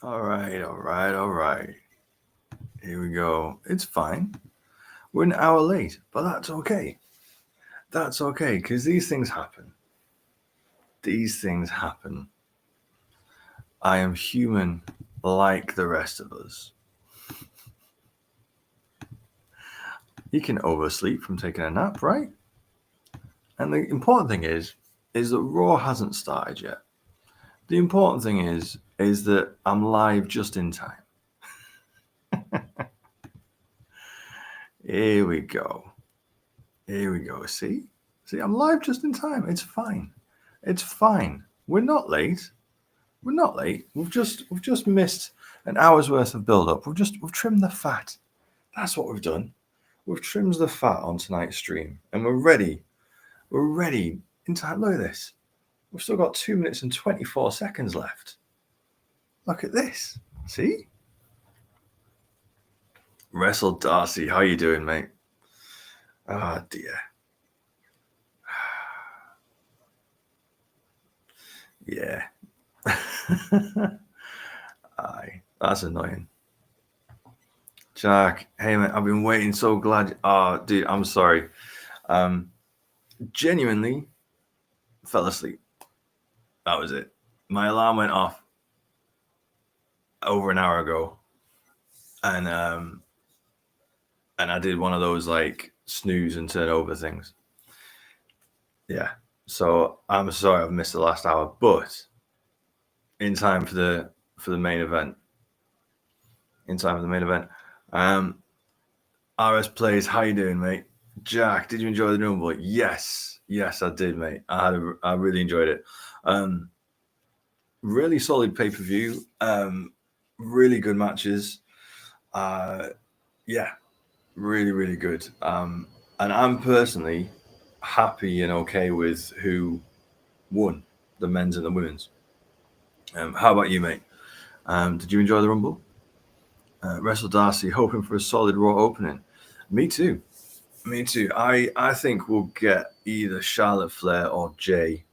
All right, all right, all right. Here we go. It's fine. We're an hour late, but that's okay. That's okay, because these things happen. These things happen. I am human like the rest of us. You can oversleep from taking a nap, right? And the important thing is that Raw hasn't started yet. The important thing is that I'm live just in time. Here we go. Here we go. See, I'm live just in time. It's fine. It's fine. We're not late. We're not late. We've just missed an hour's worth of build up. We've trimmed the fat. That's what we've done. We've trimmed the fat on tonight's stream, and we're ready. We're ready in time. Look at this. We've still got 2 minutes and 24 seconds left. Look at this. See? Wrestle Darcy, how you doing, mate? Ah, dear. Yeah. Aye, that's annoying. Jack, hey man, I've been waiting. So glad. Oh, dude, I'm sorry. Genuinely fell asleep. That was it. My alarm went off over an hour ago, and I did one of those like snooze and turn over things. Yeah. So I'm sorry I've missed the last hour, but in time for the main event. In time for the main event. RS plays. How you doing, mate? Jack, did you enjoy the Rumble? Yes, I did, mate. I really enjoyed it. Really solid pay per view. Really good matches. Yeah, really good. And I'm personally happy and okay with who won, the men's and the women's. How about you, mate? Did you enjoy the Rumble? Wrestle Darcy, hoping for a solid Raw opening. Me too. Me too. I think we'll get either Charlotte Flair or Jay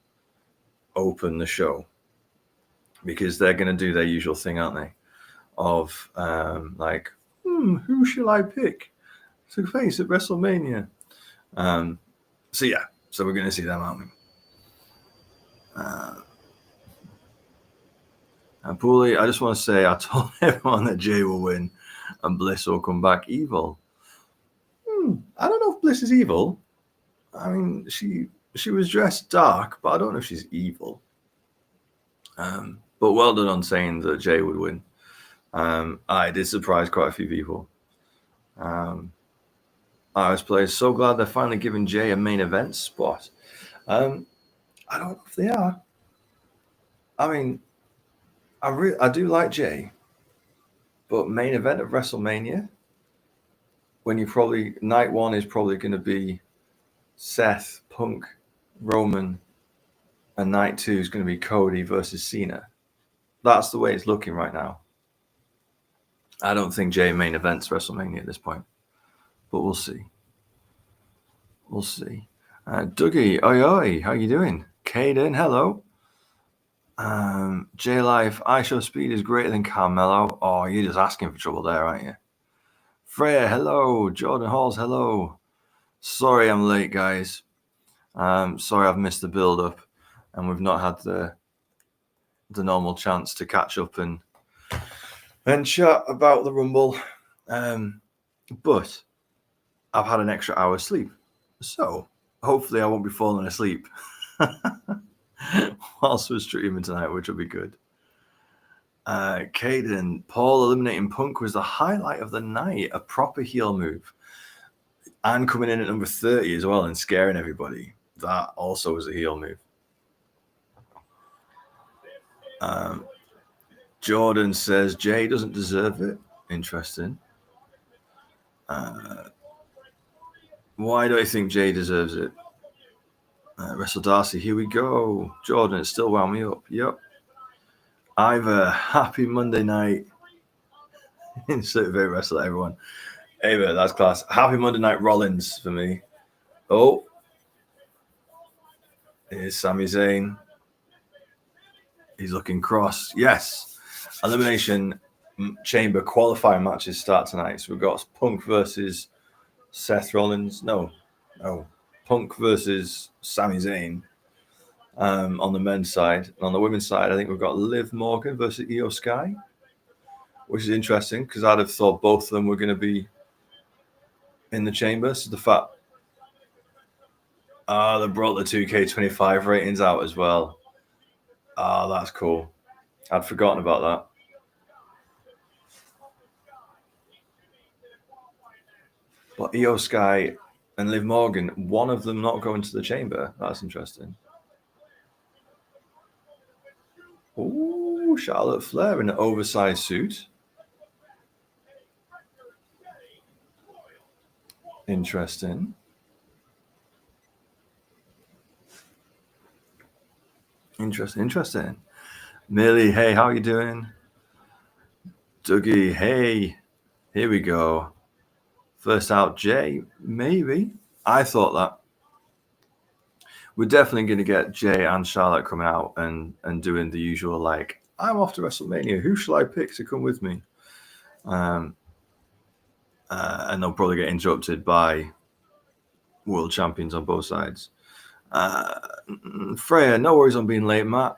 open the show because they're going to do their usual thing, aren't they? Of like, who shall I pick to face at WrestleMania? So yeah, so we're going to see them, aren't we? And Pooley, I just want to say I told everyone that Jay will win and Bliss will come back evil. I don't know if Bliss is evil. I mean, she was dressed dark, but I don't know if she's evil. But well done on saying that Jay would win. I did surprise quite a few people. I was playing so glad they're finally giving Jay a main event spot. I don't know if they are. I mean, I do like Jay, but main event of WrestleMania when you probably night one is probably going to be Seth, Punk, Roman, and night two is going to be Cody versus Cena. That's the way it's looking right now. I don't think Jay main events WrestleMania at this point, but we'll see. We'll see. Dougie, oi, how you doing? Caden, hello. J Life, IShow speed is greater than Carmelo. Oh, you're just asking for trouble there, aren't you? Freya, hello. Jordan Halls, hello. Sorry I'm late, guys. Sorry I've missed the build up, and we've not had the normal chance to catch up and chat about the Rumble. But I've had an extra hour's sleep, so hopefully I won't be falling asleep whilst we're streaming tonight, which will be good. Caden, Paul eliminating Punk was the highlight of the night, a proper heel move. And coming in at number 30 as well and scaring everybody. That also was a heel move. Jordan says Jay doesn't deserve it. Interesting. Why do I think Jay deserves it? Wrestle Darcy, here we go. Jordan, it still wound me up. Yep. Ivor, happy Monday night. Insert very wrestle, everyone. Ava, that's class. Happy Monday night Rollins for me. Oh. Here's Sami Zayn. He's looking cross. Yes. Elimination Chamber qualifying matches start tonight. So we've got Punk versus Seth Rollins. No. Punk versus Sami Zayn on the men's side. And on the women's side, I think we've got Liv Morgan versus Io Sky, which is interesting because I'd have thought both of them were going to be in the chamber. So the fact they brought the 2K25 ratings out as well. That's cool. I'd forgotten about that. But Io Sky and Liv Morgan, one of them not going to the chamber. That's interesting. Ooh, Charlotte Flair in an oversized suit. Interesting. Millie, hey, how are you doing? Dougie, hey, here we go. First out, Jay, maybe. I thought that. We're definitely going to get Jay and Charlotte coming out and doing the usual, like, I'm off to WrestleMania. Who shall I pick to come with me? And they'll probably get interrupted by world champions on both sides. Freya, no worries on being late, Matt.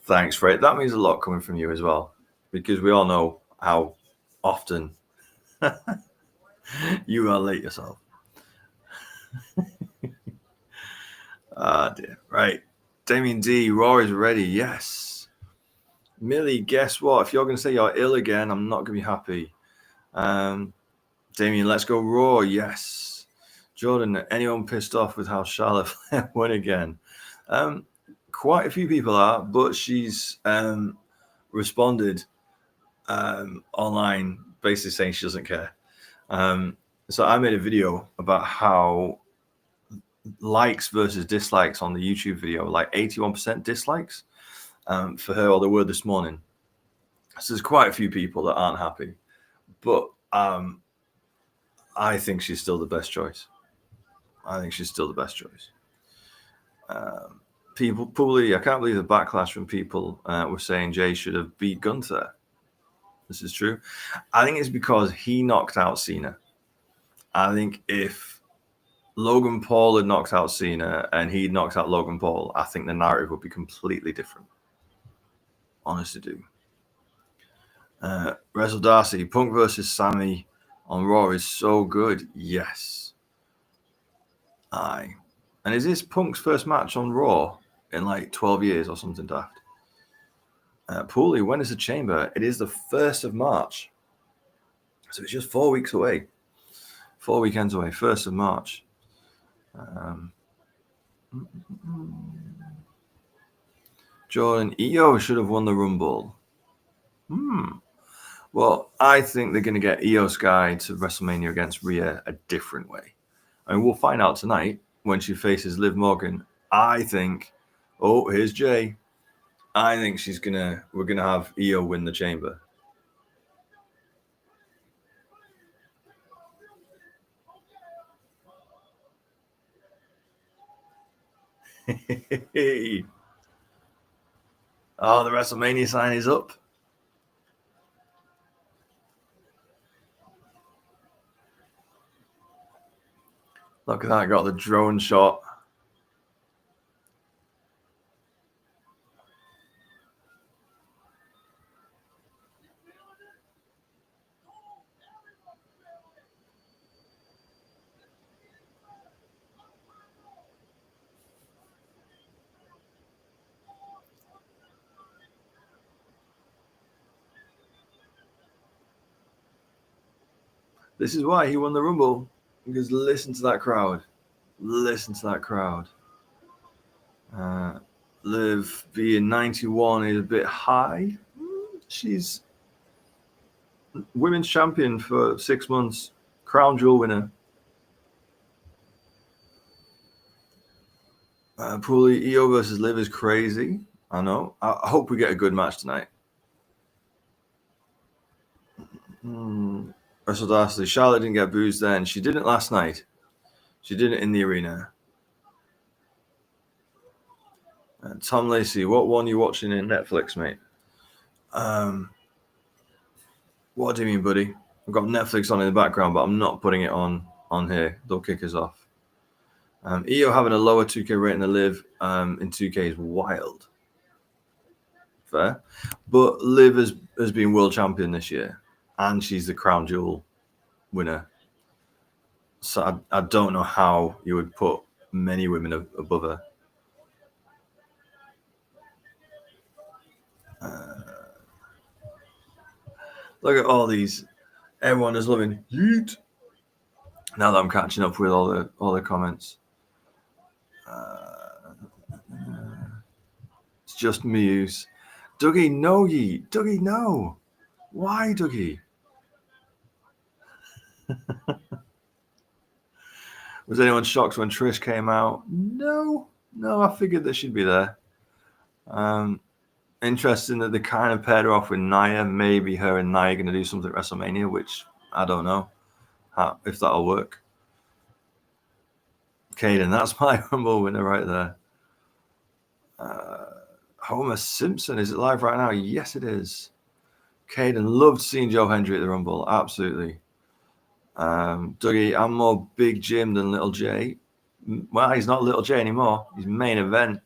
Thanks, Freya. That means a lot coming from you as well, because we all know how often you are late yourself. Dear. Right. Damien D, Raw is ready. Yes. Millie, guess what? If you're going to say you're ill again, I'm not going to be happy. Damien, let's go Raw. Yes. Jordan, anyone pissed off with how Charlotte Flair won again? Quite a few people are, but she's responded online basically saying she doesn't care. So I made a video about how likes versus dislikes on the YouTube video, like 81% dislikes for her, or there were this morning. So there's quite a few people that aren't happy, but I think she's still the best choice. People probably, I can't believe the backlash from people were saying Jay should have beat Gunther. This is true. I think it's because he knocked out Cena. I think if Logan Paul had knocked out Cena and he knocked out Logan Paul, I think the narrative would be completely different. Honestly, do. Wrestle Darcy, Punk versus Sammy on Raw is so good. Yes. Aye. And is this Punk's first match on Raw in like 12 years or something daft? Pooley, when is the Chamber? It is the 1st of March. So it's just 4 weeks away. 4 weekends away, 1st of March. Jordan, Io should have won the Rumble. Well, I think they're going to get Io Sky to WrestleMania against Rhea a different way. I mean, we'll find out tonight when she faces Liv Morgan. I think, here's Jay. I think we're gonna have Io win the Chamber. The WrestleMania sign is up. Look at that, got the drone shot. This is why he won the Rumble, because listen to that crowd. Liv being 91 is a bit high. She's women's champion for 6 months, crown jewel winner. Pooley, Io versus Liv is crazy. I know. I hope we get a good match tonight. Wrestle Darcy. Charlotte didn't get booed then. She didn't last night. She did it in the arena. Tom Lacey, what one are you watching in Netflix, mate? What do you mean, buddy? I've got Netflix on in the background, but I'm not putting it on here. They'll kick us off. EO having a lower 2K rating than Liv in 2K is wild. Fair. But Liv has been world champion this year, and she's the crown jewel winner. So I don't know how you would put many women above her. Look at all these. Everyone is loving Yeet. Now that I'm catching up with all the comments. It's just Muse. Dougie, no Yeet. Dougie, no. Why, Dougie? Was anyone shocked when Trish came out? No, I figured that she'd be there. Interesting that they kind of paired her off with Nia. Maybe her and Nia are going to do something at WrestleMania, which I don't know if that'll work. Caden, that's my Rumble winner right there. Homer Simpson, is it live right now? Yes, it is. Caden, loved seeing Joe Hendry at the Rumble. Absolutely. Dougie, I'm more Big Jim than Little J. Well, he's not Little J anymore. He's main event.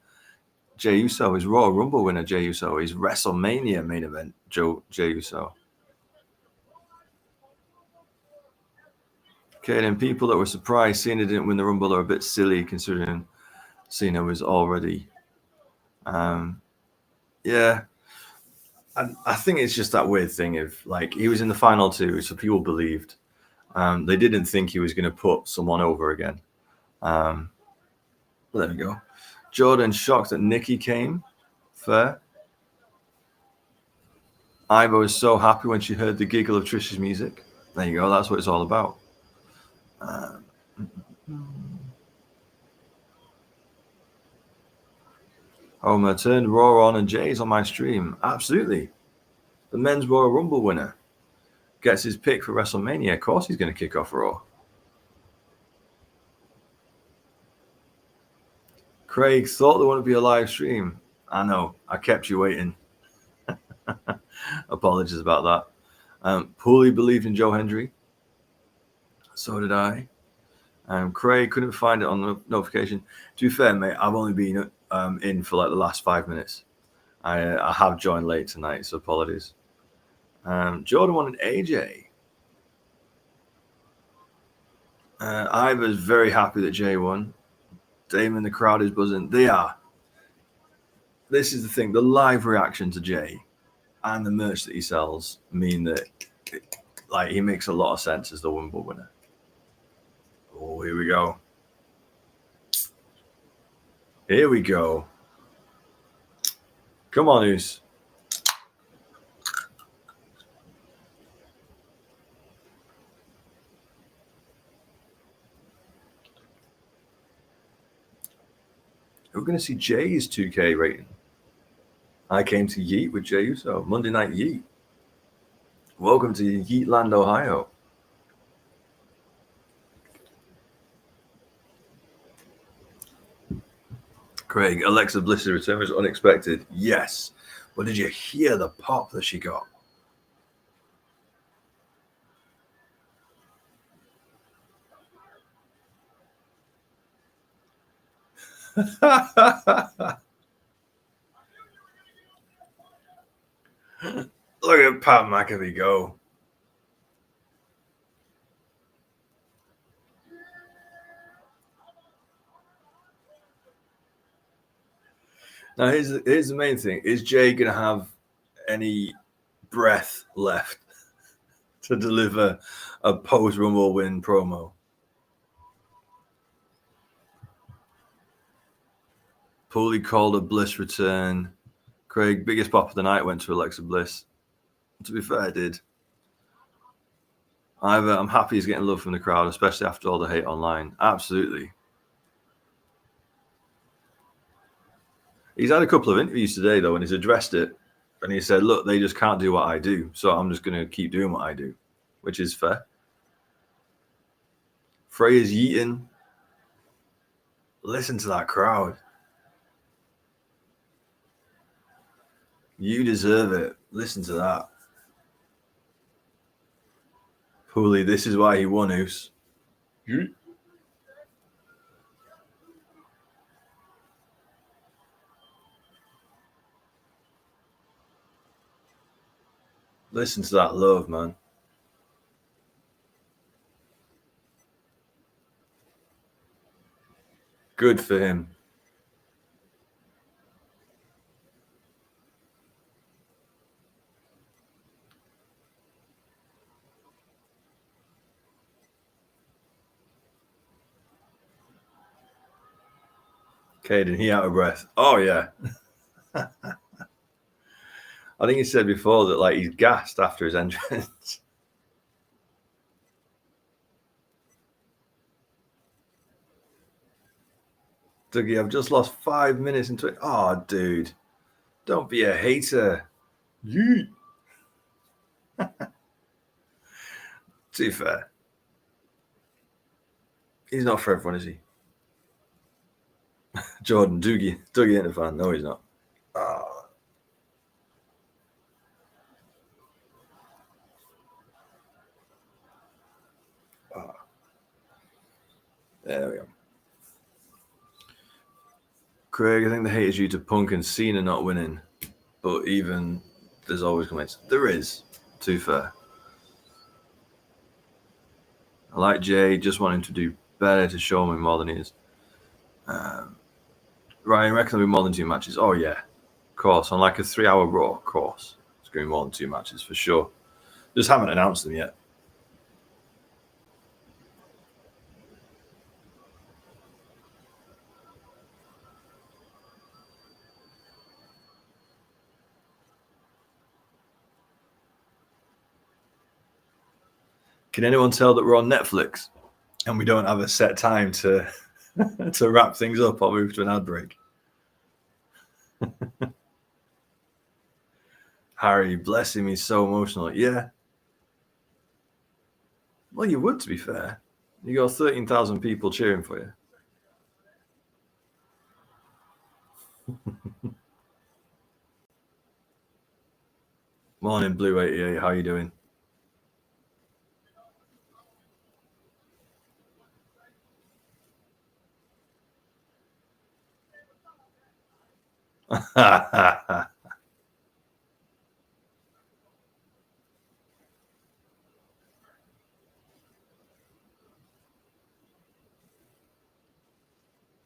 Jey Uso is Royal Rumble winner. Jey Uso is WrestleMania main event. Jey Uso. Caden, people that were surprised Cena didn't win the Rumble are a bit silly considering Cena was already. Yeah. I think it's just that weird thing of like he was in the final two, so people believed. They didn't think he was going to put someone over again. There we go. Jordan shocked that Nikki came. Fair. Iva was so happy when she heard the giggle of Trish's music. There you go. That's what it's all about. Homer turned Raw on and Jay's on my stream. Absolutely. The men's Royal Rumble winner gets his pick for WrestleMania. Of course he's going to kick off Raw. Craig thought there wouldn't be a live stream. I know. I kept you waiting. Apologies about that. Pooley believed in Joe Hendry. So did I. Craig couldn't find it on the notification. To be fair, mate, I've only been in for like the last 5 minutes. I have joined late tonight, so apologies. Jordan wanted AJ. Iva's very happy that Jay won. Damon, the crowd is buzzing. They are. This is the thing. The live reaction to Jay and the merch that he sells mean that like he makes a lot of sense as the Rumble winner. Oh, here we go. Here we go. Come on, Oos. We're going to see Jay's 2K rating. I came to Yeet with Jey Uso. Monday Night Yeet. Welcome to Yeetland, Ohio. Craig, Alexa Bliss's return was unexpected. Yes. But did you hear the pop that she got? Look at Pat McAfee go. Now, here's the main thing. Is Jay going to have any breath left to deliver a post-Rumble win promo? Pooley called a Bliss return. Craig, biggest pop of the night went to Alexa Bliss. To be fair, I did. I'm happy he's getting love from the crowd, especially after all the hate online. Absolutely. He's had a couple of interviews today, though, and he's addressed it. And he said, look, they just can't do what I do. So I'm just going to keep doing what I do, which is fair. Freya's yeeting. Listen to that crowd. You deserve it. Listen to that. Hooley, this is why he won, Oos. Listen to that love, man. Good for him. Caden, he out of breath. Oh, yeah. I think he said before that like he's gassed after his entrance. Dougie, I've just lost 5 minutes into it. Oh, dude. Don't be a hater. Yeet. Too fair. He's not for everyone, is he? Jordan, Dougie ain't a fan. No, he's not. Oh. Oh. There we go. Craig, I think the hate is due to Punk and Cena not winning. But even there's always comments. There is, too fair. I like Jay, just wanting to do better to show me more than he is. Ryan, reckon there'll be more than 2 matches? Oh, yeah. Of course. On like a 3-hour Raw, of course. It's going to be more than 2 matches for sure. Just haven't announced them yet. Can anyone tell that we're on Netflix and we don't have a set time to to wrap things up or move to an ad break? Harry, blessing me, so emotional. Yeah. Well, you would, to be fair. You got 13,000 people cheering for you. Morning, Blue 88. How you doing?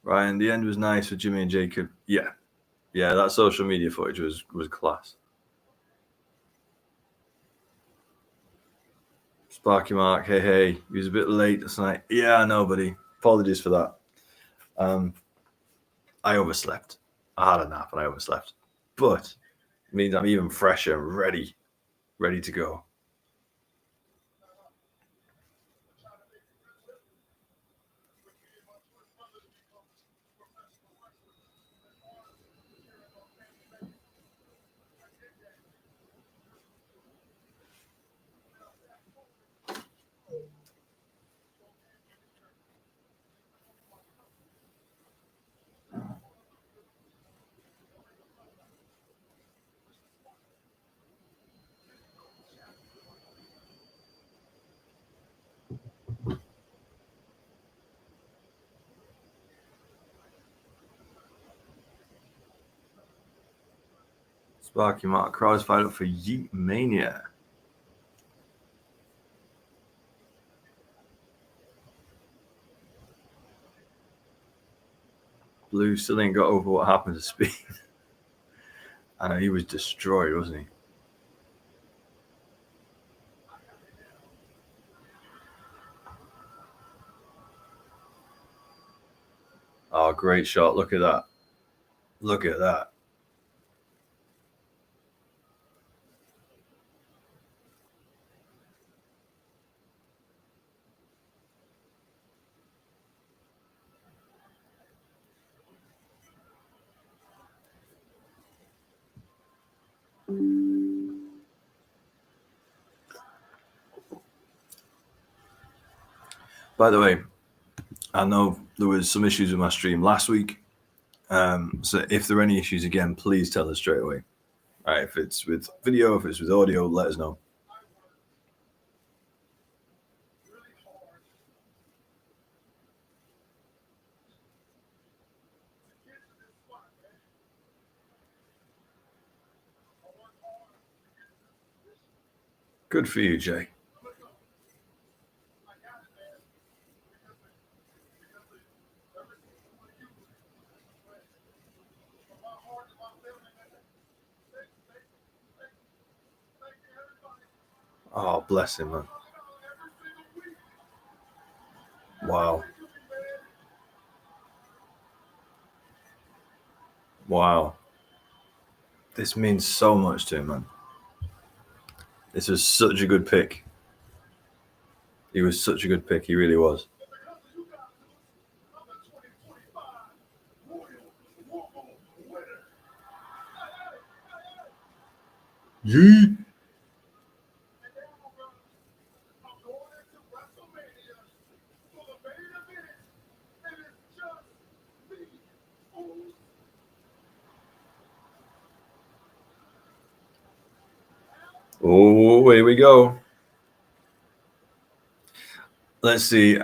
Ryan, the end was nice for Jimmy and Jacob. Yeah. Yeah, that social media footage was class. Sparky Mark, hey, he was a bit late last night. Yeah, I know, buddy. Apologies for that. I overslept. I had a nap and I overslept. But it means I'm even fresher and ready to go. Sparky Mark, crowd's fired up for Yeet Mania. Blue still ain't got over what happened to Speed. I know he was destroyed, wasn't he? Oh, great shot. Look at that. Look at that. By the way, I know there was some issues with my stream last week. So if there are any issues again, please tell us straight away. All right, if it's with video, if it's with audio, let us know. Good for you, Jay. Oh, bless him, man. Wow. Wow. This means so much to him, man. This was such a good pick. He was such a good pick. He really was. Yeet. Oh, here we go. Let's see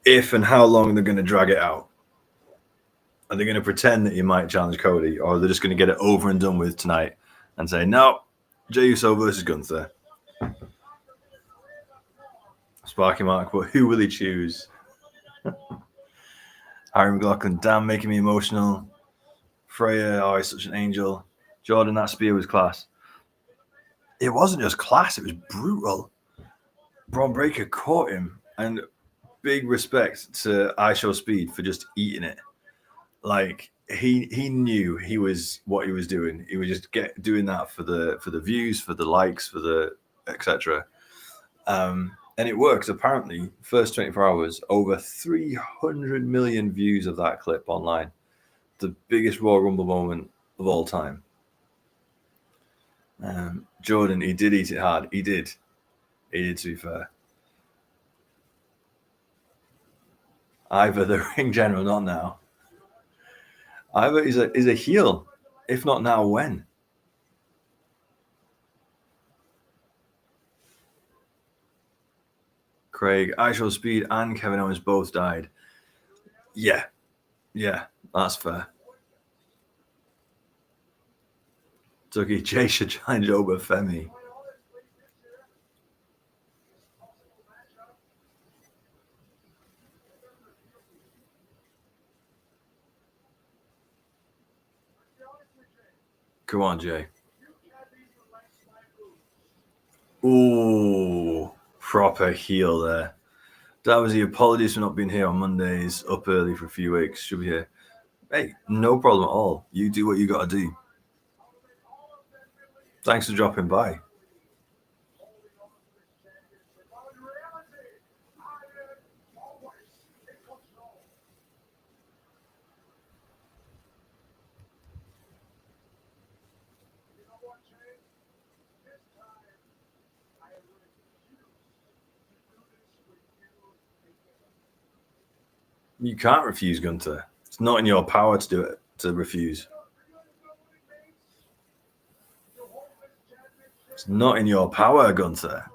if and how long they're going to drag it out. Are they going to pretend that he might challenge Cody, or are they just going to get it over and done with tonight and say, no, Jey Uso versus Gunther? Sparky Mark, but who will he choose? Harry McLaughlin, damn, making me emotional. Freya, oh, he's such an angel. Jordan, that spear was class. It wasn't just class, it was brutal. Braun Breaker caught him, and big respect to IShowSpeed for just eating it. Like he knew he was what he was doing. He was just doing that for the views, for the likes, for the etc. And it works. Apparently, first 24 hours, over 300 million views of that clip online. The biggest Royal Rumble moment of all time. Jordan, he did eat it hard. He did. He did, to be fair. Either the ring general, not now. Either is a heel. If not now, when? Craig, IShowSpeed and Kevin Owens both died. Yeah, that's fair. Tucky, Jay should challenge over Femi. Come on, Jay. Ooh, proper heel there. That was the apologies for not being here on Mondays, up early for a few weeks. Should be here. Hey, no problem at all. You do what you got to do. Thanks for dropping by. You can't refuse Gunther. It's not in your power to do it, to refuse. It's not in your power, Gunther.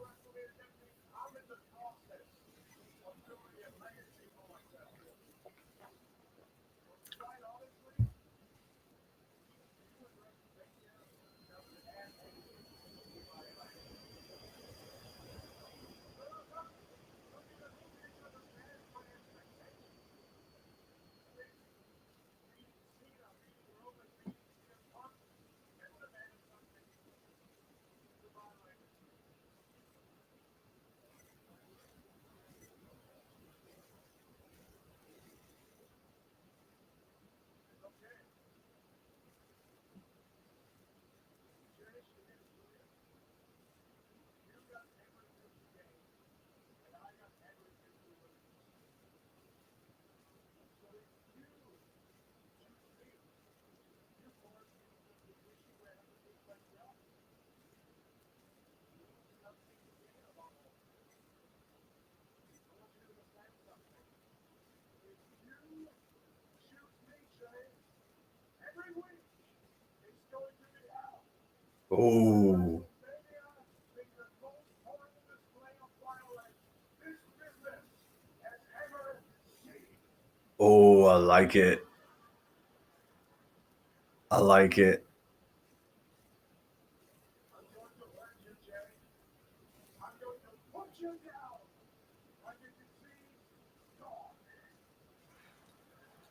Oh. Oh, I like it. I like it.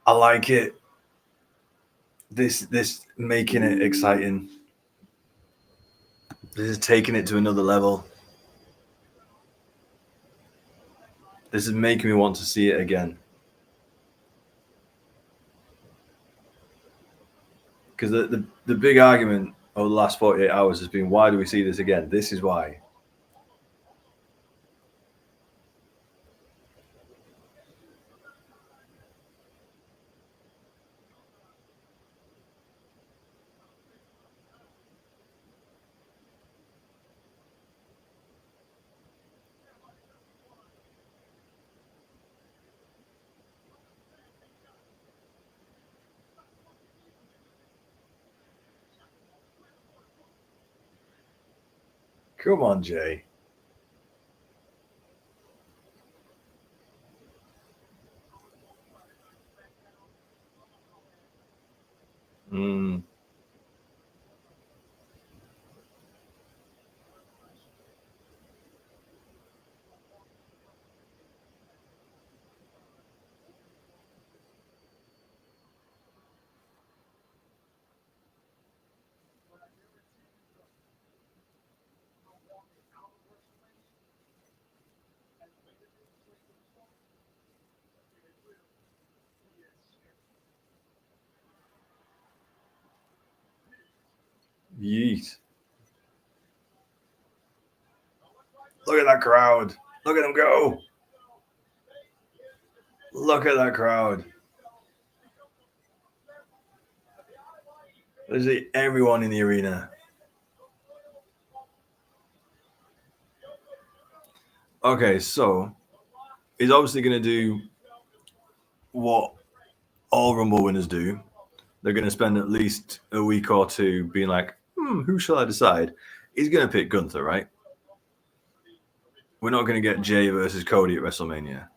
I like it. This making it exciting. This is taking it to another level. This is making me want to see it again. Because the big argument over the last 48 hours has been, why do we see this again? This is why. Come on, Jay. Mm. Yeet. Look at that crowd. Look at them go. Look at that crowd. There's everyone in the arena. Okay, so he's obviously going to do what all Rumble winners do. They're going to spend at least a week or two being like, who shall I decide? He's going to pick Gunther, right? We're not going to get Jay versus Cody at WrestleMania.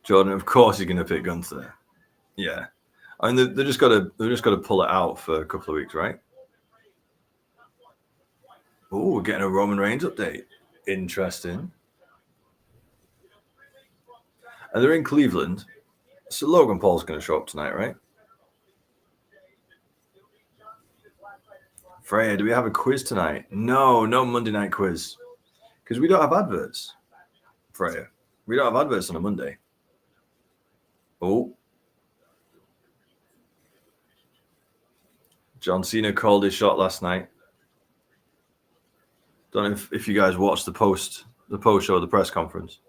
Jordan, of course, he's going to pick Gunther. Yeah, I mean they just got to pull it out for a couple of weeks, right? Oh, we're getting a Roman Reigns update. Interesting. And they're in Cleveland, so Logan Paul's going to show up tonight, right? Freya, do we have a quiz tonight? No Monday night quiz. Because we don't have adverts, Freya. We don't have adverts on a Monday. Oh. John Cena called his shot last night. Don't know if you guys watched the post show, the press conference.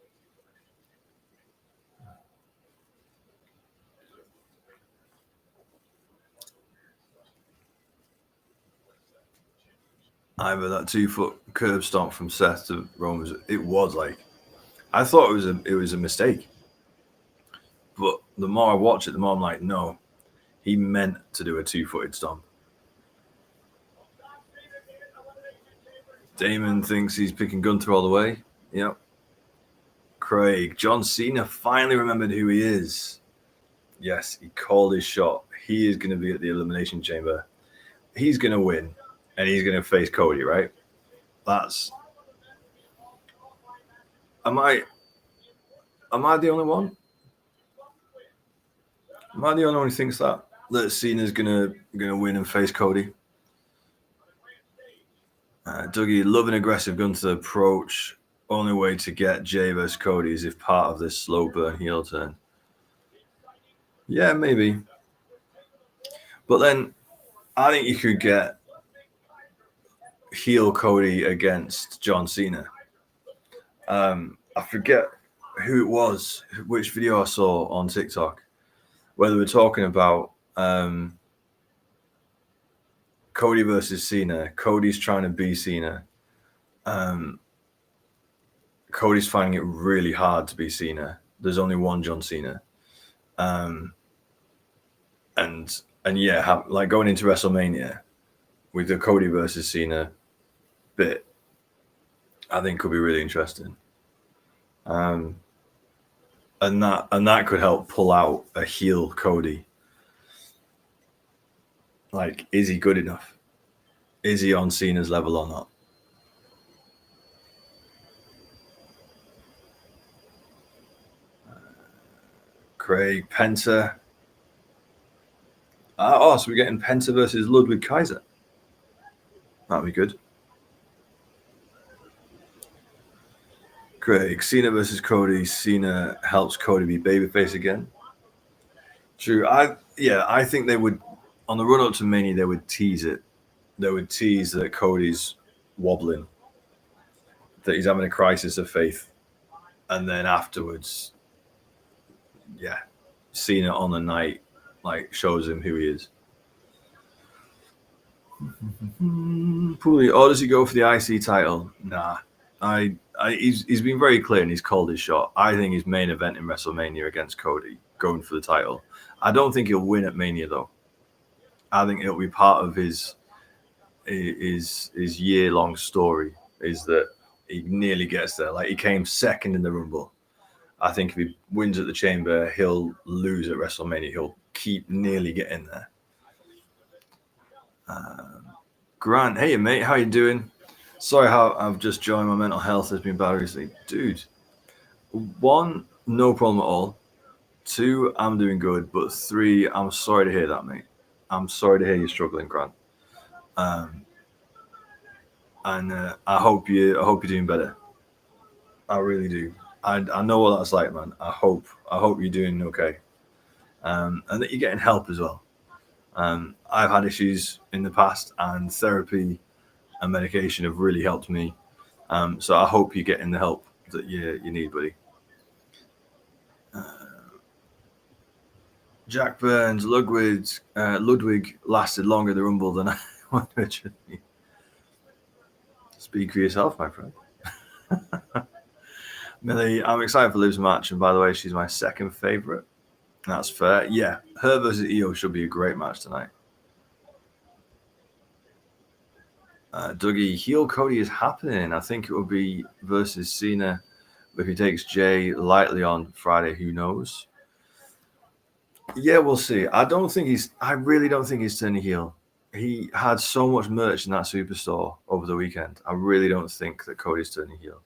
Either that 2-foot curb stomp from Seth to Roman, it was like, I thought it was a mistake. But the more I watch it, the more I'm like, no, he meant to do a 2-footed stomp. Damon thinks he's picking Gunther all the way. Yep. Craig, John Cena finally remembered who he is. Yes, he called his shot. He is going to be at the Elimination Chamber. He's going to win, and he's going to face Cody, right? That's. Am I the only one? Am I the only one who thinks that Cena's gonna win and face Cody? Dougie, love an aggressive Gunther approach. Only way to get Jay versus Cody is if part of this slow burn heel turn. Yeah, maybe. But then I think you could get heel Cody against John Cena. I forget who it was, which video I saw on TikTok, where they were talking about Cody versus Cena. Cody's trying to be Cena. Cody's finding it really hard to be Cena. There's only one John Cena. And And yeah, like going into WrestleMania with the Cody versus Cena bit, I think could be really interesting. And that could help pull out a heel Cody. Like, is he good enough? Is he on Cena's level or not? Craig Penta. So we're getting Penta versus Ludwig Kaiser. That'd be good. Craig, Cena versus Cody. Cena helps Cody be babyface again. True. I think they would, on the run up to Mania, they would tease it. They would tease that Cody's wobbling, that he's having a crisis of faith, and then afterwards, yeah, Cena on the night like shows him who he is. Pooley, or does he go for the IC title? Nah, he's been very clear and he's called his shot. I think his main event in WrestleMania against Cody, going for the title. I don't think he'll win at Mania though. I think it'll be part of his year-long story is that he nearly gets there. Like, he came second in the Rumble. I think if he wins at the Chamber, he'll lose at WrestleMania. He'll keep nearly getting there. Grant, hey mate, how you doing? Sorry how I've just joined. My mental health has been bad recently. Dude, 1, no problem at all. 2, I'm doing good. But 3, I'm sorry to hear that, mate. I'm sorry to hear you're struggling, Grant. And I hope you're doing better. I really do. I know what that's like, man. I hope you're doing okay, and that you're getting help as well. I've had issues in the past, and therapy and medication have really helped me. So I hope you're getting the help that you need, buddy. Jack Burns, Ludwig lasted longer in the Rumble than I wanted. Speak for yourself, my friend. Millie, I'm excited for Liv's match, and by the way, she's my second favorite. That's fair. Yeah, her versus Io should be a great match tonight. Dougie, heel Cody is happening. I think it will be versus Cena. But if he takes Jay lightly on Friday, who knows? Yeah, we'll see. I really don't think he's turning heel. He had so much merch in that Superstore over the weekend. I really don't think that Cody's turning heel.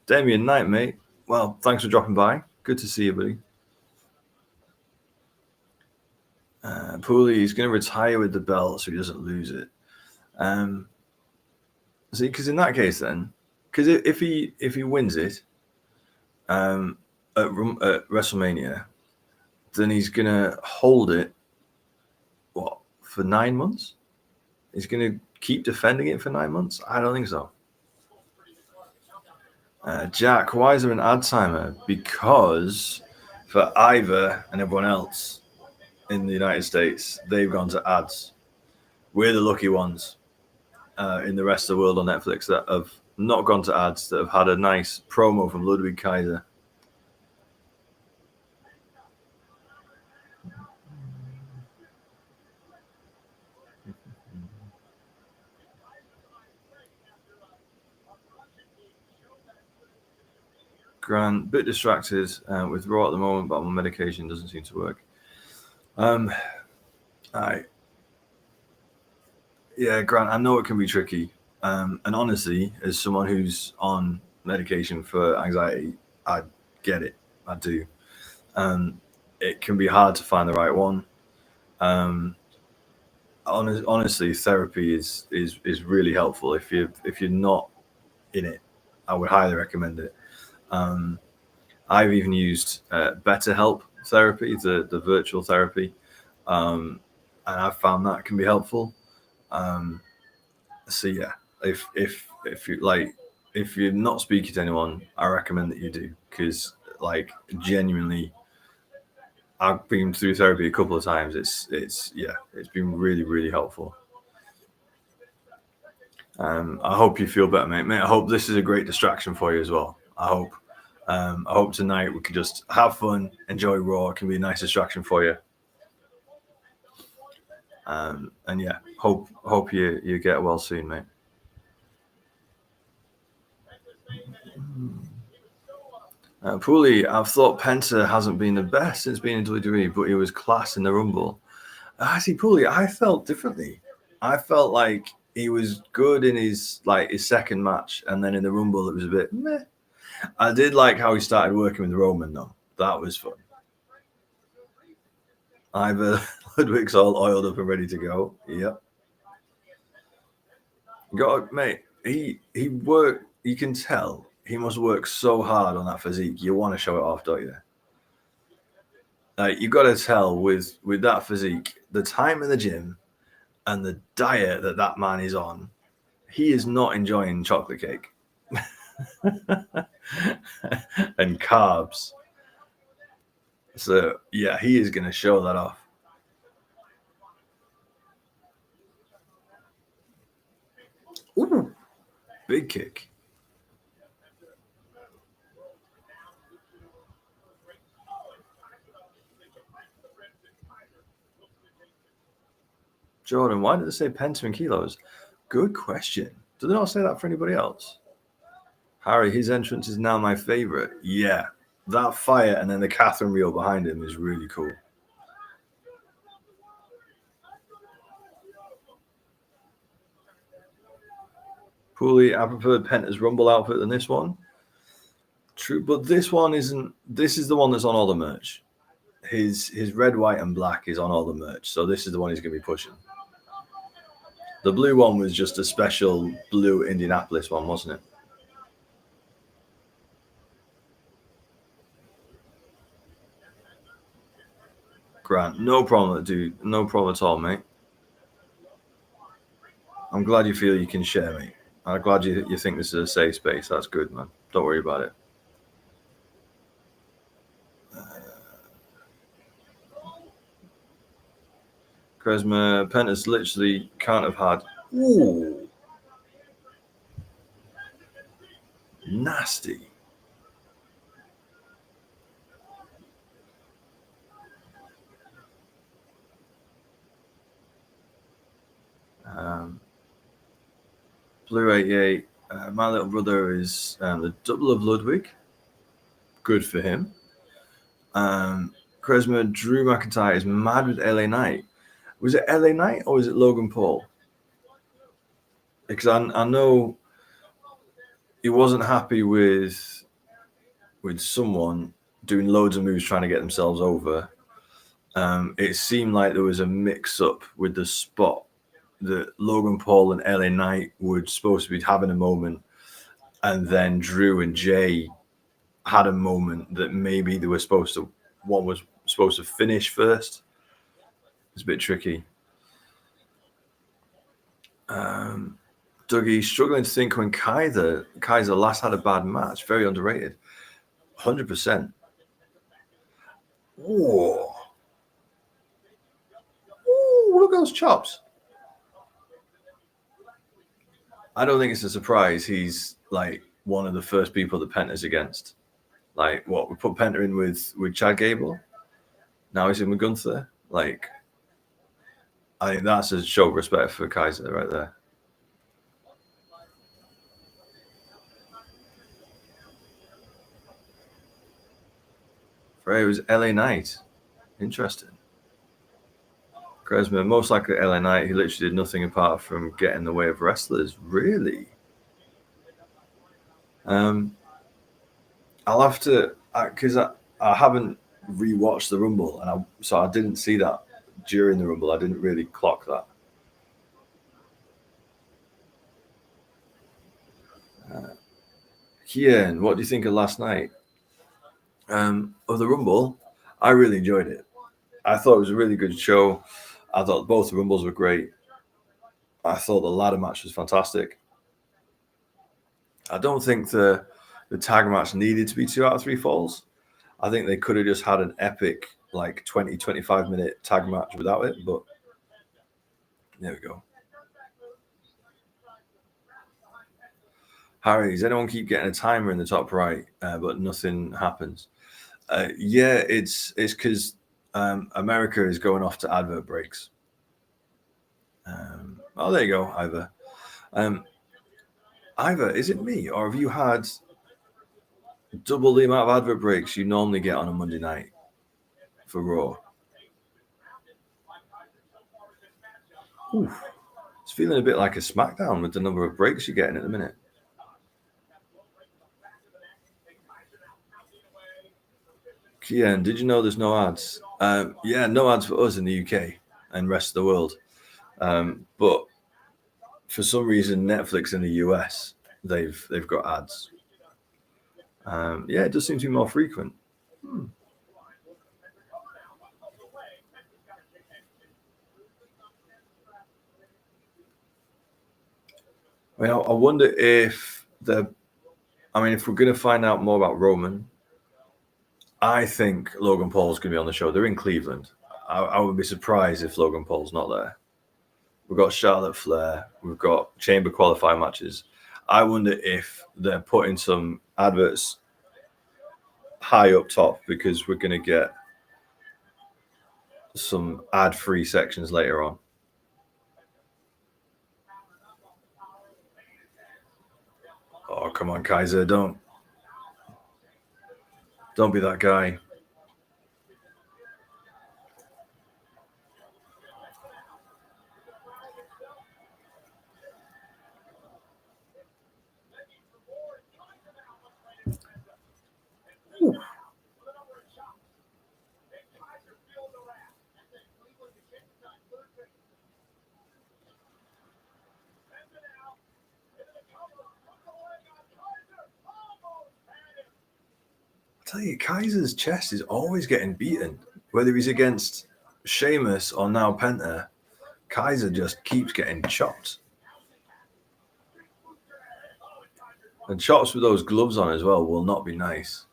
Damien Knight, mate. Well, thanks for dropping by. Good to see you, buddy. Pooley, he's going to retire with the belt so he doesn't lose it. See, because in that case, then, because if he wins it at WrestleMania, then he's going to hold it, for 9 months? He's going to keep defending it for 9 months? I don't think so. Jack, why is there an ad timer? Because for Ivor and everyone else in the United States, they've gone to ads. We're the lucky ones in the rest of the world on Netflix that have not gone to ads, that have had a nice promo from Ludwig Kaiser. Grant, bit distracted with Raw at the moment, but my medication doesn't seem to work. Yeah, Grant, I know it can be tricky. And honestly, as someone who's on medication for anxiety, I get it. I do. It can be hard to find the right one. Honestly, therapy is really helpful. If you're not in it, I would highly recommend it. I've even used BetterHelp therapy, the virtual therapy, and I've found that can be helpful. So yeah, if you're not speaking to anyone, I recommend that you do, because genuinely, I've been through therapy a couple of times. It's been really, really helpful. I hope you feel better, mate. I hope this is a great distraction for you as well. I hope tonight we can just have fun, enjoy Raw. It can be a nice distraction for you. And yeah, hope you get well soon, mate. Pooley, I've thought Penta hasn't been the best since being in WWE, but he was class in the Rumble. Actually, Pooley, I felt differently. I felt like he was good in his second match, and then in the Rumble it was a bit meh. I did like how he started working with Roman though. That was fun. Ivor Ludwig's all oiled up and ready to go. Yep. God, mate, he worked. You can tell he must work so hard on that physique. You want to show it off, don't you? You got to tell with that physique, the time in the gym and the diet that man is on, he is not enjoying chocolate cake and carbs. So yeah, he is going to show that off. Ooh, big kick. Jordan, why did they say penta and kilos? Good question. Do they not say that for anybody else? Harry, his entrance is now my favorite. Yeah, that fire and then the Catherine reel behind him is really cool. Pooley, I preferred Penta's Rumble outfit than this one. True, but this one isn't. This is the one that's on all the merch. His red, white, and black is on all the merch. So this is the one he's going to be pushing. The blue one was just a special blue Indianapolis one, wasn't it? Grant, no problem, dude. No problem at all, mate. I'm glad you feel you can share, mate. I'm glad you think this is a safe space. That's good, man. Don't worry about it. Charisma, Penta's literally can't have had. Ooh. Nasty. Blue 88. My little brother is the double of Ludwig. Good for him. Charisma, Drew McIntyre is mad with LA Knight. Was it LA Knight or was it Logan Paul? Because I know he wasn't happy with someone doing loads of moves trying to get themselves over. It seemed like there was a mix-up with the spot that Logan Paul and LA Knight were supposed to be having a moment, and then Drew and Jay had a moment that maybe they were supposed to. One was supposed to finish first. It's a bit tricky. Dougie, struggling to think when Kaiser last had a bad match. Very underrated. 100%. Whoa. Ooh, look at those chops. I don't think it's a surprise he's like one of the first people that Penta's against. Like, what, we put Penta in with Chad Gable? Now he's in with Gunther? Like, I think that's a show of respect for Kaiser right there. It was LA Knight. Interesting. Kresma, most likely LA Knight, he literally did nothing apart from get in the way of wrestlers. Really? I'll have to, because I haven't rewatched the Rumble, and so I didn't see that during the Rumble. I didn't really clock that. Kian, what do you think of last night? Of the Rumble, I really enjoyed it. I thought it was a really good show. I thought both the Rumbles were great. I thought the ladder match was fantastic. I don't think the tag match needed to be 2 out of 3 falls. I think they could have just had an epic, like 20, 25-minute tag match without it, but there we go. Harry, does anyone keep getting a timer in the top right, but nothing happens? Yeah, it's because America is going off to advert breaks. Oh, there you go, Ivor. Ivor, is it me, or have you had double the amount of advert breaks you normally get on a Monday night for Raw? Oof. It's feeling a bit like a SmackDown with the number of breaks you're getting at the minute. Kian, did you know there's no ads? Yeah, no ads for us in the UK and rest of the world. But for some reason, Netflix in the US, they've got ads. Yeah, it does seem to be more frequent. Well, I wonder if if we're going to find out more about Roman, I think Logan Paul's going to be on the show. They're in Cleveland. I would be surprised if Logan Paul's not there. We've got Charlotte Flair. We've got Chamber qualifying matches. I wonder if they're putting some adverts high up top because we're going to get some ad-free sections later on. Oh, come on, Kaiser. Don't be that guy. Ooh. I tell you, Kaiser's chest is always getting beaten. Whether he's against Sheamus or now Penta, Kaiser just keeps getting chopped. And chops with those gloves on as well will not be nice.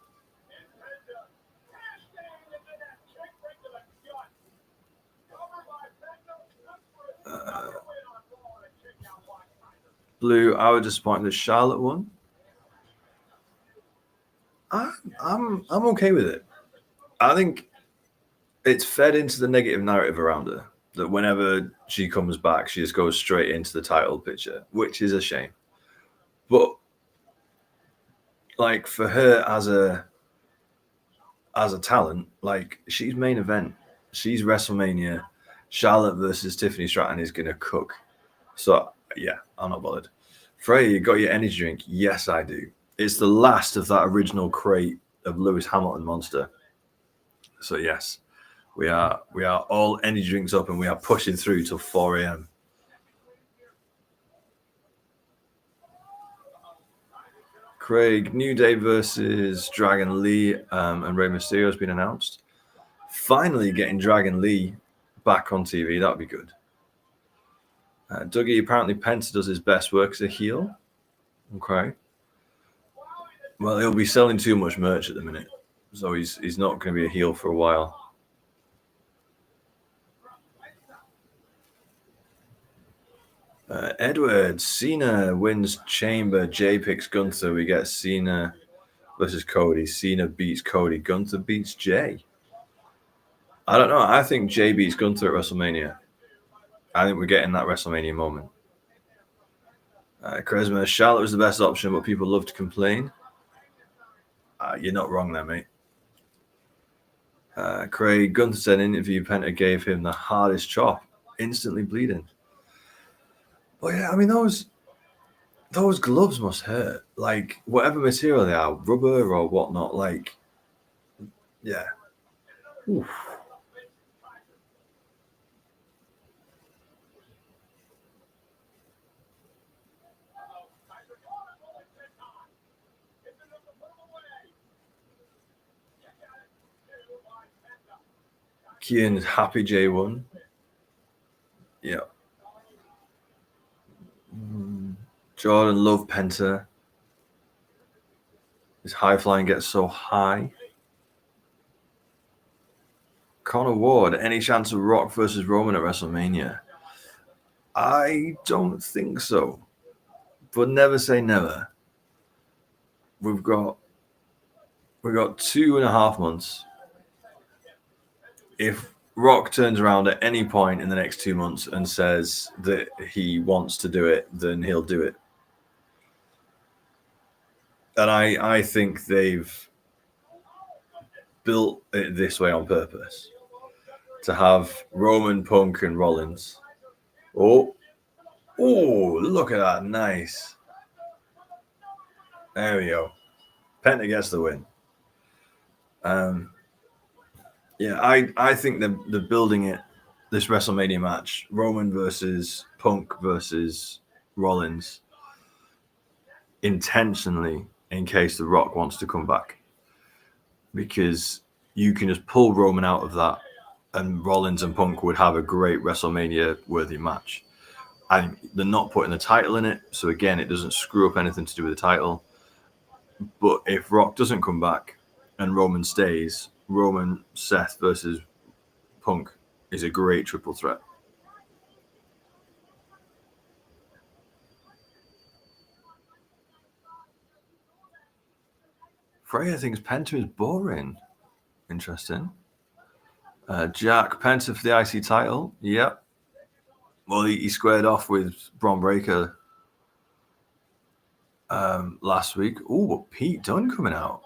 Blue, I was disappointed that Charlotte won. I'm okay with it. I think it's fed into the negative narrative around her that whenever she comes back, she just goes straight into the title picture, which is a shame. But like for her as a talent, like she's main event, she's WrestleMania. Charlotte versus Tiffany Stratton is gonna cook. So yeah, I'm not bothered. Freya, you got your energy drink? Yes, I do. It's the last of that original crate of Lewis Hamilton Monster. So yes, we are all energy drinks up and we are pushing through till 4 a.m. Craig, New Day versus Dragon Lee and Rey Mysterio has been announced. Finally getting Dragon Lee back on TV. That would be good. Dougie, apparently Penta does his best work as a heel. Okay. Well, he'll be selling too much merch at the minute. So he's not going to be a heel for a while. Edward, Cena wins Chamber. Jay picks Gunther. We get Cena versus Cody. Cena beats Cody. Gunther beats Jay. I don't know. I think Jay beats Gunther at WrestleMania. I think we're getting that WrestleMania moment. Charisma, Charlotte was the best option, but people love to complain. You're not wrong there, mate. Craig, Gunther said in an interview Penta gave him the hardest chop, instantly bleeding. But yeah, I mean, those gloves must hurt. Like, whatever material they are, rubber or whatnot, like, yeah. Oof. Kian is happy J1. Yeah. Jordan love Penta. His high flying gets so high. Connor Ward, any chance of Rock versus Roman at WrestleMania? I don't think so. But never say never. We've got 2.5 months. If Rock turns around at any point in the next 2 months and says that he wants to do it, then he'll do it. And I think they've built it this way on purpose to have Roman, Punk, and Rollins. Oh, look at that. Nice. There we go. Penta gets the win. Yeah, I think they're building it, this WrestleMania match, Roman versus Punk versus Rollins, intentionally in case The Rock wants to come back. Because you can just pull Roman out of that and Rollins and Punk would have a great WrestleMania-worthy match. And they're not putting the title in it, so again, it doesn't screw up anything to do with the title. But if Rock doesn't come back and Roman stays, Roman, Seth versus Punk is a great triple threat. Freya thinks Penta is boring. Interesting. Jack, Penta for the IC title. Yep. Well, he squared off with Braun Breaker last week. Oh, but Pete Dunne coming out.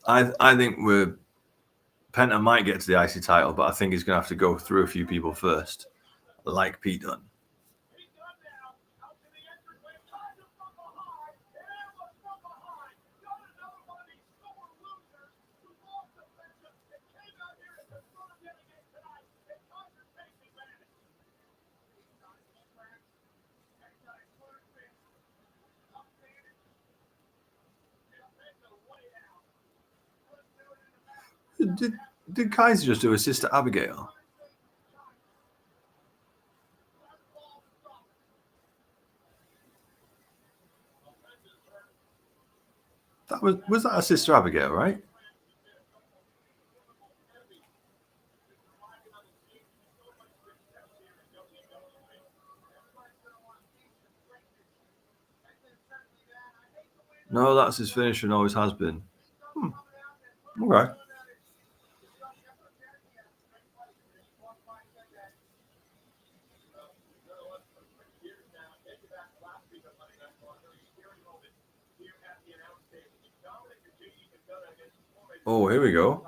I think Penta might get to the IC title, but I think he's going to have to go through a few people first, like Pete Dunne. Did Kaiser just do a Sister Abigail? Was that a Sister Abigail, right? No, that's his finisher and always has been. Okay. Oh, here we go.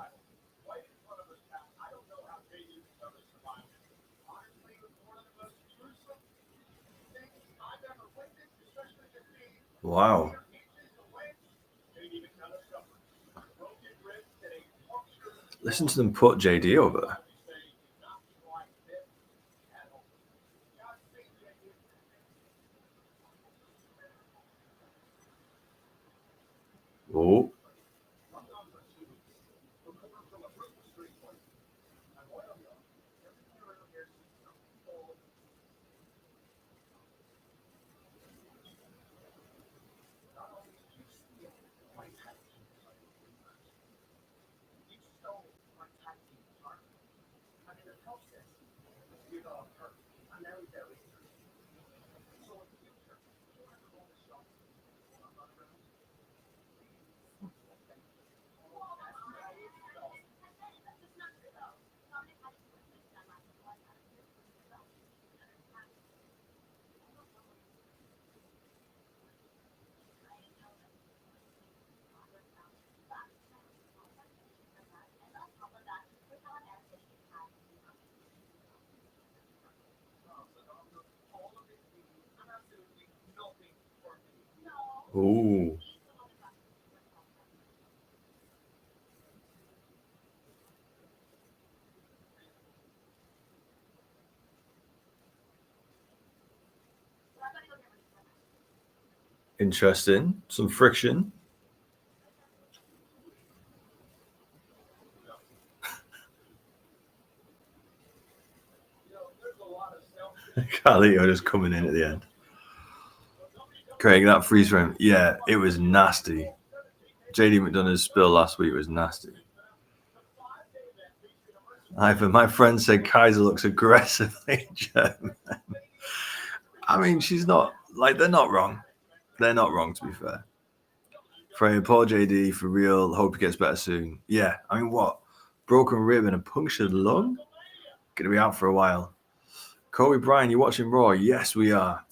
Wow. Listen to them put JD over. Oh. Oh. Interesting. Some friction. Carlito just coming in at the end. Craig, that freeze frame. Yeah, it was nasty. JD McDonough's spill last week was nasty. Ivan, my friend said Kaiser looks aggressively German. I mean, she's not, like, they're not wrong. They're not wrong, to be fair. Freya, poor JD, for real. Hope he gets better soon. Yeah, I mean, what? broken rib and a punctured lung. Going to be out for a while. Kobe Bryant, you watching Raw? Yes, we are.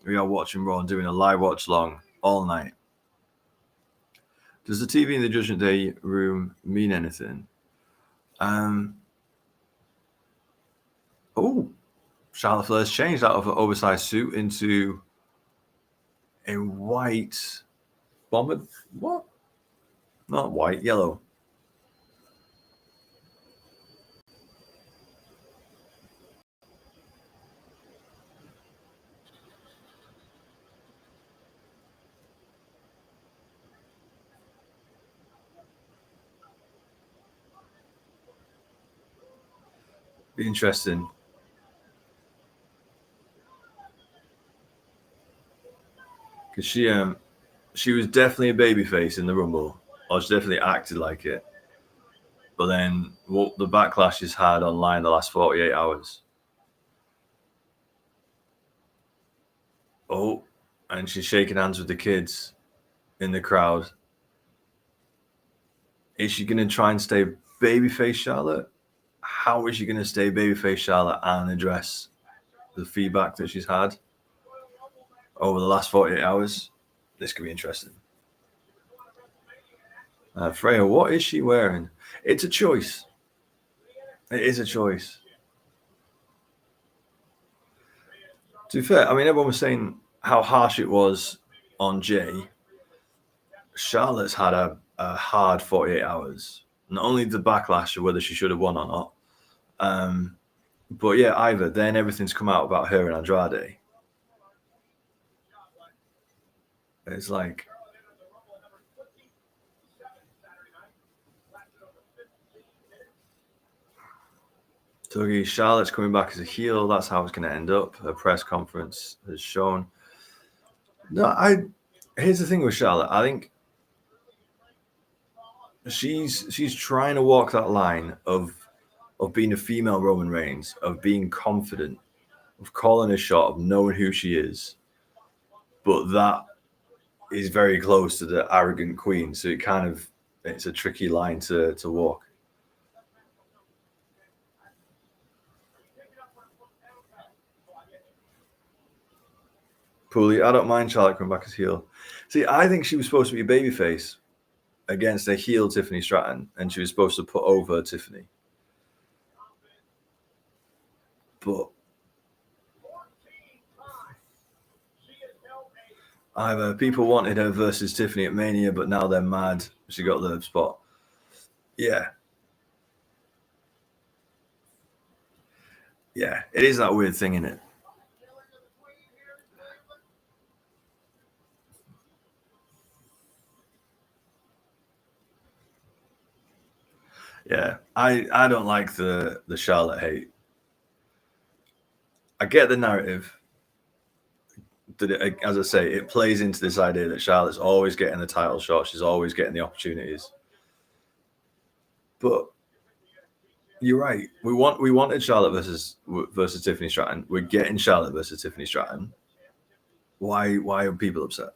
We are watching Raw and doing a live watch long all night. Does the TV in the Judgment Day room mean anything? Charlotte Flair's changed out of an oversized suit into a white bomber. What? Not white, yellow. Be interesting. Because she was definitely a babyface in the Rumble, or she definitely acted like it. But then what the backlash she's had online the last 48 hours. Oh, and she's shaking hands with the kids in the crowd. Is she going to try and stay babyface Charlotte? How is she going to stay babyface Charlotte and address the feedback that she's had over the last 48 hours? This could be interesting. Freya, what is she wearing? It's a choice. It is a choice. To be fair, I mean, everyone was saying how harsh it was on Jay. Charlotte's had a hard 48 hours. Not only the backlash of whether she should have won or not, but yeah, either. Then everything's come out about her and Andrade. It's like, Dougie, Charlotte's coming back as a heel. That's how it's going to end up. Her press conference has shown. No, here's the thing with Charlotte. I think she's trying to walk that line of being a female Roman Reigns, of being confident, of calling a shot, of knowing who she is. But that is very close to the arrogant queen. So it's a tricky line to walk. Pooley, I don't mind Charlotte coming back as heel. See, I think she was supposed to be a babyface against a heel Tiffany Stratton, and she was supposed to put over Tiffany. But either people wanted her versus Tiffany at Mania, but now they're mad she got the spot. Yeah. Yeah, it is that weird thing, isn't it? Yeah, I don't like the Charlotte hate. I get the narrative that as I say, it plays into this idea that Charlotte's always getting the title shot. She's always getting the opportunities. But you're right. We wanted Charlotte versus Tiffany Stratton. We're getting Charlotte versus Tiffany Stratton. Why are people upset?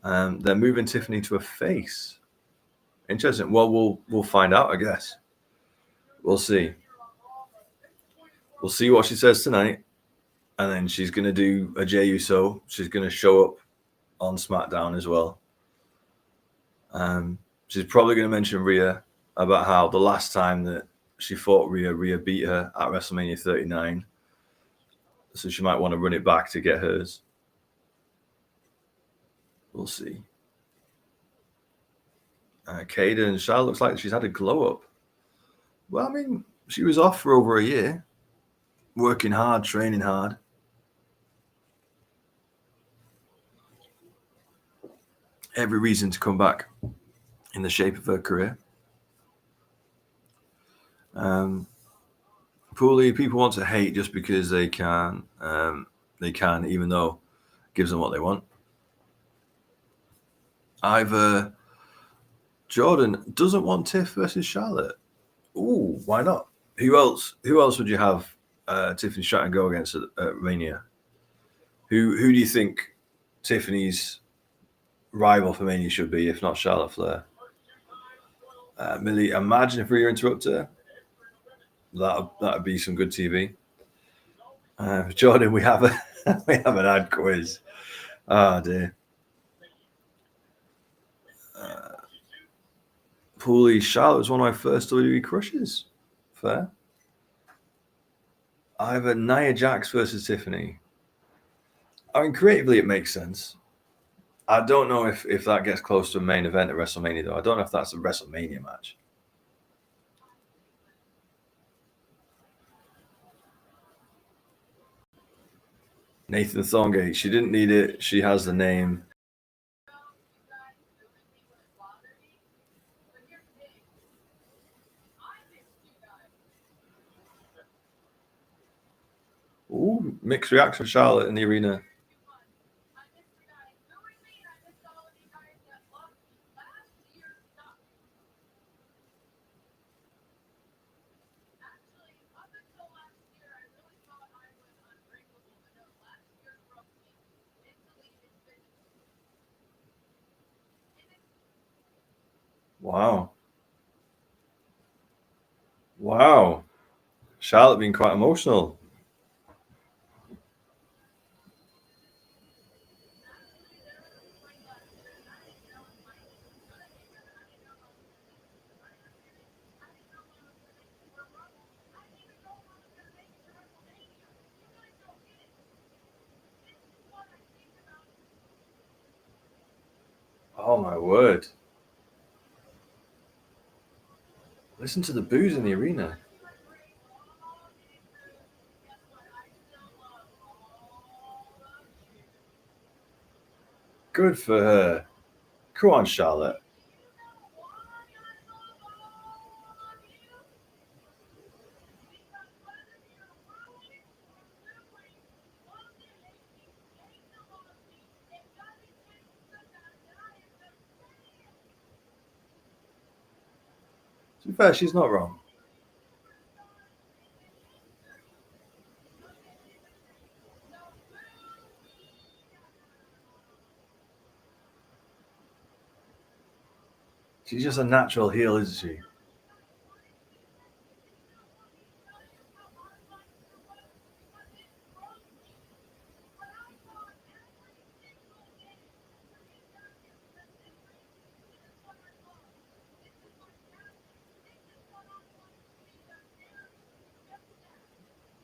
They're moving Tiffany to a face. Interesting. Well, we'll find out, I guess. We'll see. We'll see what she says tonight, and then she's gonna do a Jey Uso. She's gonna show up on SmackDown as well. She's probably gonna mention Rhea about how the last time that she fought Rhea beat her at WrestleMania 39. So she might want to run it back to get hers. We'll see. Kaden, Charlotte looks like she's had a glow up. Well, I mean, she was off for over a year, working hard, training hard. Every reason to come back in the shape of her career. Poorly, people want to hate just because they can, even though it gives them what they want. Either Jordan doesn't want Tiff versus Charlotte. Ooh, why not? Who else would you have Tiffany Stratton go against at Mania? Who do you think Tiffany's rival for Mania should be, if not Charlotte Flair? Millie, imagine if Rhea interrupted her. That'd be some good TV. Jordan, we have we have an ad quiz. Oh dear. Pooley, Charlotte was one of my first WWE crushes. Fair. I have a Nia Jax versus Tiffany. I mean, creatively, it makes sense. I don't know if that gets close to a main event at WrestleMania, though. I don't know if that's a WrestleMania match. Nathan Thorngate. She didn't need it. She has the name. Ooh, mixed reaction from Charlotte in the arena. Wow. Wow. Charlotte being quite emotional. Oh my word. Listen to the boos in the arena. Good for her. Come on, Charlotte. To be fair, she's not wrong. She's just a natural heel, isn't she?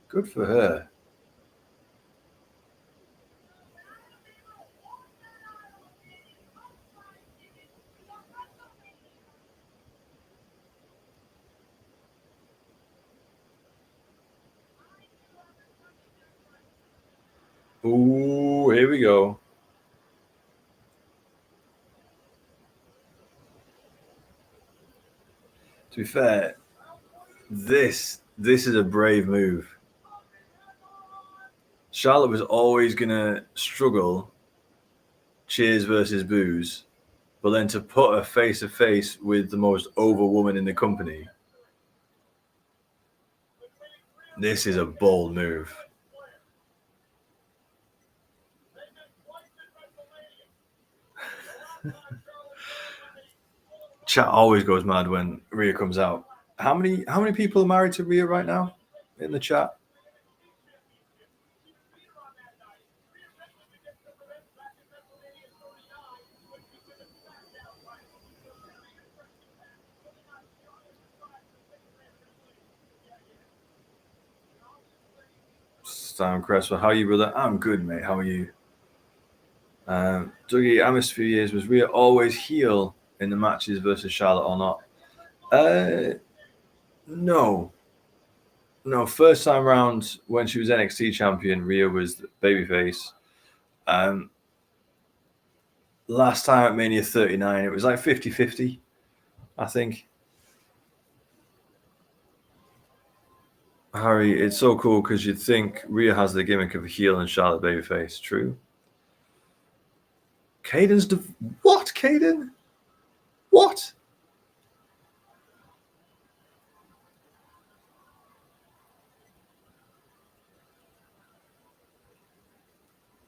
Good for her. Ooh, here we go. To be fair, this is a brave move. Charlotte was always gonna struggle, cheers versus boos, but then to put her face to face with the most over woman in the company, this is a bold move. Chat always goes mad when Rhea comes out. How many people are married to Rhea right now in the chat? Sam Cresswell, how are you, brother? I'm good, mate. How are you? Dougie, I missed a few years. Was Rhea always heel in the matches versus Charlotte or not? No. No, first time round when she was NXT champion, Rhea was babyface. Last time at Mania 39, it was like 50-50, I think. Harry, it's so cool because you'd think Rhea has the gimmick of a heel and Charlotte babyface. True. Caden's what? Caden? What?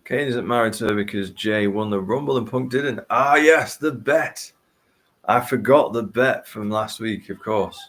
Kane isn't married to her because Jay won the Rumble and Punk didn't. Ah, yes, the bet. I forgot the bet from last week, of course.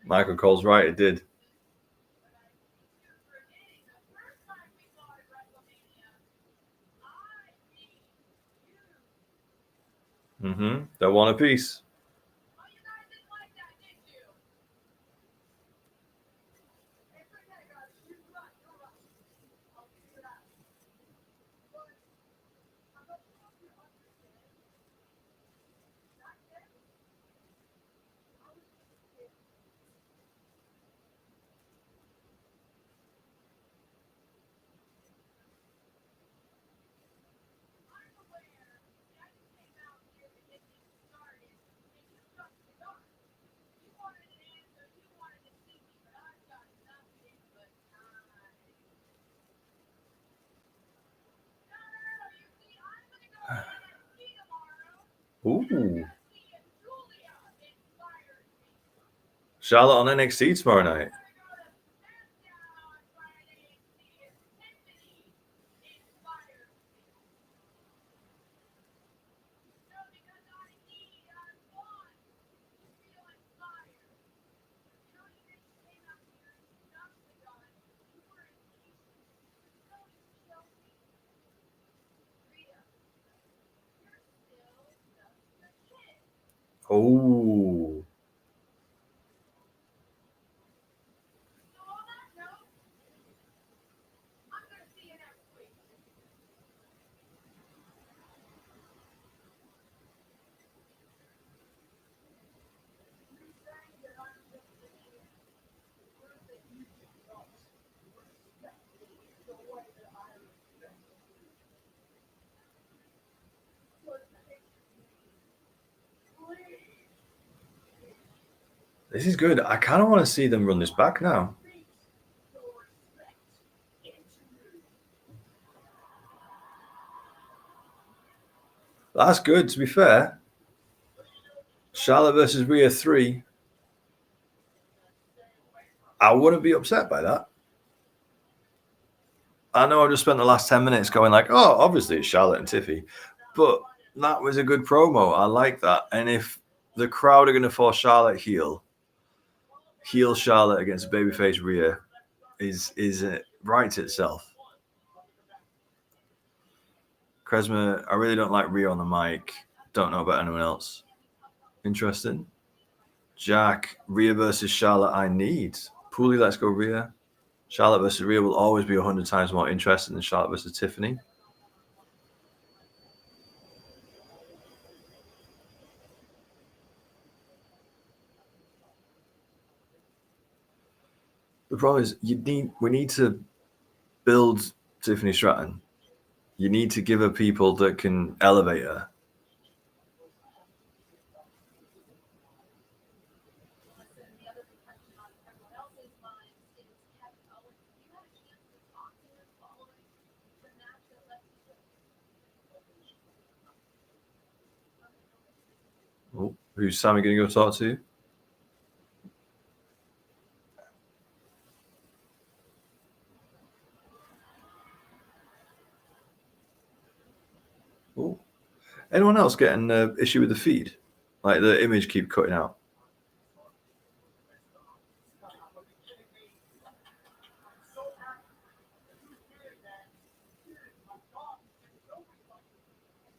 Michael Cole's right, it did. They're one apiece. Ooh. Charlotte on NXT tomorrow night. Oh. This is good. I kind of want to see them run this back now. That's good, to be fair. Charlotte versus Rhea 3. I wouldn't be upset by that. I know I just spent the last 10 minutes going like, oh, obviously it's Charlotte and Tiffy. But that was a good promo. I like that. And if the crowd are going to force Charlotte heel Charlotte against babyface Rhea is right itself. Kresma, I really don't like Rhea on the mic. Don't know about anyone else. Interesting. Jack, Rhea versus Charlotte, I need. Pooley, let's go Rhea. Charlotte versus Rhea will always be 100 times more interesting than Charlotte versus Tiffany. The problem is we need to build Tiffany Stratton. You need to give her people that can elevate her. Oh, who's Sammy going to go talk to? Oh, anyone else getting an issue with the feed? Like the image keep cutting out.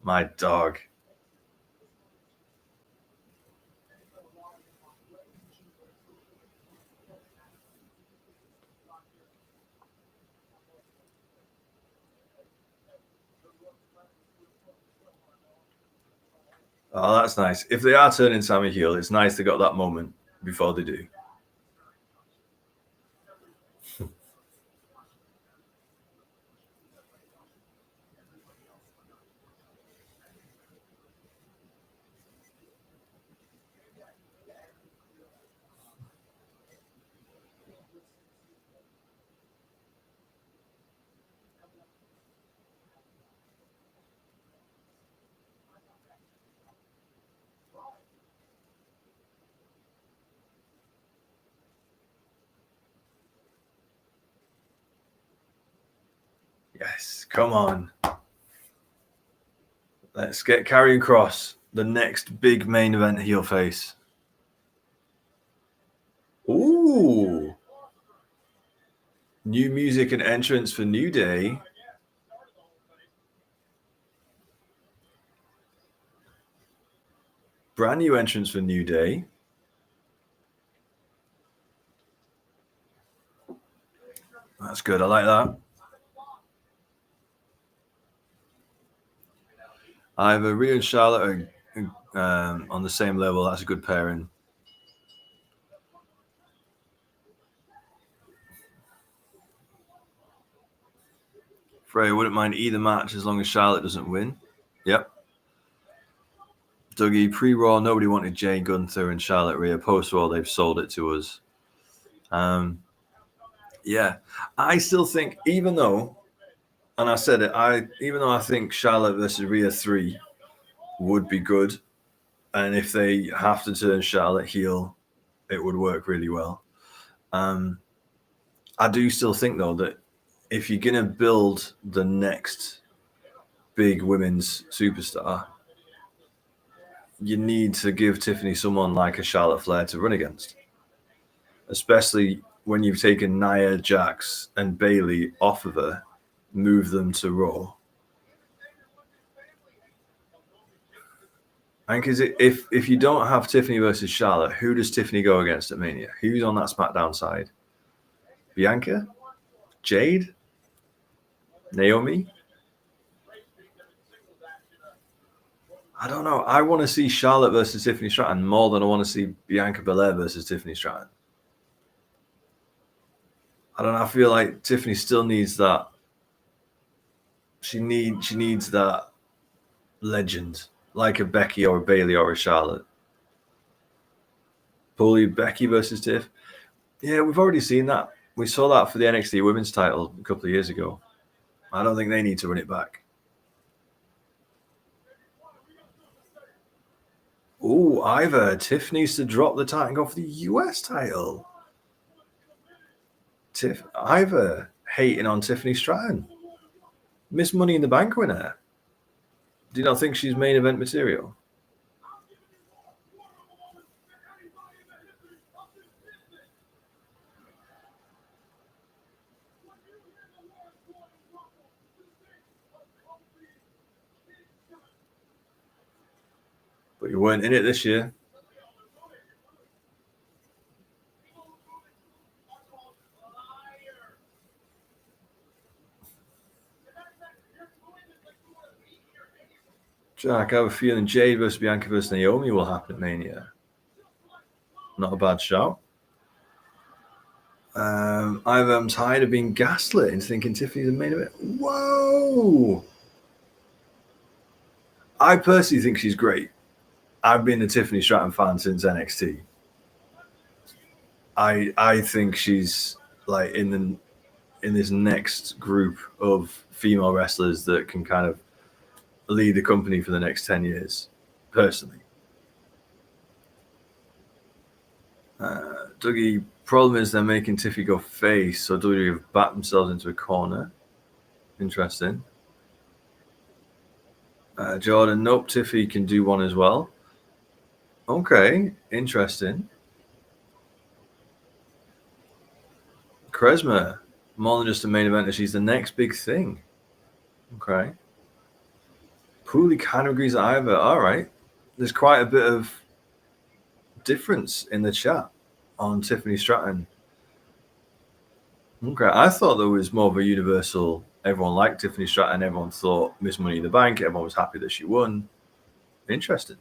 My dog. Oh, that's nice. If they are turning Sammy heel, it's nice they got that moment before they do. Yes, come on. Let's get Karrion Kross, the next big main event heel face. Ooh. New music and entrance for New Day. Brand new entrance for New Day. That's good. I like that. Either Rhea and Charlotte are on the same level. That's a good pairing. Freya wouldn't mind either match as long as Charlotte doesn't win. Yep. Dougie, pre-Raw, nobody wanted Jay Gunther and Charlotte Rhea. Post-Raw, they've sold it to us. Yeah. I still think, even though, and I said it, even though I think Charlotte versus Rhea 3 would be good, and if they have to turn Charlotte heel, it would work really well. I do still think, though, that if you're going to build the next big women's superstar, you need to give Tiffany someone like a Charlotte Flair to run against, especially when you've taken Nia Jax and Bayley off of her, move them to Raw. And because if you don't have Tiffany versus Charlotte, who does Tiffany go against at Mania? Who's on that SmackDown side? Bianca? Jade? Naomi? I don't know. I want to see Charlotte versus Tiffany Stratton more than I want to see Bianca Belair versus Tiffany Stratton. I don't know. I feel like Tiffany still needs that. She needs that legend, like a Becky or a Bayley or a Charlotte. Bully Becky versus Tiff. Yeah, we've already seen that. We saw that for the NXT Women's title a couple of years ago. I don't think they need to run it back. Oh, either Tiff needs to drop the title and go for the US title. Either hating on Tiffany Stratton. Miss Money in the Bank winner. Do you not think she's main event material? But you weren't in it this year. Jack, I have a feeling Jade versus Bianca versus Naomi will happen at Mania. Not a bad shout. I'm tired of being gaslit and thinking Tiffany's the main event. Whoa! I personally think she's great. I've been a Tiffany Stratton fan since NXT. I think she's like in this next group of female wrestlers that can kind of lead the company for the next 10 years, personally. Dougie, problem is they're making Tiffy go face, so WWE have backed themselves into a corner. Interesting. Jordan, nope, Tiffy can do one as well. Okay, interesting. Charisma, more than just a main eventer, she's the next big thing. Okay. Pooley kind of agrees that either. All right. There's quite a bit of difference in the chat on Tiffany Stratton. Okay. I thought there was more of a universal, everyone liked Tiffany Stratton, everyone thought Miss Money in the Bank, everyone was happy that she won. Interesting.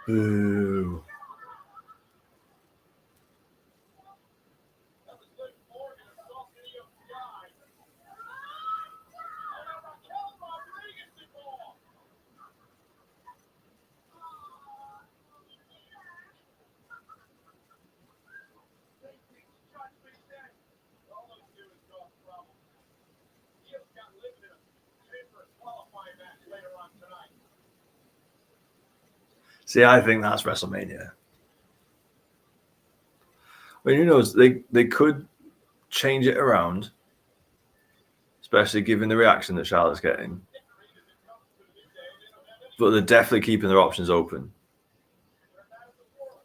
Boo. See, I think that's WrestleMania. Well, who knows? They could change it around, especially given the reaction that Charlotte's getting. But they're definitely keeping their options open.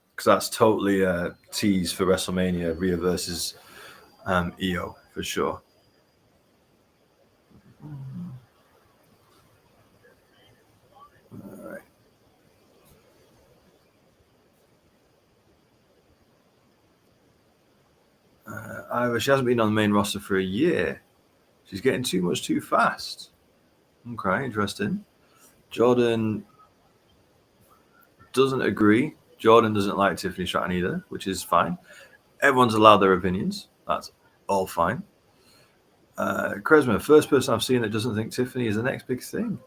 Because that's totally a tease for WrestleMania, Rhea versus Io, for sure. All right. Ivor, she hasn't been on the main roster for a year. She's getting too much too fast. Okay, interesting. Jordan doesn't agree. Jordan doesn't like Tiffany Stratton either, which is fine. Everyone's allowed their opinions. That's all fine. Kresma, first person I've seen that doesn't think Tiffany is the next big thing.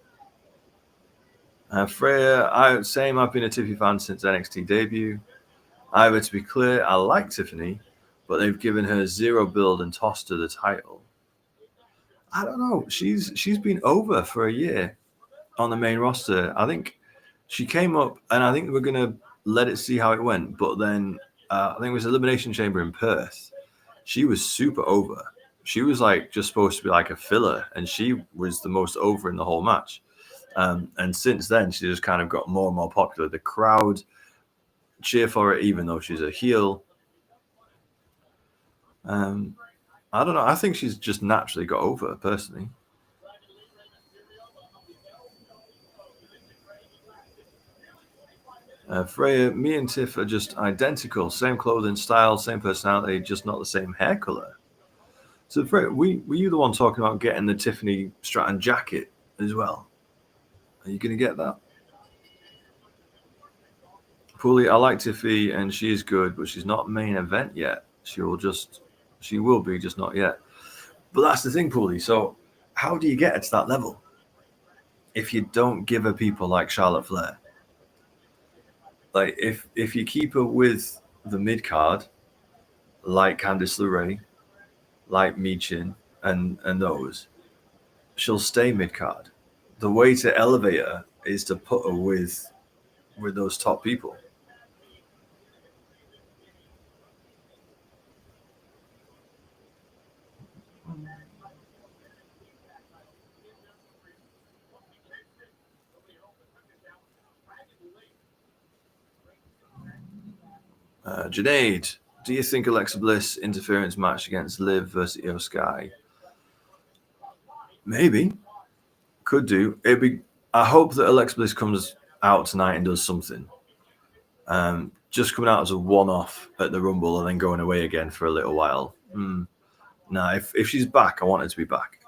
Freya, I've been a Tiffany fan since NXT debut. Ivor, to be clear, I like Tiffany, but they've given her zero build and tossed her the title. I don't know. She's been over for a year on the main roster. I think she came up, and I think we're gonna let it see how it went. But then I think it was Elimination Chamber in Perth. She was super over. She was like just supposed to be like a filler, and she was the most over in the whole match. And since then, she just kind of got more and more popular. The crowd cheer for her, even though she's a heel. I don't know. I think she's just naturally got over, personally. Freya, me and Tiff are just identical. Same clothing style, same personality, just not the same hair color. So, Freya, were you the one talking about getting the Tiffany Stratton jacket as well? Are you going to get that? Pooley, I like Tiffy and she is good, but she's not main event yet. She will be, just not yet. But that's the thing, Pooley. So how do you get her to that level if you don't give her people like Charlotte Flair? Like if you keep her with the mid card, like Candice LeRae, like Michin, and those, she'll stay mid card. The way to elevate her is to put her with those top people. Junaid, do you think Alexa Bliss interference match against Liv versus Io Sky? Maybe. Could do. I hope that Alexa Bliss comes out tonight and does something. Just coming out as a one-off at the Rumble and then going away again for a little while. Nah, if she's back, I want her to be back.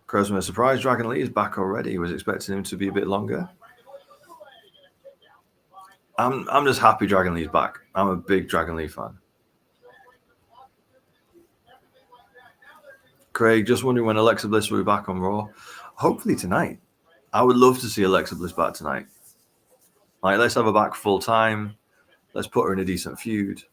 Cosmo, surprised Dragon Lee is back already. Was expecting him to be a bit longer. I'm just happy Dragon Lee's back. I'm a big Dragon Lee fan. Craig, just wondering when Alexa Bliss will be back on Raw. Hopefully tonight. I would love to see Alexa Bliss back tonight. Like, let's have her back full time. Let's put her in a decent feud.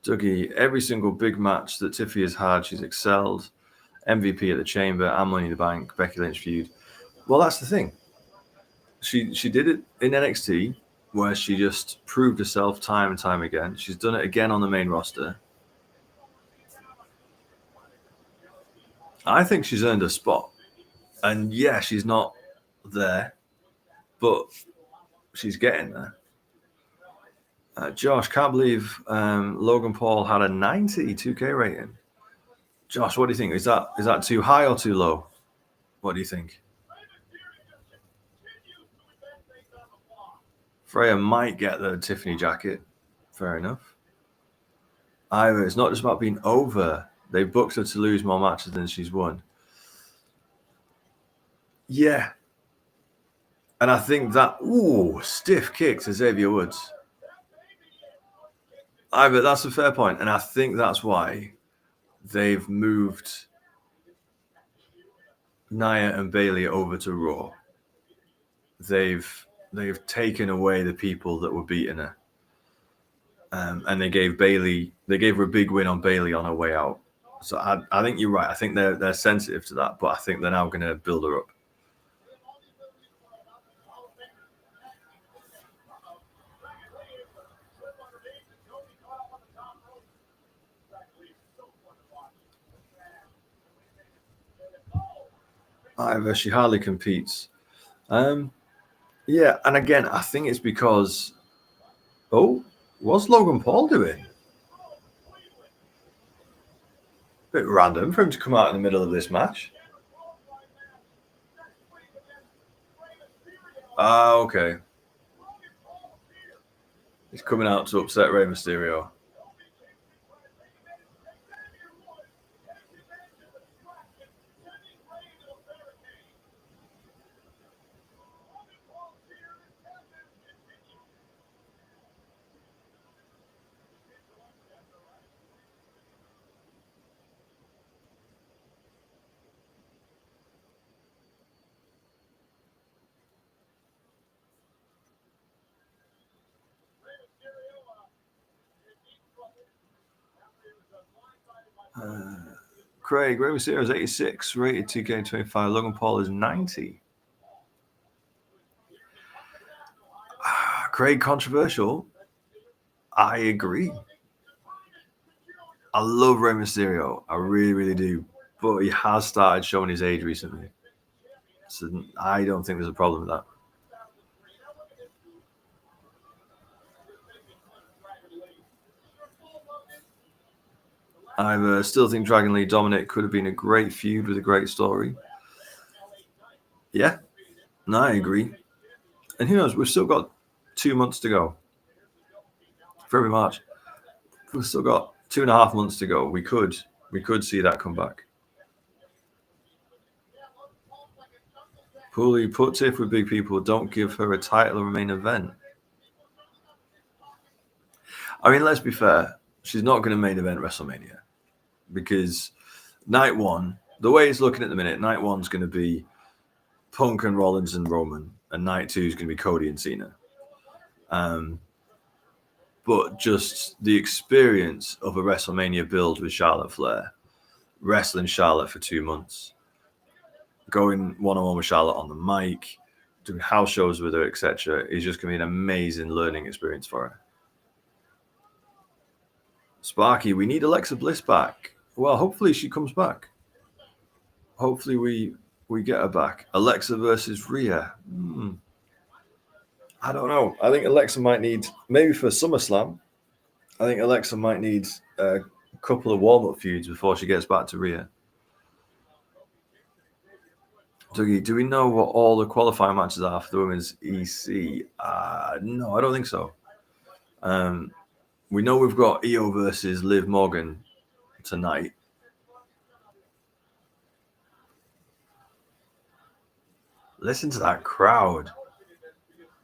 Dougie, every single big match that Tiffy has had, she's excelled. MVP at the Chamber and Money in the Bank, Becky Lynch feud. Well, that's the thing. She did it in NXT, where she just proved herself time and time again. She's done it again on the main roster. I think she's earned a spot. And yeah, she's not there, but she's getting there. Josh, can't believe Logan Paul had a 90 2K rating. Josh, what do you think? Is that too high or too low? What do you think? Freya might get the Tiffany jacket. Fair enough. Either it's not just about being over. They booked her to lose more matches than she's won. Yeah. And I think that, stiff kick to Xavier Woods. Either that's a fair point. And I think that's why they've moved Nia and Bayley over to Raw. They've taken away the people that were beating her. And they gave her a big win on Bayley on her way out. So I think you're right. I think they're sensitive to that, but I think they're now going to build her up. She hardly competes. Yeah, and again, I think it's because, what's Logan Paul doing? Bit random for him to come out in the middle of this match. Okay. He's coming out to upset Rey Mysterio. Craig, Rey Mysterio is 86, rated 2K25. Logan Paul is 90. Craig, controversial. I agree. I love Rey Mysterio. I really, really do. But he has started showing his age recently. So I don't think there's a problem with that. I still think Dragon Lee Dominic could have been a great feud with a great story. Yeah, no, I agree. And who knows? We've still got 2 months to go. February, March. We've still got 2.5 months to go. We could see that come back. Pooley, put Tiff with big people. Don't give her a title or a main event. I mean, let's be fair. She's not going to main event WrestleMania because night one, the way it's looking at the minute, night one's going to be Punk and Rollins and Roman, and night two is going to be Cody and Cena. But just the experience of a WrestleMania build with Charlotte Flair, wrestling Charlotte for 2 months, going one-on-one with Charlotte on the mic, doing house shows with her, etc., is just going to be an amazing learning experience for her. Sparky, we need Alexa Bliss back. Well, hopefully she comes back. Hopefully we get her back. Alexa versus Rhea. I don't know. I think Alexa might need, maybe for SummerSlam, I think Alexa might need a couple of warm-up feuds before she gets back to Rhea. Dougie, do we know what all the qualifying matches are for the women's EC? No, I don't think so. We know we've got Io versus Liv Morgan tonight. Listen to that crowd.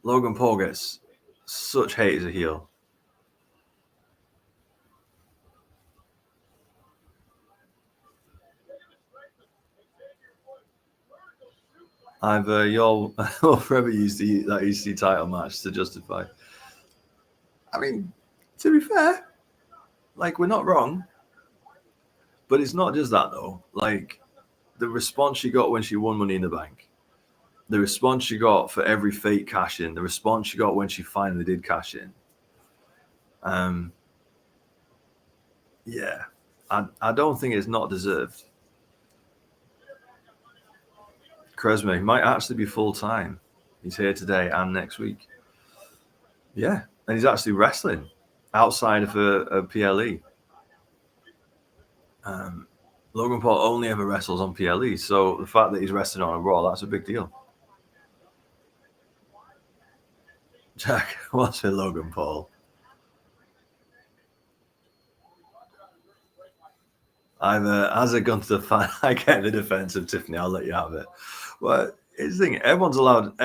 Logan Paul gets such hate as a heel. You'll forever use that EC title match to justify. I mean, to be fair, like, we're not wrong. But it's not just that, though. Like, the response she got when she won Money in the Bank, the response she got for every fake cash in, the response she got when she finally did cash in. Yeah, I don't think it's not deserved. Kresme might actually be full-time. He's here today and next week. Yeah, and he's actually wrestling outside of a PLE. Logan Paul only ever wrestles on PLE, so the fact that he's wrestling on a Raw, that's a big deal. Jack, what's with Logan Paul? As a gone to the fan, I get the defense of Tiffany. I'll let you have it. Well, it's the thing. Everyone's allowed.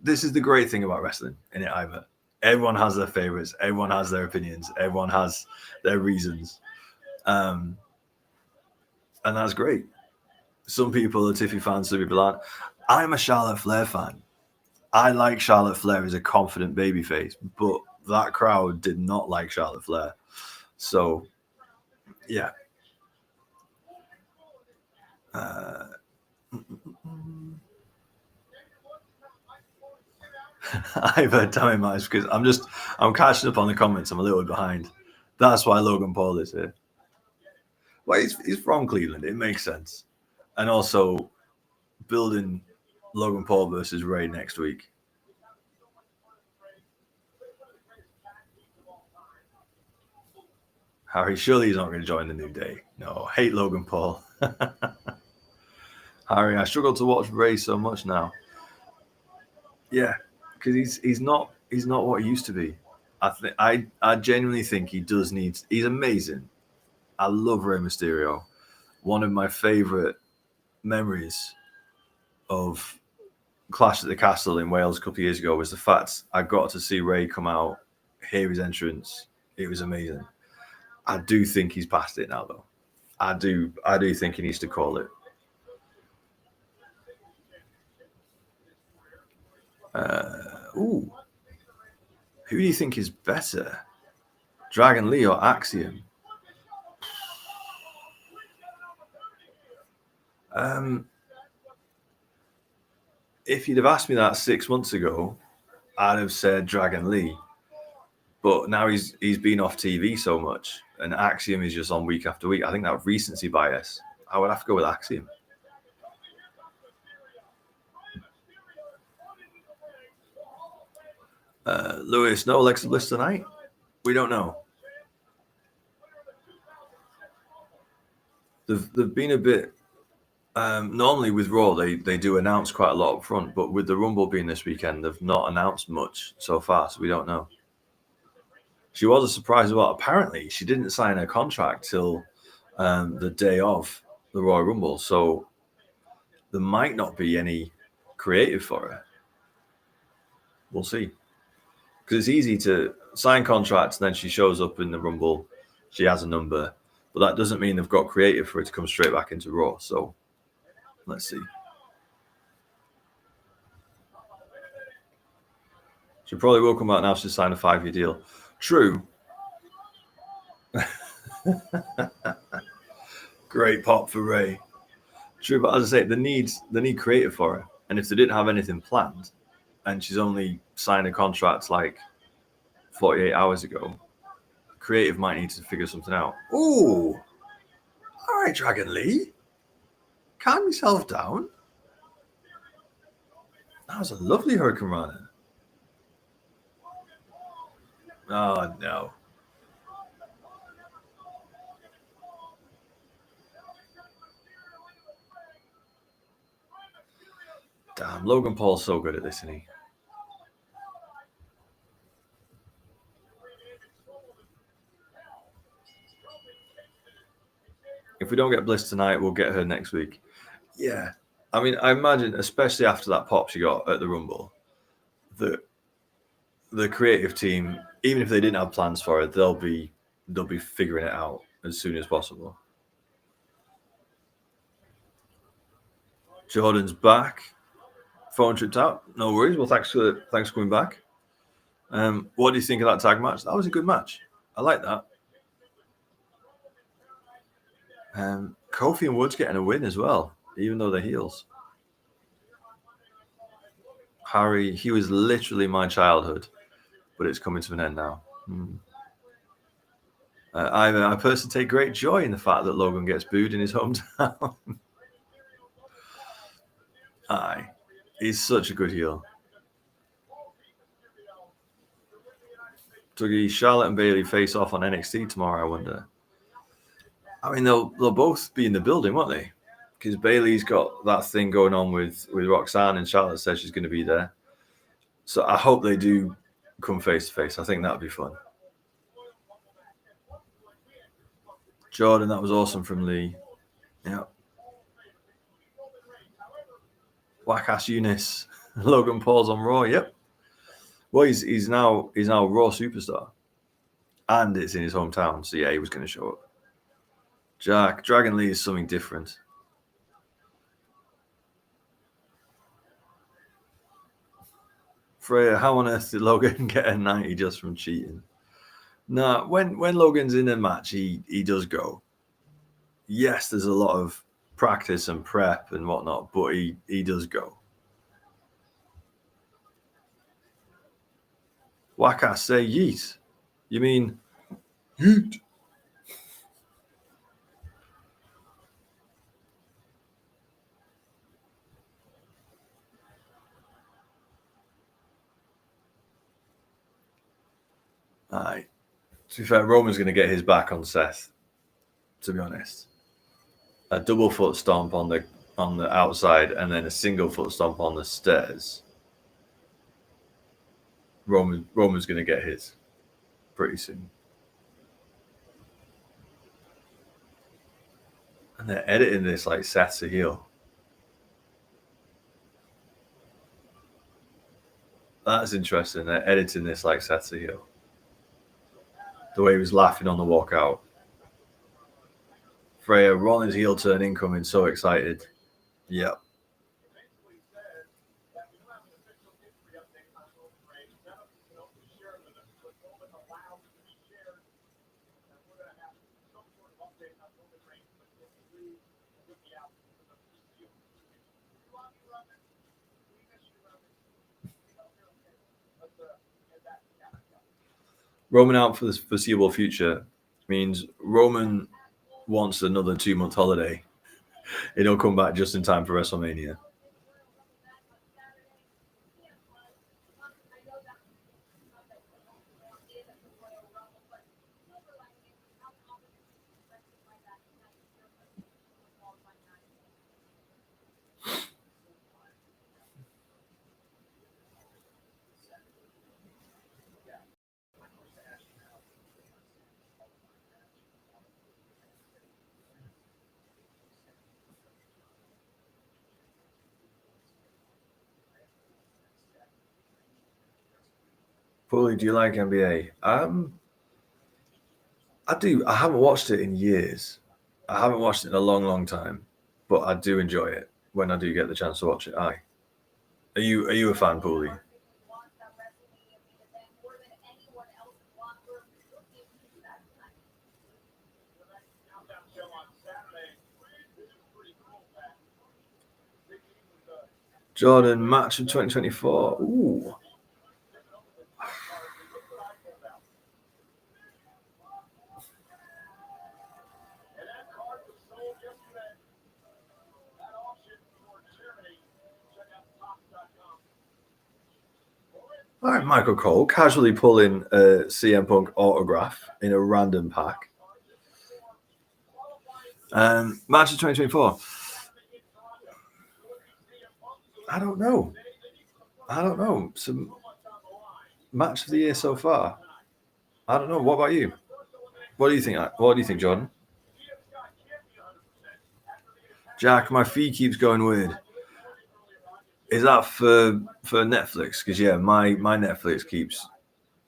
This is the great thing about wrestling, in it either. Everyone has their favorites. Everyone has their opinions. Everyone has their reasons, and that's great. Some people are Tiffany fans. Some people aren't. I'm a Charlotte Flair fan. I like Charlotte Flair as a confident babyface, but that crowd did not like Charlotte Flair. So, yeah. I've heard Tammy Mice because I'm catching up on the comments. I'm a little bit behind. That's why Logan Paul is here. Well, he's from Cleveland. It makes sense. And also building Logan Paul versus Ray next week. Harry, surely he's not going to join the New Day. No, hate Logan Paul. Harry, I struggle to watch Ray so much now. Yeah, because he's not what he used to be. I genuinely think he does need. He's amazing. I love Rey Mysterio. One of my favorite memories of Clash at the Castle in Wales a couple of years ago was the fact I got to see Ray come out, hear his entrance. It was amazing. I do think he's past it now, though. I do think he needs to call it. Who do you think is better, Dragon Lee or Axiom? If you'd have asked me that 6 months ago, I'd have said Dragon Lee. But now he's been off TV so much, and Axiom is just on week after week. I think that recency bias. I would have to go with Axiom. Lewis, no Alexa Bliss tonight? We don't know. They've been a bit. Normally with Raw, they do announce quite a lot up front, but with the Rumble being this weekend, they've not announced much so far, so we don't know. She was a surprise as well. Apparently, she didn't sign her contract till the day of the Royal Rumble, so there might not be any creative for her. We'll see. Because it's easy to sign contracts, and then she shows up in the Rumble, she has a number, but that doesn't mean they've got creative for her to come straight back into Raw. So let's see. She probably will come out now. She's signed a 5-year deal. True. Great pop for Ray. True, but as I say, they need creative for her. And if they didn't have anything planned, and she's only signed a contract like 48 hours ago, creative might need to figure something out. Ooh, all right, Dragon Lee, calm yourself down. That was a lovely Hurricane Rana. Oh no. Damn, Logan Paul's so good at this, isn't he? If we don't get Bliss tonight, we'll get her next week. Yeah. I mean, I imagine, especially after that pop she got at the Rumble, the creative team, even if they didn't have plans for it, they'll be figuring it out as soon as possible. Jordan's back. Phone tripped out. No worries. Well, thanks for coming back. What do you think of that tag match? That was a good match. I like that. Kofi and Woods getting a win as well, even though they're heels. Harry, he was literally my childhood, but it's coming to an end now. I personally take great joy in the fact that Logan gets booed in his hometown. Aye, he's such a good heel. Dougie, Charlotte and Bayley face off on NXT tomorrow, I wonder. I mean, they'll both be in the building, won't they? Because Bayley's got that thing going on with Roxanne, and Charlotte says she's going to be there. So I hope they do come face to face. I think that'd be fun. Jordan, that was awesome from Lee. Yeah. Whack ass Eunice. Logan Paul's on Raw. Yep. Well, he's now Raw superstar, and it's in his hometown. So yeah, he was going to show up. Jack Dragon Lee is something different. Freya, how on earth did Logan get a 90 just from cheating? Nah, when Logan's in a match, he does go. Yes, there's a lot of practice and prep and whatnot, but he does go. Waka say yeet. You mean yeet? Aye. To be fair, Roman's going to get his back on Seth. To be honest, a double foot stomp on the outside, and then a single foot stomp on the stairs. Roman's going to get his pretty soon. And they're editing this like Seth's a heel. That's interesting. They're editing this like Seth's a heel. The way he was laughing on the walkout. Freya, Rollins heel turn incoming. So excited. Yep. Roman out for the foreseeable future means Roman wants another 2-month holiday. He'll come back just in time for WrestleMania. Paulie, do you like NBA? I do. I haven't watched it in years. I haven't watched it in a long, long time, but I do enjoy it when I do get the chance to watch it. Aye. Are you a fan, Paulie? Jordan, match of 2024. Ooh. All right, Michael Cole casually pulling a CM Punk autograph in a random pack. Match of 2024. I don't know. Some match of the year so far. I don't know. What about you? What do you think? What do you think, Jordan? Jack, my feed keeps going weird. Is that for Netflix? Because yeah, my Netflix keeps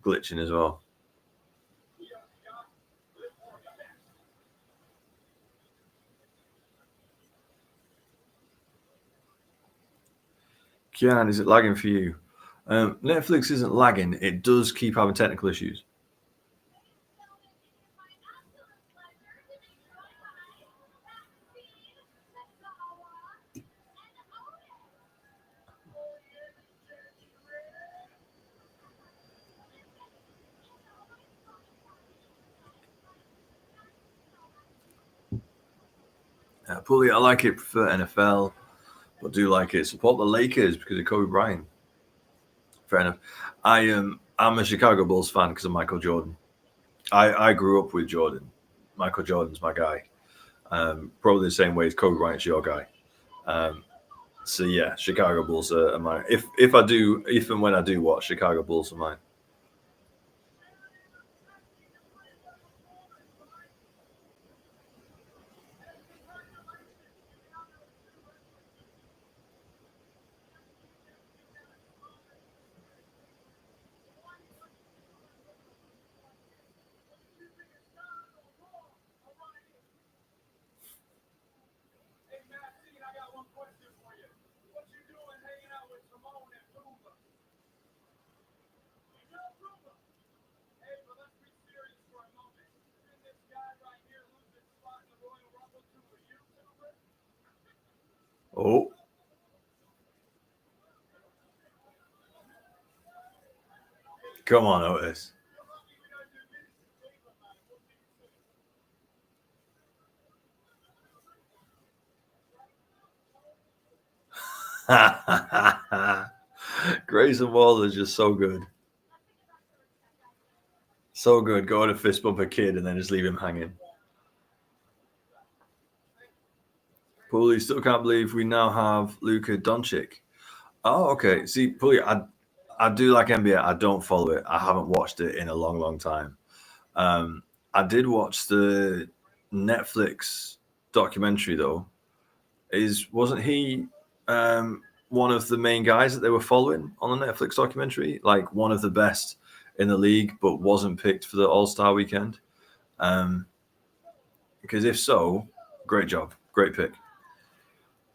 glitching as well. Kian, is it lagging for you? Netflix isn't lagging. It does keep having technical issues. Pulley, I like it for NFL, but do like it. Support the Lakers because of Kobe Bryant. Fair enough. I'm a Chicago Bulls fan because of Michael Jordan. I grew up with Jordan. Michael Jordan's my guy. Probably the same way as Kobe Bryant's your guy. So yeah, Chicago Bulls are mine. If and when I do watch, Chicago Bulls are mine. Oh. Come on, Otis. Grayson Waller is just so good. So good. Go to fist bump a kid and then just leave him hanging. Pulley, still can't believe we now have Luka Doncic. Oh, okay. See, Pulley, I do like NBA. I don't follow it. I haven't watched it in a long, long time. I did watch the Netflix documentary though. Wasn't he one of the main guys that they were following on the Netflix documentary? Like one of the best in the league, but wasn't picked for the All-Star weekend. Because if so, great job, great pick.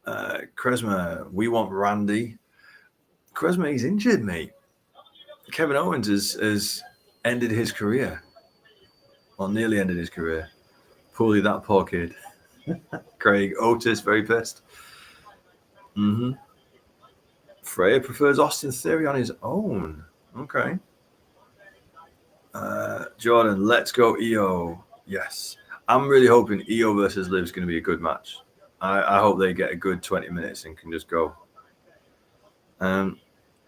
Kresma, we want Randy. Kresma, he's injured, mate. Kevin Owens has ended his career, or nearly ended his career. Poorly, that poor kid. Craig Otis, very pissed. Freya prefers Austin Theory on his own. Okay. Jordan, let's go EO. Yes. I'm really hoping EO versus Liv is going to be a good match. I hope they get a good 20 minutes and can just go.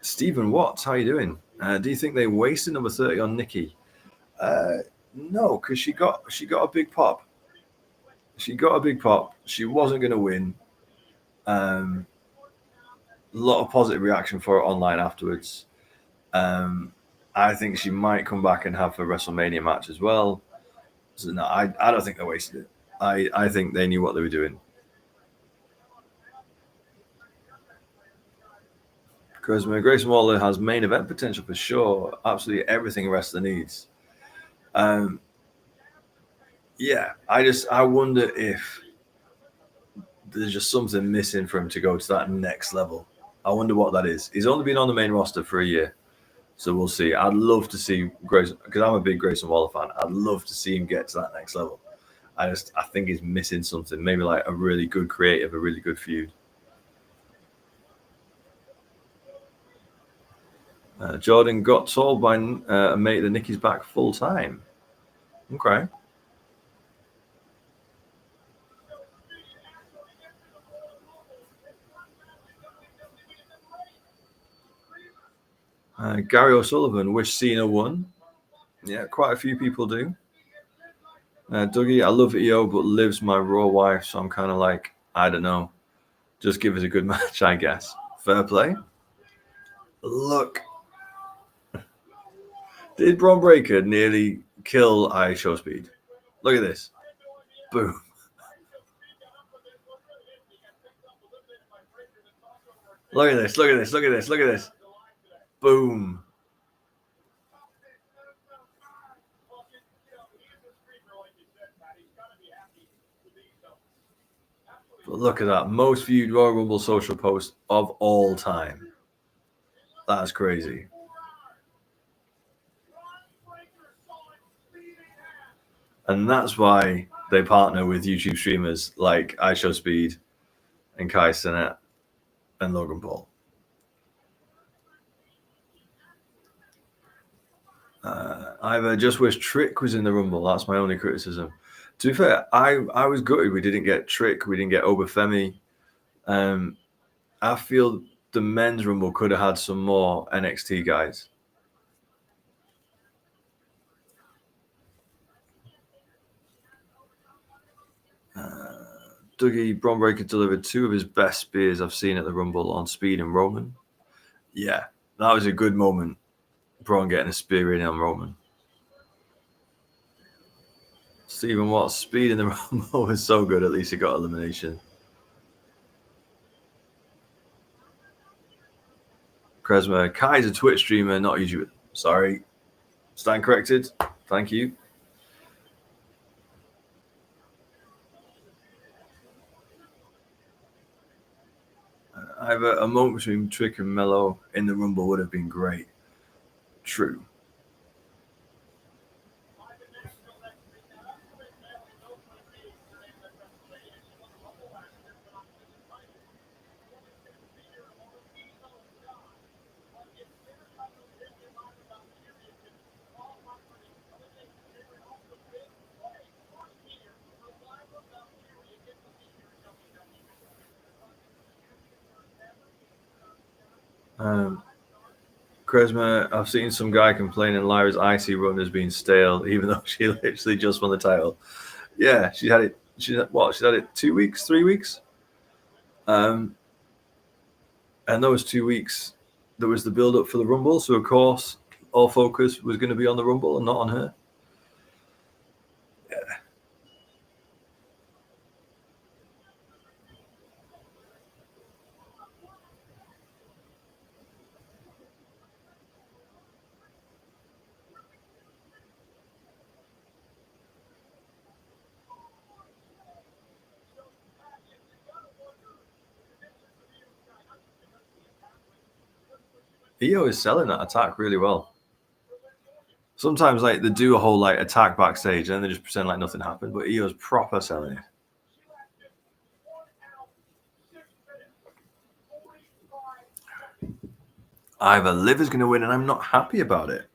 Stephen Watts, how you doing? Do you think they wasted number 30 on Nikki? No, because she got a big pop. She got a big pop. She wasn't going to win. A lot of positive reaction for her online afterwards. I think she might come back and have a WrestleMania match as well. So no, I don't think they wasted it. I think they knew what they were doing. Because Grayson Waller has main event potential for sure. Absolutely everything a wrestler needs. Yeah, I wonder if there's just something missing for him to go to that next level. I wonder what that is. He's only been on the main roster for a year, so we'll see. I'd love to see Grayson, because I'm a big Grayson Waller fan. I'd love to see him get to that next level. I think he's missing something. Maybe like a really good creative, a really good feud. Jordan got told by a mate that Nikki's back full time. Okay. Gary O'Sullivan wish Cena won. Yeah, quite a few people do. Dougie, I love EO, but Liv's my Raw wife, so I'm kind of like, I don't know. Just give us a good match, I guess. Fair play. Look. Did Braun Breaker nearly kill Show Speed? Look at this. Boom. Look at this, look at this, look at this, look at this. Boom. But look at that. Most viewed Royal Rumble social post of all time. That's crazy. And that's why they partner with YouTube streamers like iShowSpeed and Kai Cenat and Logan Paul. I just wish Trick was in the Rumble. That's my only criticism. To be fair, I was gutted we didn't get Trick. We didn't get Obafemi. I feel the men's Rumble could have had some more NXT guys. Dougie Bron Breakker delivered 2 of his best spears I've seen at the Rumble on Speed and Roman. Yeah, that was a good moment. Braun getting a spear in on Roman. Stephen Watt's speed in the Rumble was so good. At least he got elimination. Kresma, Kai's a Twitch streamer, not a YouTuber. Sorry. Stand corrected. Thank you. Either a moment between Trick and Mello in the Rumble would have been great. True. Kresma, I've seen some guy complaining Lyra's IC run has been stale, even though she literally just won the title. Yeah, she had it. She's had it 2 weeks, 3 weeks. And those 2 weeks, there was the build up for the Rumble. So of course, all focus was going to be on the Rumble and not on her. Yeah. Io is selling that attack really well. Sometimes like they do a whole like attack backstage and they just pretend like nothing happened, but Io's proper selling it. Either Liv is going to win, and I'm not happy about it.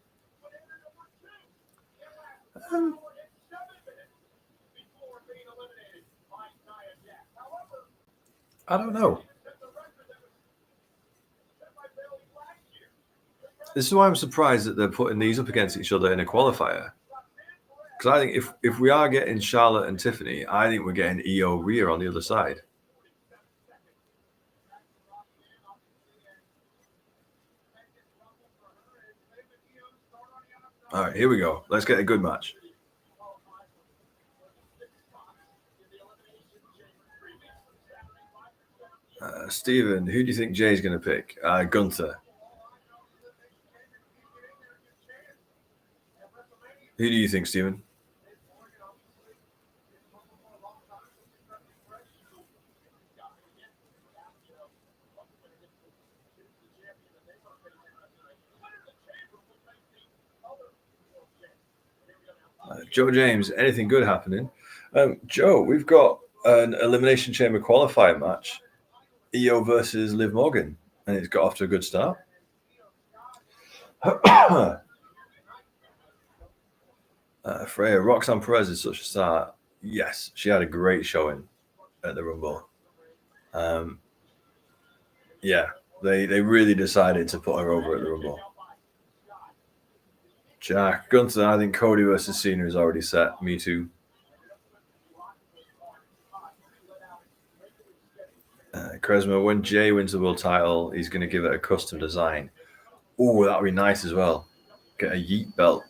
I don't know. This is why I'm surprised that they're putting these up against each other in a qualifier. Because I think if we are getting Charlotte and Tiffany, I think we're getting Io Rhea on the other side. All right, here we go. Let's get a good match. Steven, who do you think Jay's going to pick? Gunther. Who do you think, Steven? Joe James, anything good happening? Joe, we've got an Elimination Chamber qualifier match. Io versus Liv Morgan, and it's got off to a good start. Freya, Roxanne Perez is such a star. Yes, she had a great showing at the Rumble. Yeah, they really decided to put her over at the Rumble. Jack Gunther, I think Cody versus Cena is already set. Me too. Kresma, when Jay wins the world title, he's going to give it a custom design. Oh, that would be nice as well. Get a Yeet belt.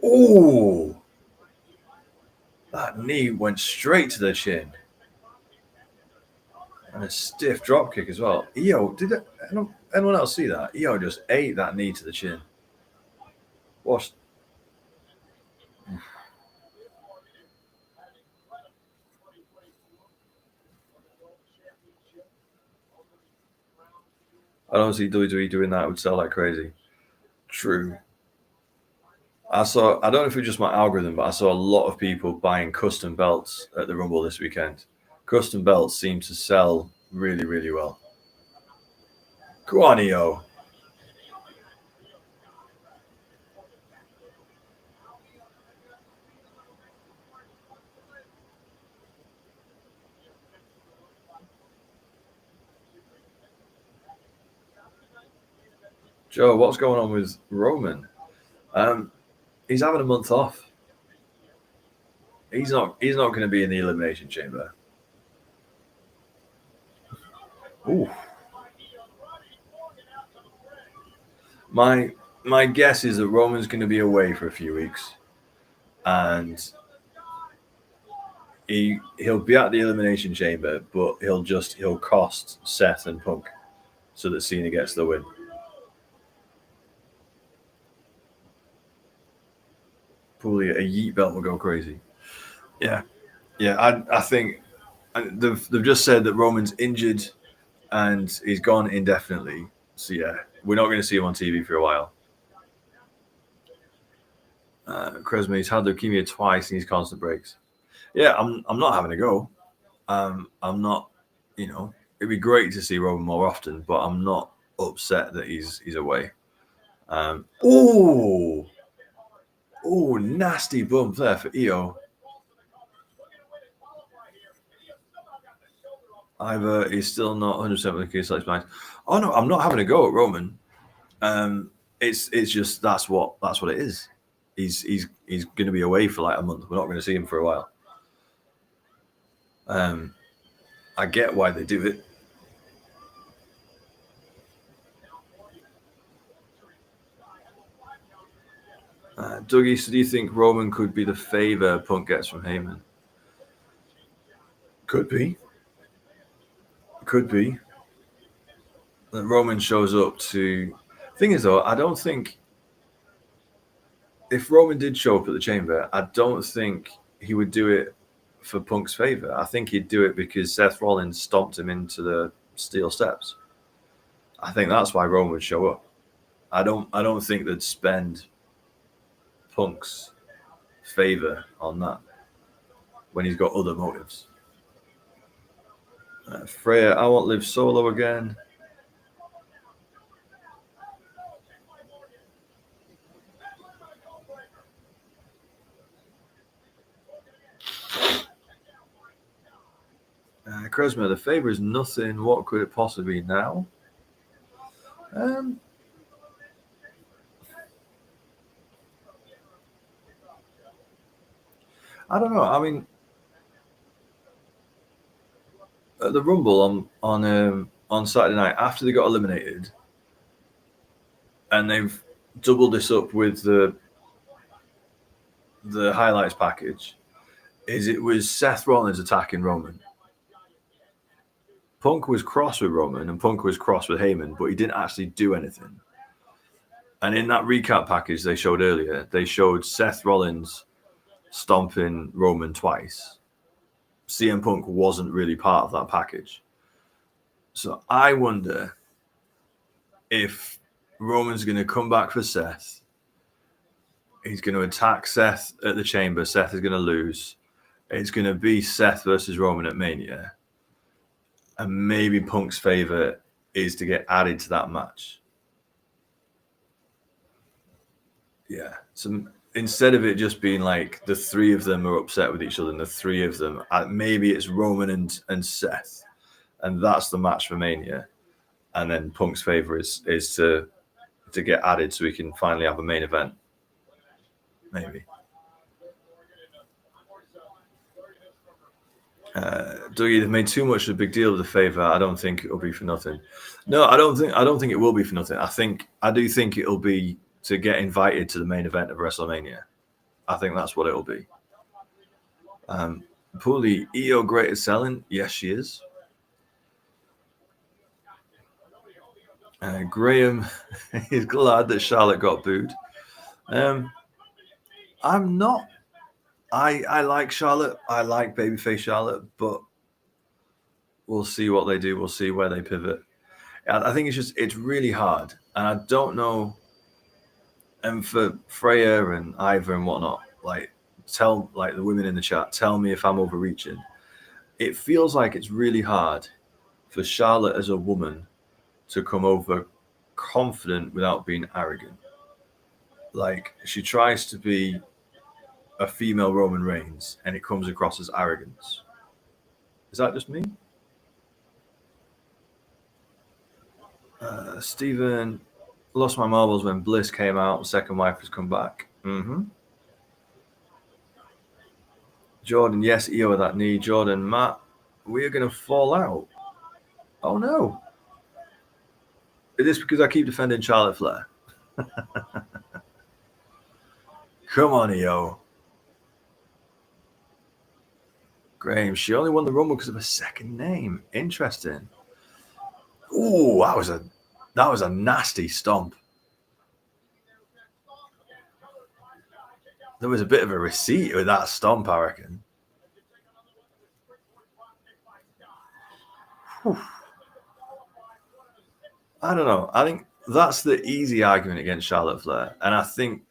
Oh, that knee went straight to the chin. And a stiff drop kick as well. Io, did anyone else see that? Io just ate that knee to the chin. What? I don't see WWE doing that. It would sell like crazy. True. I don't know if it was just my algorithm, but I saw a lot of people buying custom belts at the Rumble this weekend. Custom belts seem to sell really, really well. Go on, Io. Joe, what's going on with Roman? He's having a month off. He's not going to be in the Elimination Chamber. Ooh. My guess is that Roman's going to be away for a few weeks, and he'll be at the Elimination Chamber, but he'll cost Seth and Punk so that Cena gets the win. Probably a yeet belt will go crazy. Yeah. I think they've just said that Roman's injured and he's gone indefinitely. So yeah, we're not going to see him on TV for a while. Kresme, he's had leukemia twice and he's constant breaks. Yeah, I'm not having a go. I'm not, it'd be great to see Roman more often, but I'm not upset that he's away. Oh, nasty bump there for EO. Ivor is still not 100% with the case like mine. Oh no, I'm not having a go at Roman. It's just that's what it is. He's going to be away for like a month. We're not going to see him for a while. I get why they do it. Dougie, so do you think Roman could be the favor Punk gets from Heyman? Could be. That Roman shows up to. Thing is, though, I don't think if Roman did show up at the Chamber, I don't think he would do it for Punk's favor. I think he'd do it because Seth Rollins stomped him into the steel steps. I think that's why Roman would show up. I don't think they'd spend Punk's favor on that when he's got other motives. Freya, I won't live solo again. Kresma, the favor is nothing. What could it possibly be now? I don't know. I mean, at the Rumble on Saturday night after they got eliminated, and they've doubled this up with the highlights package. It was Seth Rollins attacking Roman. Punk was cross with Roman and Punk was cross with Heyman, but he didn't actually do anything. And in that recap package they showed earlier, they showed Seth Rollins stomping Roman twice. CM Punk wasn't really part of that package. So I wonder if Roman's going to come back for Seth. He's going to attack Seth at the Chamber. Seth is going to lose. It's going to be Seth versus Roman at Mania. And maybe Punk's favor is to get added to that match. Yeah. So instead of it just being like the three of them are upset with each other and the three of them, maybe it's Roman and Seth. And that's the match for Mania. And then Punk's favor is to get added so we can finally have a main event. Maybe. Dougie, they've made too much of a big deal of the favor. I don't think it'll be for nothing. No, I don't think it will be for nothing. I do think it'll be to get invited to the main event of WrestleMania. I think that's what it'll be. Pooley, EO great at selling? Yes, she is. Graham is glad that Charlotte got booed. I'm not. I like Charlotte. I like babyface Charlotte, but we'll see what they do. We'll see where they pivot. I think it's really hard. And I don't know. And for Freya and Ivor and whatnot, tell the women in the chat, tell me if I'm overreaching. It feels like it's really hard for Charlotte as a woman to come over confident without being arrogant. Like, she tries to be a female Roman Reigns and it comes across as arrogance. Is that just me? Stephen, lost my marbles when Bliss came out. Second wife has come back. Mm-hmm. Jordan, yes, Io with that knee. Jordan, Matt, we are going to fall out. Oh no. Is this because I keep defending Charlotte Flair? Come on, Io. Graham, she only won the Rumble because of a second name. Interesting. Ooh, that was a nasty stomp. There was a bit of a receipt with that stomp, I reckon. Whew. I don't know. I think that's the easy argument against Charlotte Flair. And I think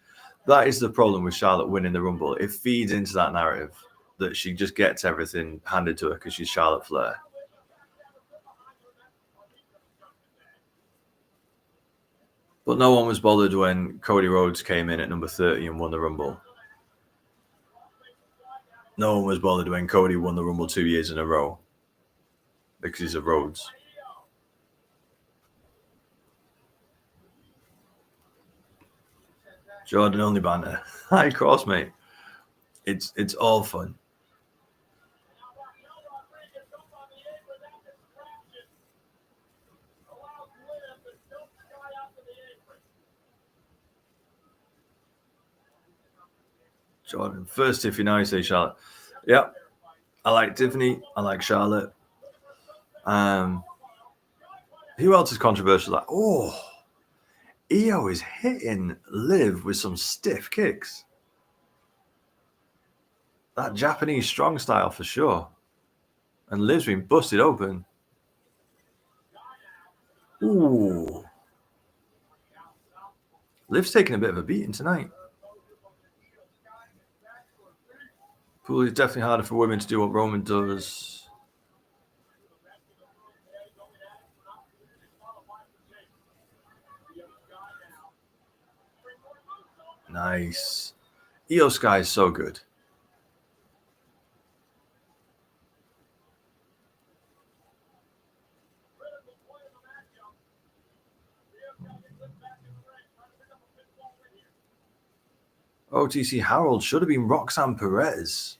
that is the problem with Charlotte winning the Rumble. It feeds into that narrative that she just gets everything handed to her because she's Charlotte Flair. But no one was bothered when Cody Rhodes came in at number 30 and won the Rumble. No one was bothered when Cody won the Rumble 2 years in a row because he's a Rhodes. Jordan only banter. Hi, course, mate. It's all fun. Jordan, first Tiffany, now you say Charlotte. Yeah, I like Tiffany. I like Charlotte. Who else is controversial? Like, oh, Io is hitting Liv with some stiff kicks. That Japanese strong style for sure. And Liv's been busted open. Ooh. Liv's taking a bit of a beating tonight. Pool is definitely harder for women to do what Roman does. Nice. Io Sky is so good. OTC Harold should have been Roxanne Perez.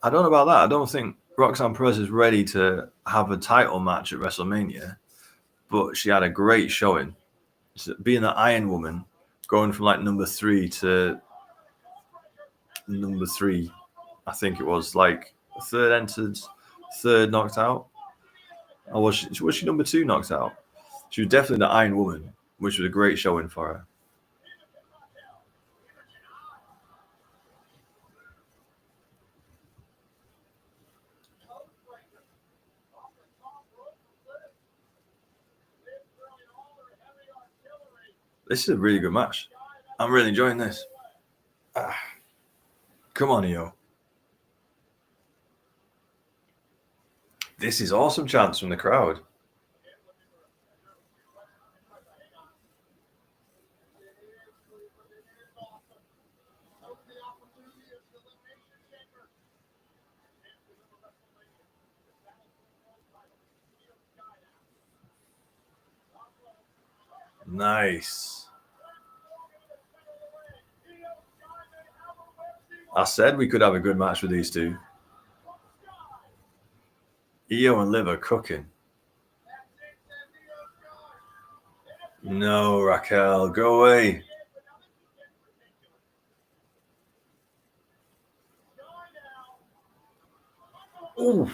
I don't know about that. I don't think Roxanne Perez is ready to have a title match at WrestleMania, but she had a great showing. Being the Iron Woman, going from like number 3 to number 3, I think it was like third entered, third knocked out. Or was she number 2 knocked out? She was definitely the Iron Woman, which was a great showing for her. This is a really good match. I'm really enjoying this. Come on, Io. This is awesome chants from the crowd. Nice. I said we could have a good match with these two. Io and Liv are cooking. No, Raquel, go away. Ooh.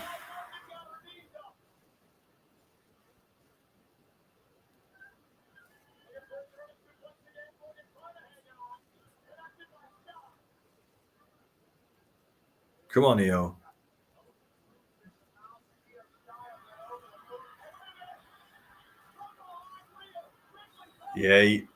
Come on, Io. Yay.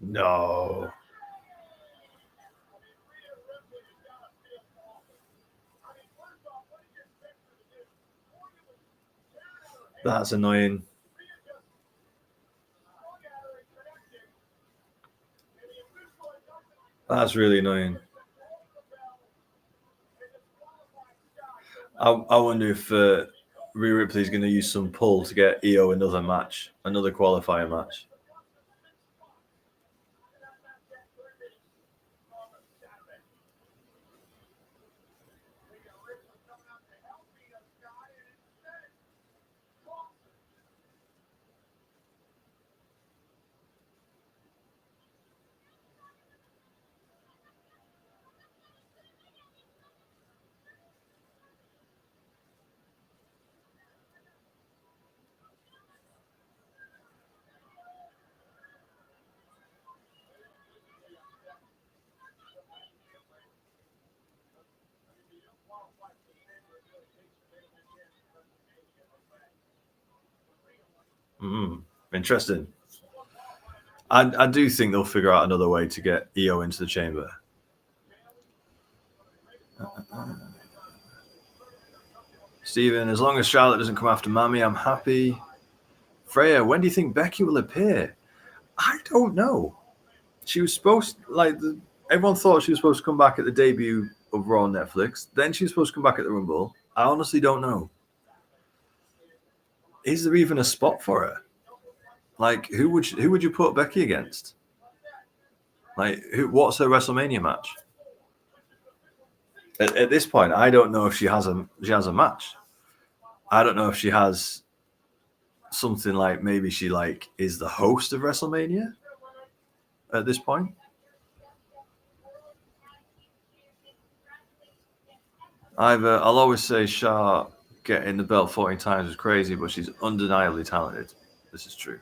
No. That's annoying. That's really annoying. I wonder if Rhea Ripley's going to use some pull to get Io another match, another qualifier match. Interesting. I do think they'll figure out another way to get Io into the chamber. Stephen, as long as Charlotte doesn't come after Mami, I'm happy. Freya, when do you think Becky will appear? I don't know. She was supposed everyone thought she was supposed to come back at the debut of Raw on Netflix. Then she was supposed to come back at the Rumble. I honestly don't know. Is there even a spot for her? Like, who would you put Becky against? Like, what's her WrestleMania match? At this point, I don't know if she has a match. I don't know if she has something like maybe she is the host of WrestleMania at this point. I'll always say Shah getting the belt 14 times was crazy, but she's undeniably talented. This is true.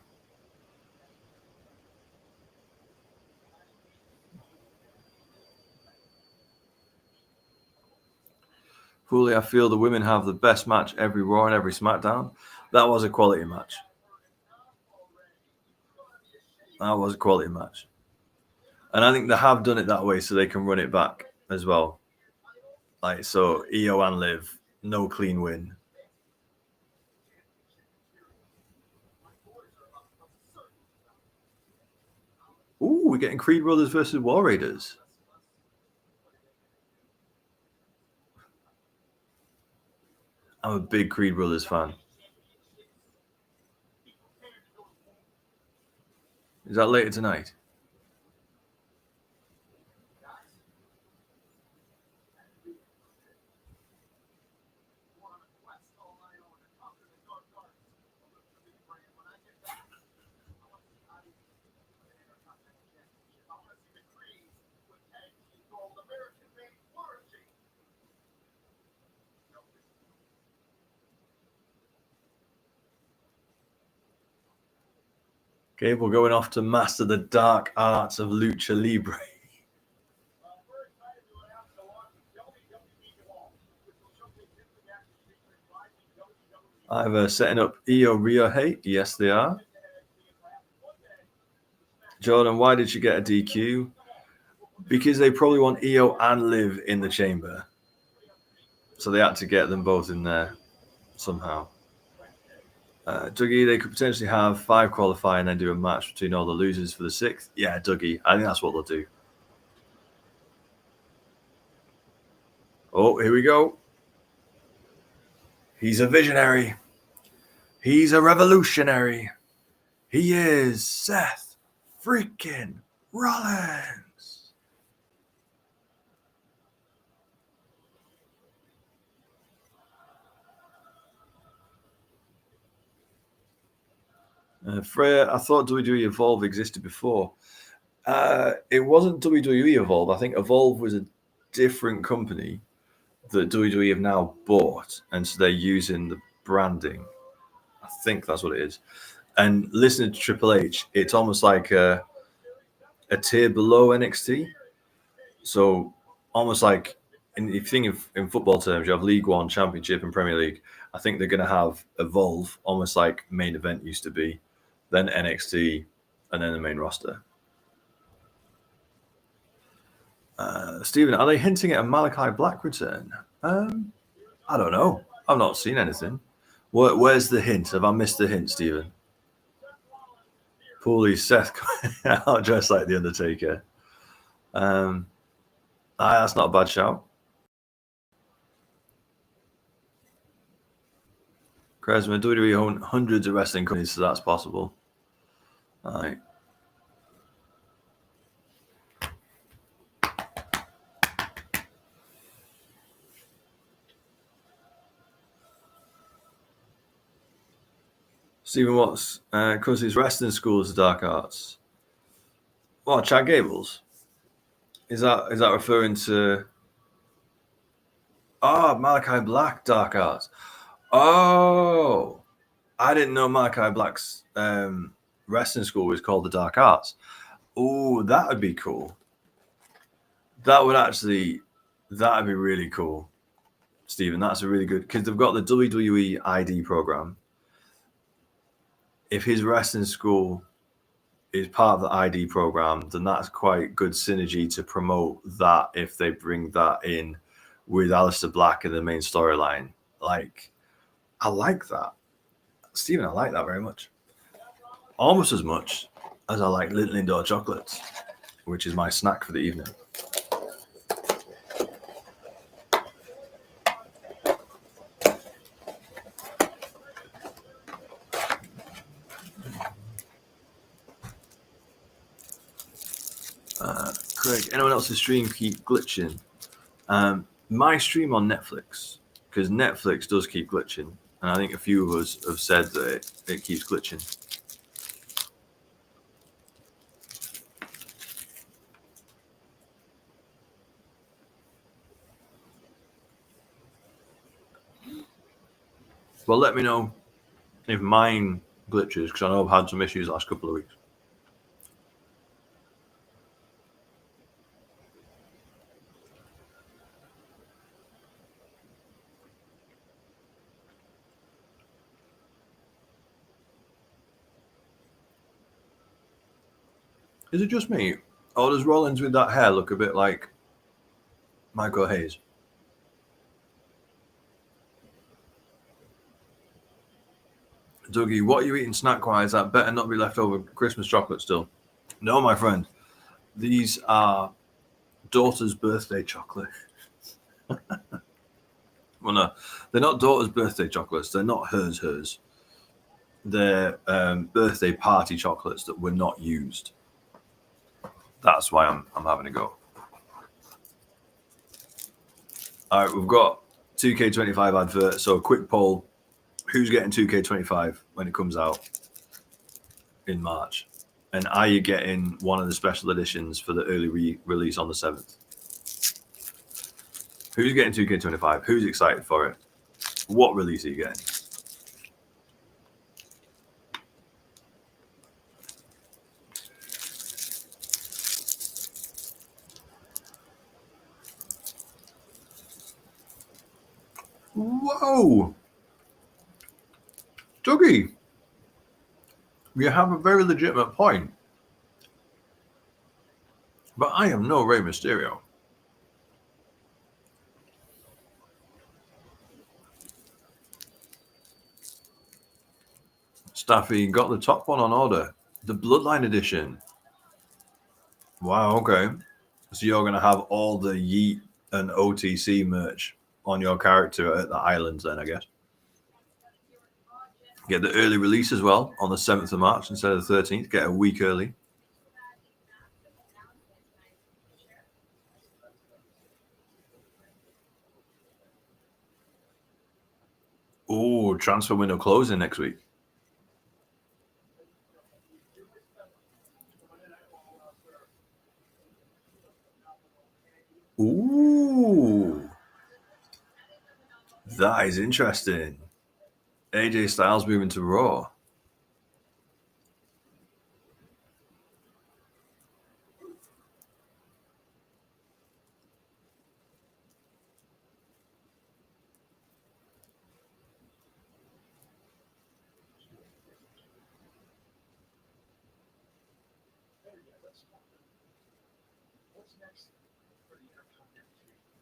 Fully, I feel the women have the best match every Raw and every SmackDown. That was a quality match. That was a quality match. And I think they have done it that way so they can run it back as well. So Io and Liv, no clean win. Ooh, we're getting Creed Brothers versus War Raiders. I'm a big Creed Brothers fan. Is that later tonight? Okay, we're going off to master the dark arts of Lucha Libre. Either setting up Io Rhea hate. Yes, they are. Jordan, why did she get a DQ? Because they probably want Io and Liv in the chamber. So they had to get them both in there somehow. Dougie, they could potentially have 5 qualify and then do a match between all the losers for the 6th. Yeah, Dougie, I think that's what they'll do. Oh, here we go. He's a visionary. He's a revolutionary. He is Seth freaking Rollins. Freya, I thought WWE Evolve existed before. It wasn't WWE Evolve. I think Evolve was a different company that WWE have now bought, and so they're using the branding. I think that's what it is. And listening to Triple H, it's almost like a tier below NXT. So almost like if you think of in football terms, you have League One, Championship, and Premier League. I think they're going to have Evolve, almost like Main Event used to be, then NXT, and then the main roster. Stephen, are they hinting at a Malachi Black return? I don't know. I've not seen anything. Where's the hint? Have I missed the hint, Stephen? Pooley, Seth out dressed like the Undertaker. That's not a bad shout. Kresman, WWE own hundreds of wrestling companies, so that's possible. All right. Stephen Watts, because his wrestling school is dark arts. What, Chad Gables? Is that referring to? Oh, Malachi Black dark arts. Oh, I didn't know Malachi Black's wrestling school was called the Dark Arts. Oh, that would be cool. That would be really cool, Stephen. That's a really good, because they've got the WWE ID program. If his wrestling school is part of the ID program, then that's quite good synergy to promote that if they bring that in with Aleister Black in the main storyline. Like, I like that. Stephen, I like that very much. Almost as much as I like Little Indoor Chocolates, which is my snack for the evening. Craig, anyone else's stream keep glitching? My stream on Netflix, because Netflix does keep glitching, and I think a few of us have said that it keeps glitching. Well, let me know if mine glitches, because I know I've had some issues the last couple of weeks. Is it just me? Or does Rollins with that hair look a bit like Michael Hayes? Dougie, what are you eating snack-wise? That better not be leftover Christmas chocolate still. No, my friend. These are daughter's birthday chocolate. Well, no, they're not daughter's birthday chocolates. They're not hers. They're birthday party chocolates that were not used. That's why I'm having a go. All right, we've got 2K25 advert. So a quick poll. Who's getting 2K25 when it comes out in March? And are you getting one of the special editions for the early release on the 7th? Who's getting 2K25? Who's excited for it? What release are you getting? Whoa! Dougie, you have a very legitimate point. But I am no Rey Mysterio. Staffy got the top one on order. The Bloodline edition. Wow, okay. So you're going to have all the Yeet and OTC merch on your character at the Islands then, I guess. Get the early release as well on the 7th of March instead of the 13th. Get a week early. Oh, transfer window closing next week. Ooh. That is interesting. AJ Styles moving to Raw.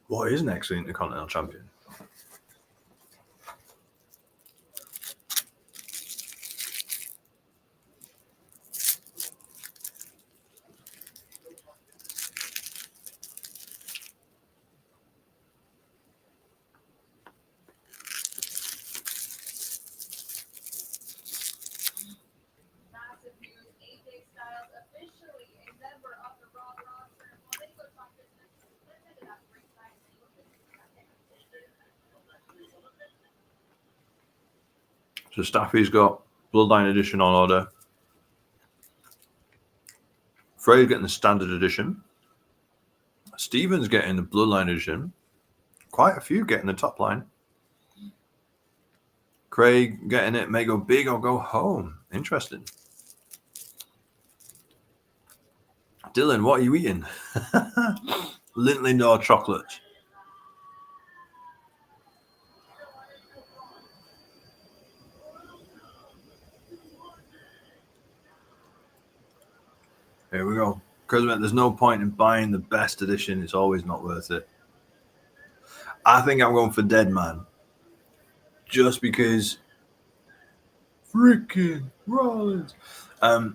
What is next for Intercontinental Champion? So Staffy's got Bloodline Edition on order. Frey's getting the Standard Edition. Steven's getting the Bloodline Edition. Quite a few getting the top line. Craig getting it. May go big or go home. Interesting. Dylan, what are you eating? Lindt Lindor chocolate. Here we go. Because there's no point in buying the best edition. It's always not worth it. I think I'm going for Dead Man. Just because freaking Rollins. I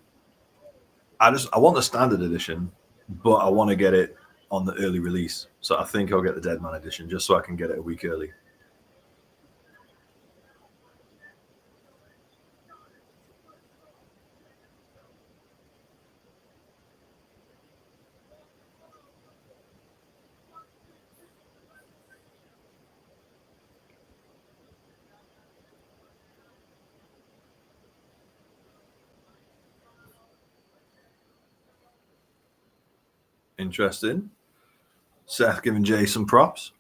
want the standard edition, but I want to get it on the early release. So I think I'll get the Dead Man edition just so I can get it a week early. Interesting. Seth giving Jay some props.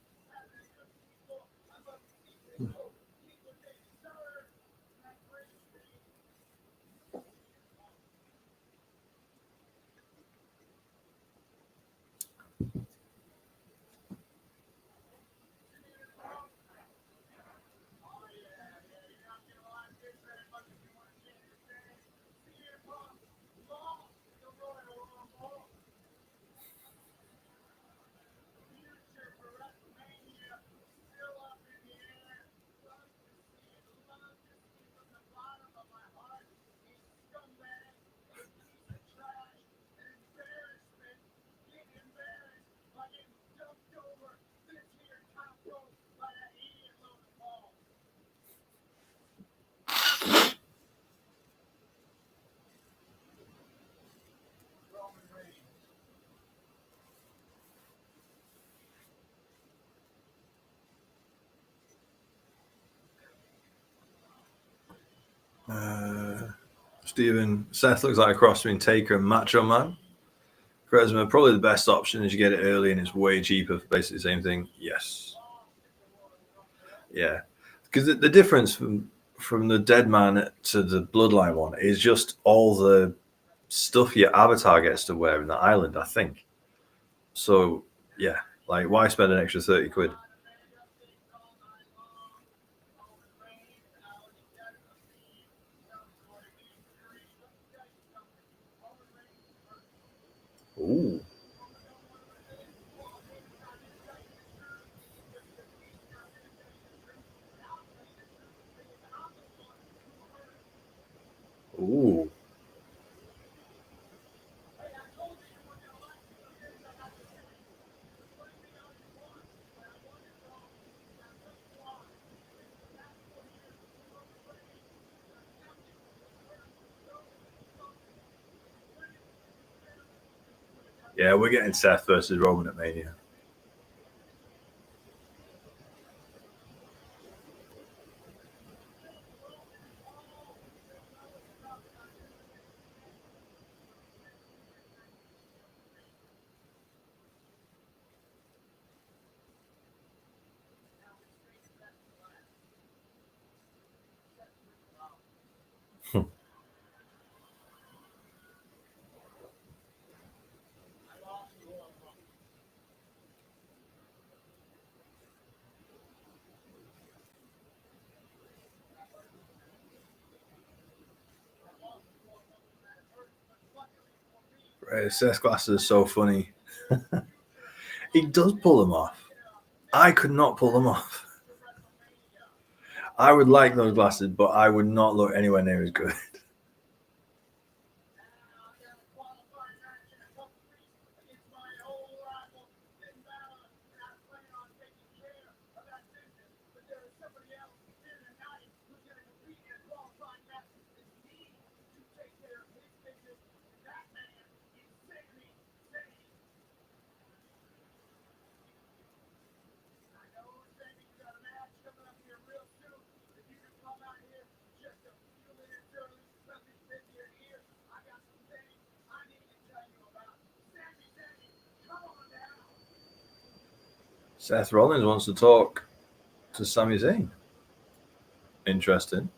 Steven, Seth looks like a cross between Taker and Macho Man. Charisma, probably the best option is you get it early and it's way cheaper for basically the same thing. Yes. Yeah. Because the difference from the Dead Man to the Bloodline one is just all the stuff your avatar gets to wear in the island, I think. So, yeah. Like, why spend an extra 30 quid? Ooh. Ooh. Yeah, we're getting Seth versus Roman at Mania. Right, Seth glasses are so funny. He does pull them off. I could not pull them off. I would like those glasses, but I would not look anywhere near as good. Seth Rollins wants to talk to Sami Zayn. Interesting.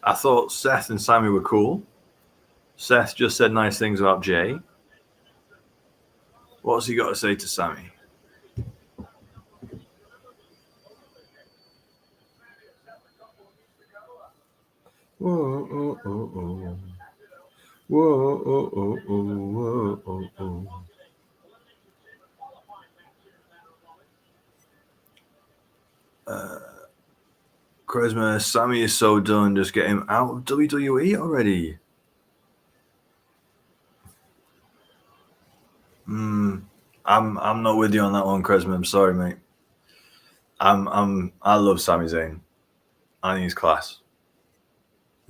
I thought Seth and Sami were cool. Seth just said nice things about Jay. What's he got to say to Sami? Whoa, oh, oh, oh. Whoa, oh, oh, oh, whoa, oh, oh. Charisma, Sami is so done. Just get him out of WWE already. I'm not with you on that one, Charisma. I'm sorry, mate. I love Sami Zayn. I think he's class.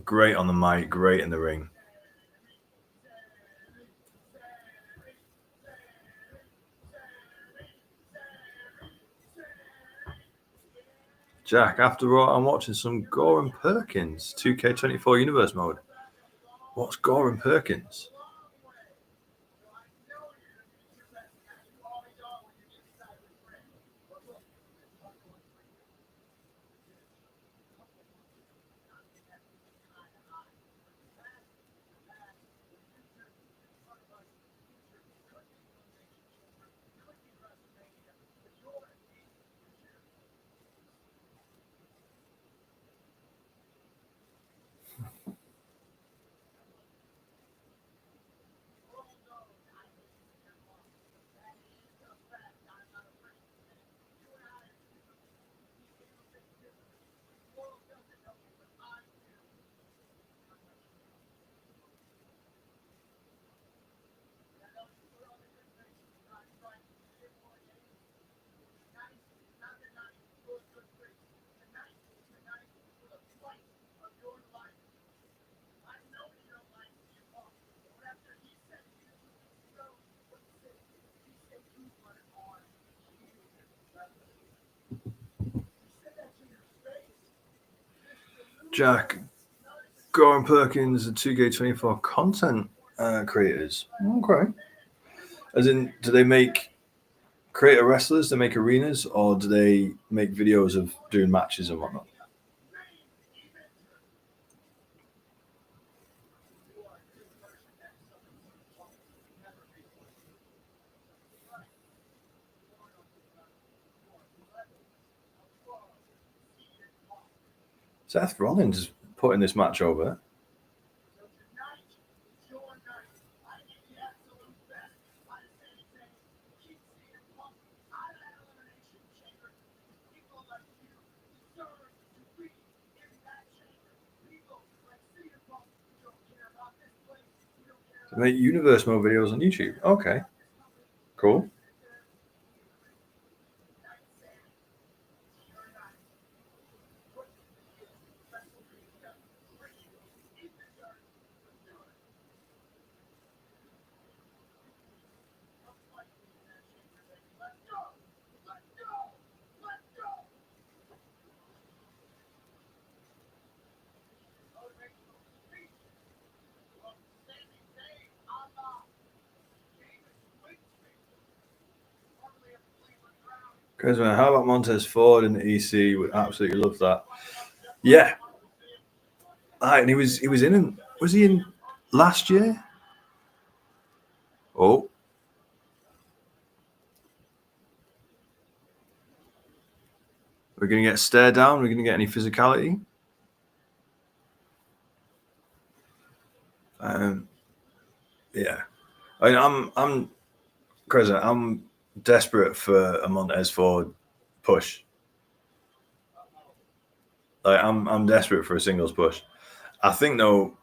Great on the mic, great in the ring. Jack, after all, I'm watching some Gore and Perkins 2K24 Universe mode. What's Gore and Perkins? Jack, Gore and Perkins are 2K24 content creators. Okay. As in, do they make creator wrestlers? They make arenas, or do they make videos of doing matches and whatnot? Seth Rollins is putting this match over. They make universe mode videos on YouTube. Okay, cool. Because man, how about Montez Ford in the EC? Would absolutely love that. Yeah, and he was in. Was he in last year? Oh, we're gonna get stare down. We're gonna get any physicality. Yeah, I mean, I'm Chris, I'm desperate for a Montez Ford push. Like I'm desperate for a singles push. I think though,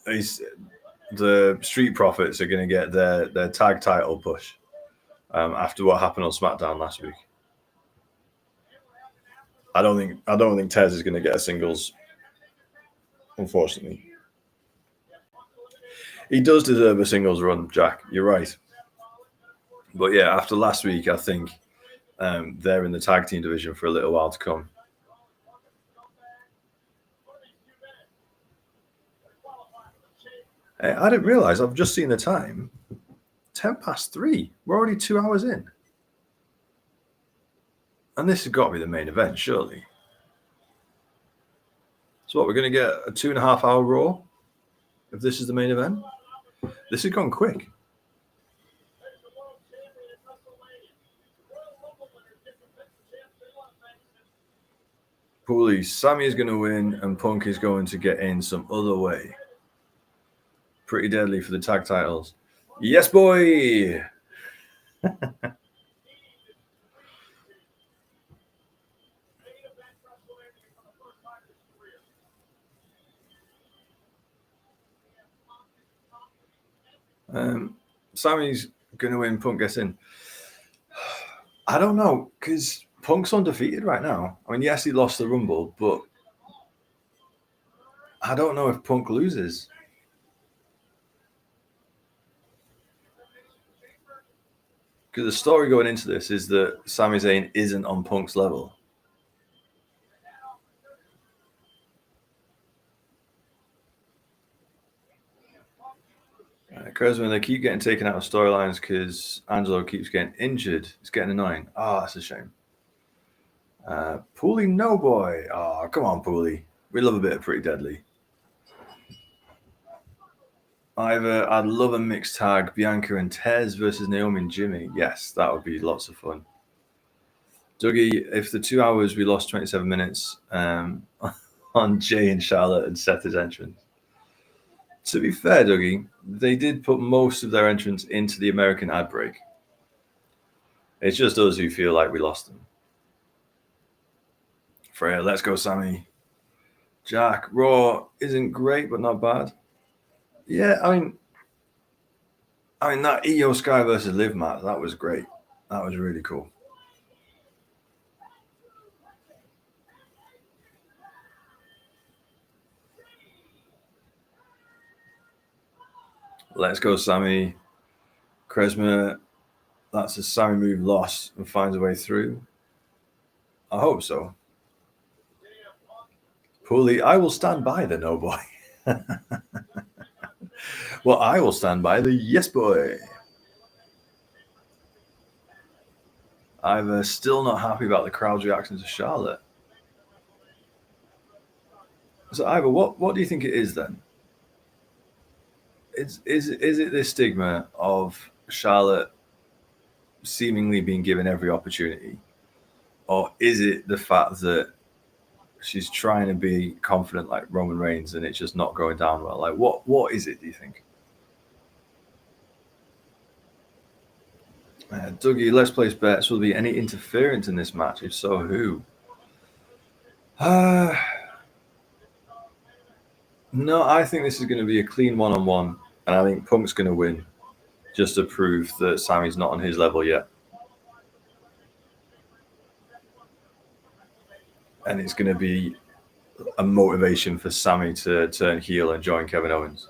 the Street Profits are going to get their tag title push after what happened on SmackDown last week. I don't think Tez is going to get a singles. Unfortunately, he does deserve a singles run, Jack. You're right. But yeah, after last week, I think they're in the tag team division for a little while to come. I didn't realize. I've just seen the time. 3:10. We're already 2 hours in. And this has got to be the main event, surely. So what, we're going to get a 2.5 hour Raw if this is the main event? This has gone quick. Pooley, Sammy is going to win and Punk is going to get in some other way. Pretty deadly for the tag titles. Yes, boy! Sammy's going to win, Punk gets in. I don't know, because Punk's undefeated right now. I mean, yes, he lost the Rumble, but I don't know if Punk loses. Because the story going into this is that Sami Zayn isn't on Punk's level. Kurzman, they keep getting taken out of storylines because Angelo keeps getting injured. It's getting annoying. Oh, that's a shame. Pooley, no boy. Oh, come on, Pooley. We love a bit of Pretty Deadly. I'd love a mixed tag, Bianca and Tez versus Naomi and Jimmy. Yes, that would be lots of fun. Dougie, if the 2 hours we lost 27 minutes on Jay and Charlotte and Seth's entrance. To be fair, Dougie, they did put most of their entrance into the American ad break. It's just us who feel like we lost them. Freya, let's go, Sammy. Jack, Raw isn't great, but not bad. Yeah, I mean that Io Sky versus Liv match, that was great. That was really cool. Let's go, Sammy. Kresma, that's a Sammy move lost and finds a way through. I hope so. Pooley, I will stand by the no boy. Well, I will stand by the yes boy. I'm still not happy about the crowd's reaction to Charlotte. So, Ivor, what do you think it is then? Is it this stigma of Charlotte seemingly being given every opportunity, or is it the fact that she's trying to be confident like Roman Reigns and it's just not going down well? Like, what is it, do you think? Dougie, let's place bets. Will there be any interference in this match? If so, who? No, I think this is going to be a clean one-on-one, and I think Punk's going to win just to prove that Sammy's not on his level yet. And it's going to be a motivation for Sammy to turn heel and join Kevin Owens.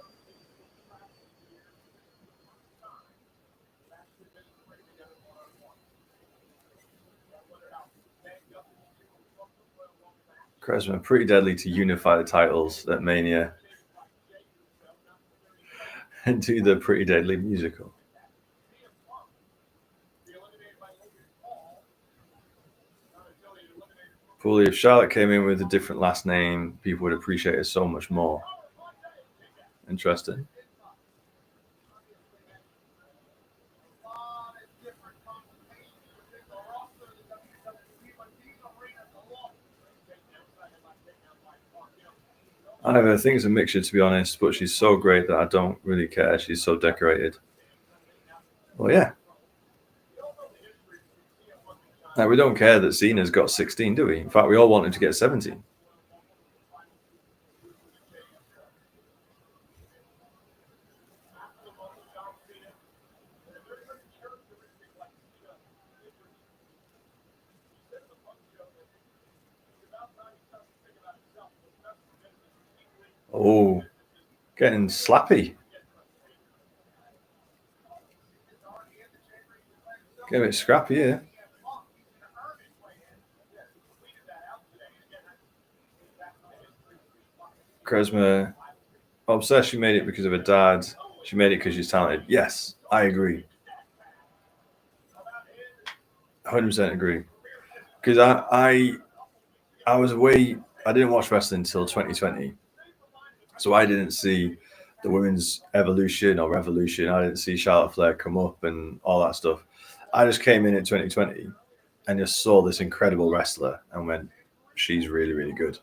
Kresman, Pretty Deadly to unify the titles at Mania and do the Pretty Deadly musical. Pooley, if Charlotte came in with a different last name, people would appreciate it so much more. Interesting. I think it's a mixture, to be honest, but she's so great that I don't really care. She's so decorated. Well, yeah. Now, we don't care that Cena's got 16, do we? In fact, we all want him to get 17. Oh, getting slappy. Getting a bit scrappy here. Kresma Obsessed, she made it because of her dad. She made it because she's talented. Yes, I agree. 100% agree. Because I was away. I didn't watch wrestling until 2020, so I didn't see the women's evolution or revolution. I didn't see Charlotte Flair come up and all that stuff. I just came in 2020 and just saw this incredible wrestler and went, she's really, really good.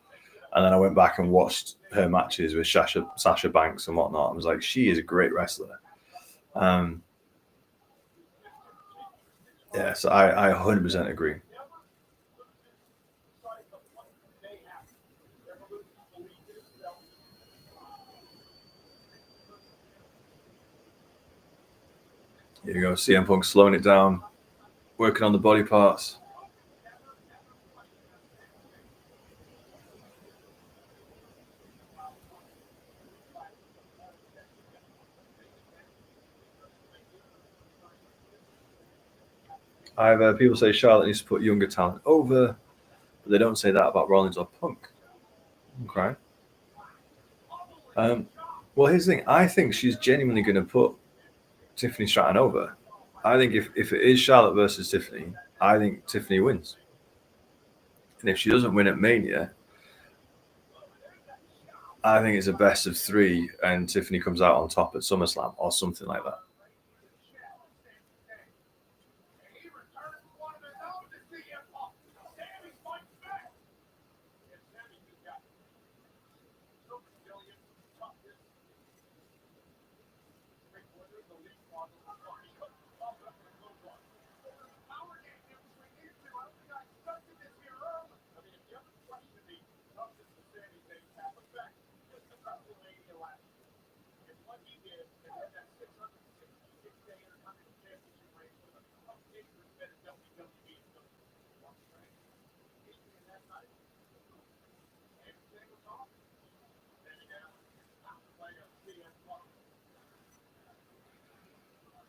And then I went back and watched her matches with Sasha Banks and whatnot. I was like, she is a great wrestler. Yeah, so I 100% agree. Here you go, CM Punk slowing it down, working on the body parts. I've people say Charlotte needs to put younger talent over, but they don't say that about Rollins or Punk. Okay. Well, here's the thing. I think she's genuinely going to put Tiffany Stratton over. I think if it is Charlotte versus Tiffany, I think Tiffany wins. And if she doesn't win at Mania, I think it's a best of 3 and Tiffany comes out on top at SummerSlam or something like that.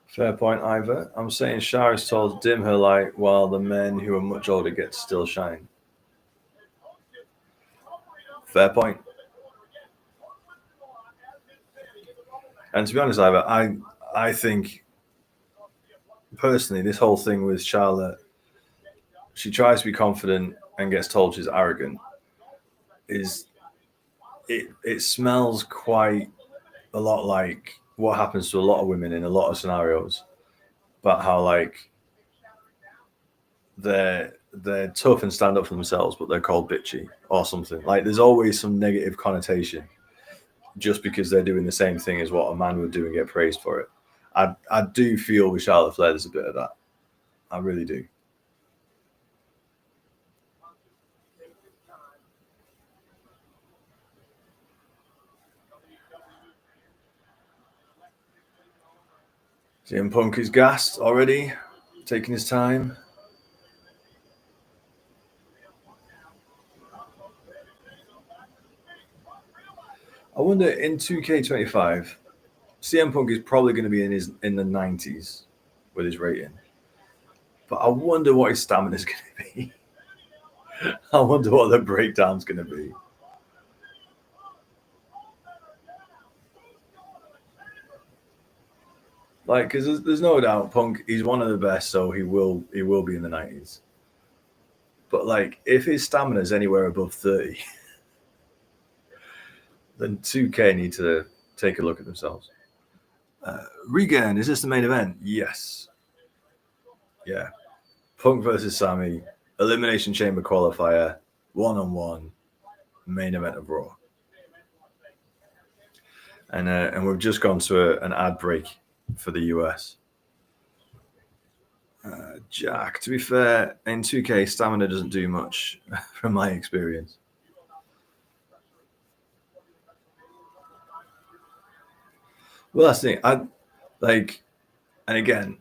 Fair point, Ivor. I'm saying Shah is told dim her light while the men who are much older get to still shine. Fair point. And to be honest, Ivor, I think personally this whole thing with Charlotte, she tries to be confident and gets told she's arrogant. It smells quite a lot like what happens to a lot of women in a lot of scenarios, about how like they're tough and stand up for themselves, but they're called bitchy or something. Like there's always some negative connotation just because they're doing the same thing as what a man would do and get praised for it. I do feel with Charlotte Flair there's a bit of that. I really do. CM Punk is gassed already, taking his time. I wonder in 2K25, CM Punk is probably going to be in the 90s with his rating. But I wonder what his stamina is going to be. I wonder what the breakdown's going to be. Like, because there's no doubt Punk, he's one of the best, so he will be in the 90s. But like, if his stamina is anywhere above 30, then 2K need to take a look at themselves. Regan, is this the main event? Yes. Yeah. Punk versus Sammy, Elimination Chamber qualifier, 1-on-1, main event of Raw. And we've just gone to an ad break for the US. Jack, to be fair, in 2K, stamina doesn't do much from my experience. Well, that's the thing. And again,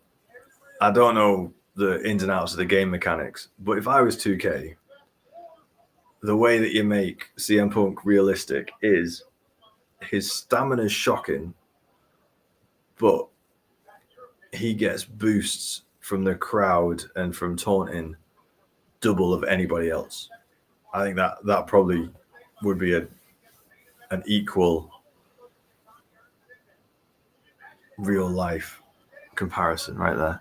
I don't know the ins and outs of the game mechanics, but if I was 2K, the way that you make CM Punk realistic is his stamina is shocking, but he gets boosts from the crowd and from taunting double of anybody else. I think that probably would be an equal real life comparison right there.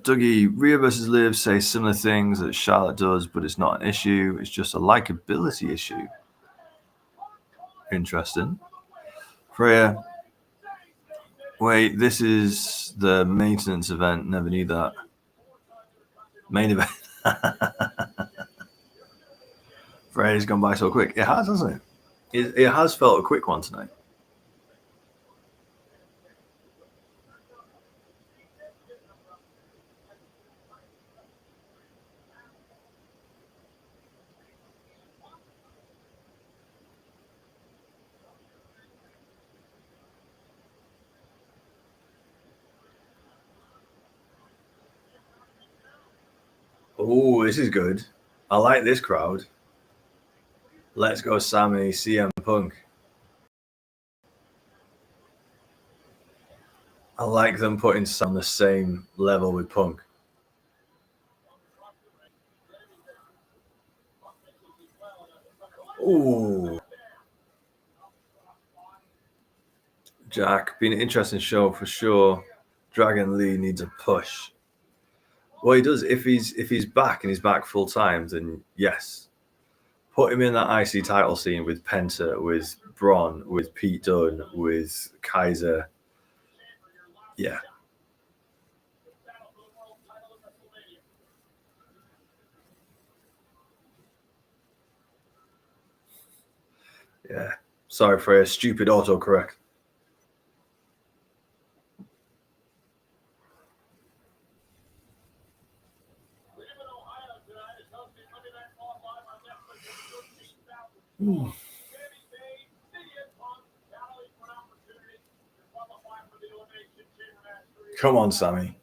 Dougie, Rhea versus Liv say similar things that Charlotte does, but it's not an issue. It's just a likability issue. Interesting. Freya, wait, this is the maintenance event. Never knew that. Main event. Freya's gone by so quick. It has, hasn't it? It has felt a quick one tonight. Oh, this is good. I like this crowd. Let's go, Sammy, CM Punk. I like them putting Sam on the same level with Punk. Ooh. Jack, been an interesting show for sure. Dragon Lee needs a push. Well, he does. If he's back and he's back full time, then yes. Put him in that IC title scene with Penta, with Braun, with Pete Dunne, with Kaiser. Yeah. Yeah. Sorry for a stupid autocorrect. Ooh. Come on, Sammy.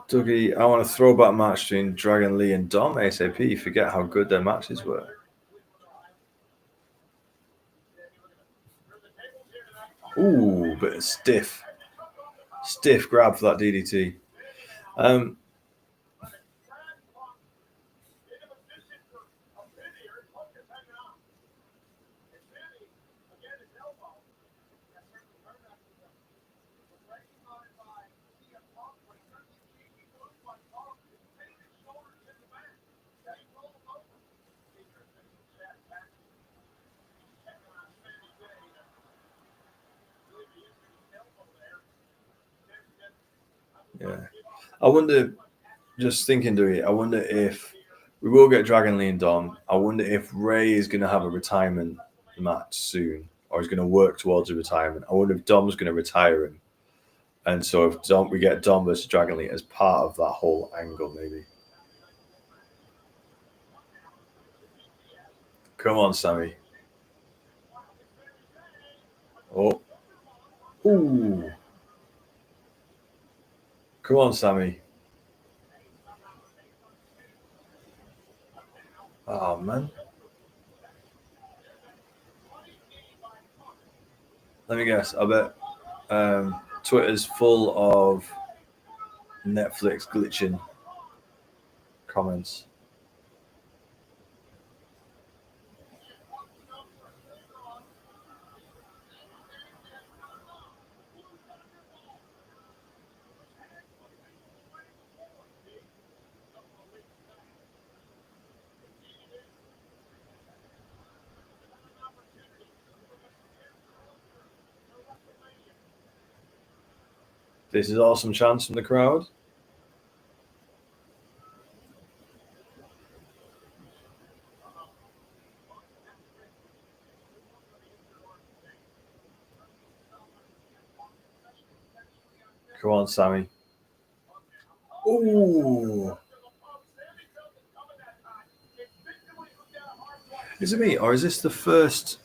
Dougie, I want a throwback match between Dragon Lee and Dom ASAP. Forget how good their matches were. Ooh, bit of stiff grab for that DDT. Yeah. I wonder, just thinking, Dougie, I wonder if we will get Dragon Lee and Dom. I wonder if Ray is going to have a retirement match soon, or is going to work towards a retirement. I wonder if Dom's going to retire him. And so if we get Dom versus Dragon Lee as part of that whole angle, maybe. Come on, Sammy. Oh. Ooh. Come on, Sammy. Oh, man. Let me guess. I bet Twitter's full of Netflix glitching comments. This is awesome chance from the crowd. Come on, Sammy. Ooh. Is it me, or is this the first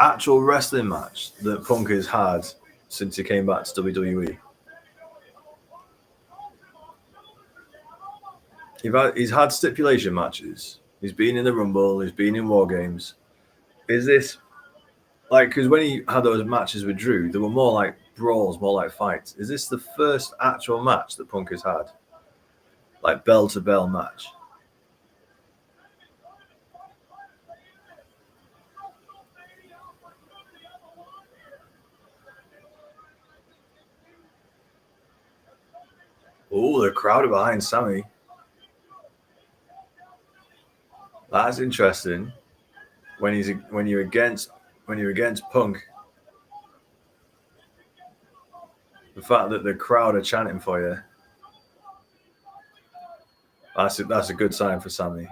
actual wrestling match that Punk has had since he came back to WWE? He's had stipulation matches. He's been in the Rumble. He's been in War Games. Is this like, because when he had those matches with Drew, they were more like brawls, more like fights. Is this the first actual match that Punk has had? Like bell to bell match? Oh, the crowd are behind Sammy. That's interesting. When you're against Punk, the fact that the crowd are chanting for you, that's a good sign for Sammy.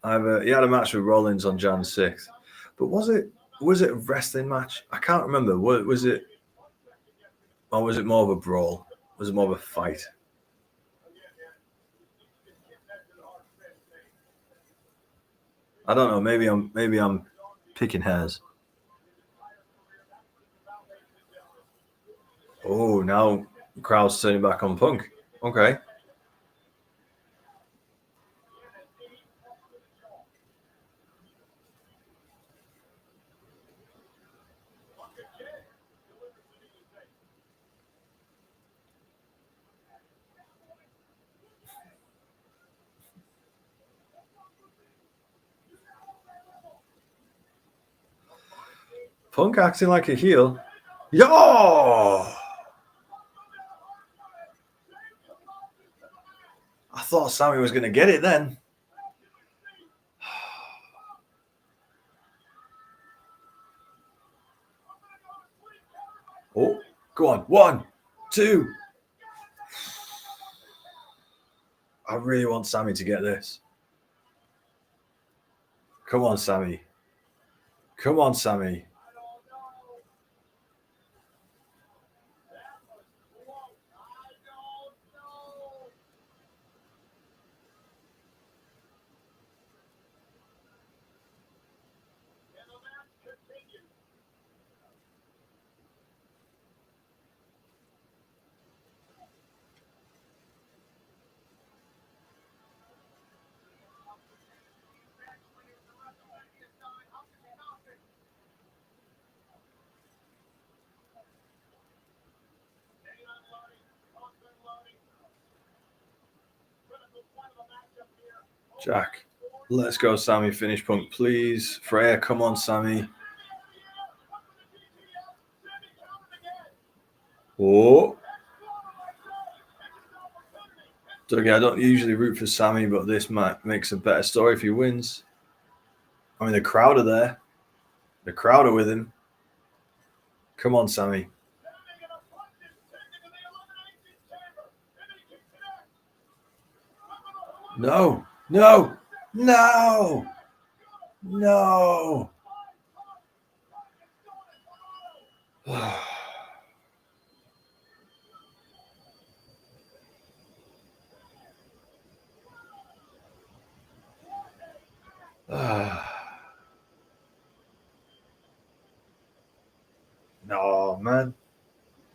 He had a match with Rollins on Jan 6th, but was it a wrestling match? I can't remember. Was it, or was it more of a brawl? Was it more of a fight? I don't know. Maybe I'm picking hairs. Oh, now the crowd's turning back on Punk. Okay. Punk acting like a heel. Yo! I thought Sammy was going to get it then. Oh, go on. 1, 2. I really want Sammy to get this. Come on, Sammy. Come on, Sammy. Jack, let's go, Sammy. Finish Punk, please. Freya, come on, Sammy. Oh. Dougie, I don't usually root for Sammy, but this makes a better story if he wins. I mean, the crowd are there. The crowd are with him. Come on, Sammy. No, no, no, no. No, man.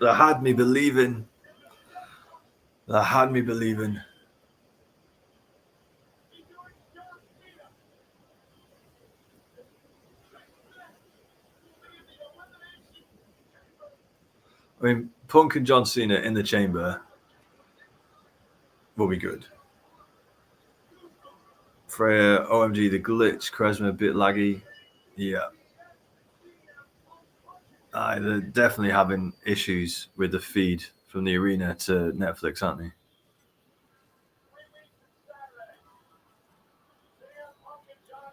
That had me believing. That had me believing. I mean, Punk and John Cena in the chamber will be good. Freya, OMG, the glitch, Charisma a bit laggy. Yeah. They're definitely having issues with the feed from the arena to Netflix, aren't they?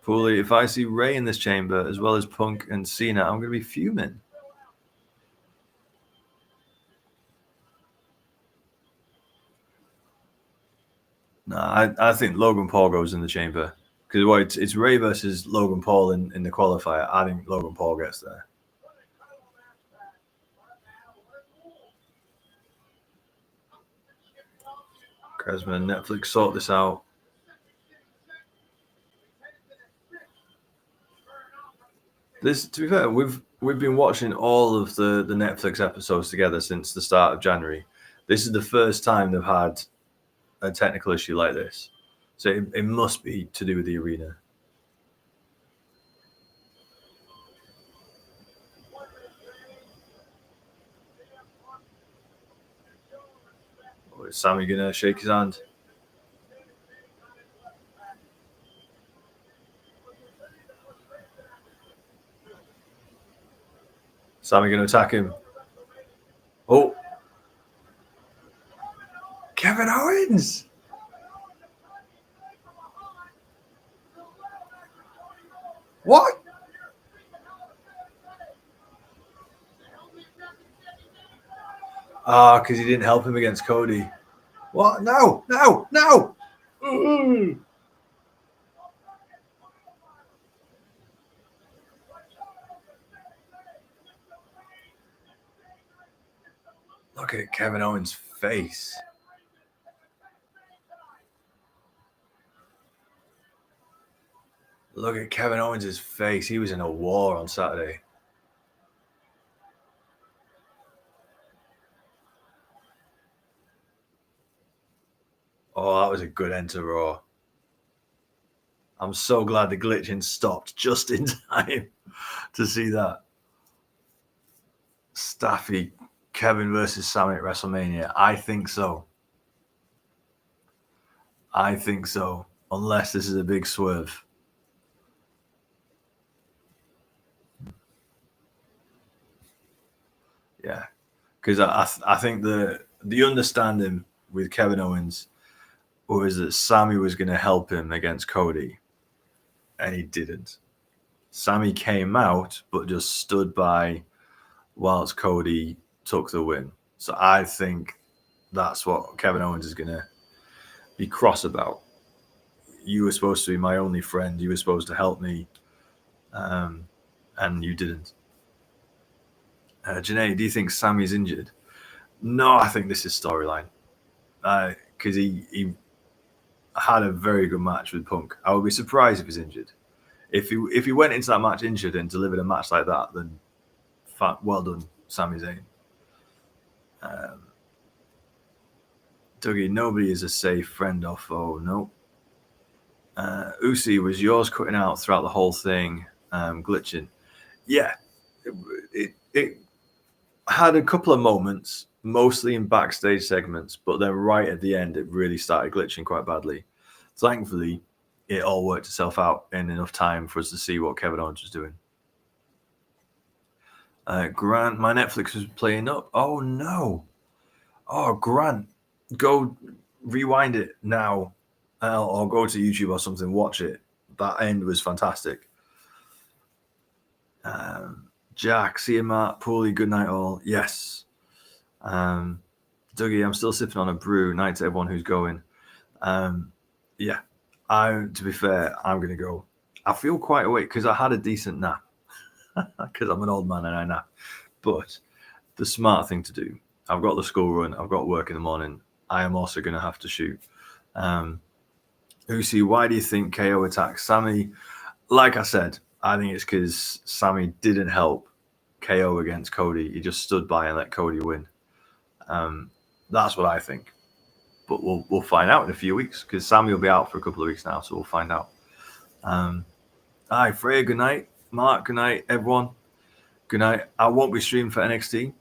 Pooley, if I see Ray in this chamber as well as Punk and Cena, I'm going to be fuming. No, I think Logan Paul goes in the chamber because it's Ray versus Logan Paul in the qualifier. I think Logan Paul gets there. Kresman, Netflix, sort this out. This, to be fair, we've been watching all of the Netflix episodes together since the start of January. This is the first time they've had a technical issue like this, so it must be to do with the arena. Oh, is Sammy gonna shake his hand? Sammy gonna attack him? Oh, Kevin Owens. What? Because he didn't help him against Cody. What? No. Look at Kevin Owens' face. Look at Kevin Owens' face. He was in a war on Saturday. Oh, that was a good end to Raw. I'm so glad the glitching stopped just in time to see that. Staffy, Kevin versus Sammy at WrestleMania. I think so. Unless this is a big swerve. Yeah. Because I think the understanding with Kevin Owens was that Sammy was going to help him against Cody, and he didn't. Sammy came out, but just stood by whilst Cody took the win. So I think that's what Kevin Owens is going to be cross about. You were supposed to be my only friend. You were supposed to help me, and you didn't. Janae, do you think Sammy's injured? No, I think this is storyline. Because he had a very good match with Punk. I would be surprised if he's injured. If he went into that match injured and delivered a match like that, then well done, Sami Zayn. Dougie, nobody is a safe friend or foe. No. Usi, was yours cutting out throughout the whole thing, glitching? Yeah. It had a couple of moments, mostly in backstage segments, but then right at the end, it really started glitching quite badly. Thankfully, it all worked itself out in enough time for us to see what Kevin Owens was doing. Grant, my Netflix was playing up. Oh, no. Oh, Grant, go rewind it now or go to YouTube or something, watch it. That end was fantastic. Jack, see you, Matt. Pooley, good night all. Yes. Dougie, I'm still sipping on a brew. Night to everyone who's going. Yeah. To be fair, I'm going to go. I feel quite awake because I had a decent nap because I'm an old man and I nap. But the smart thing to do, I've got the school run, I've got work in the morning. I am also going to have to shoot. Usi, why do you think KO attacked Sammy? Like I said, I think it's because Sammy didn't help KO against Cody. He just stood by and let Cody win. That's what I think. But we'll find out in a few weeks because Sammy will be out for a couple of weeks now, so we'll find out. Hi, Freya, good night. Mark, good night, everyone. Good night. I won't be streaming for NXT,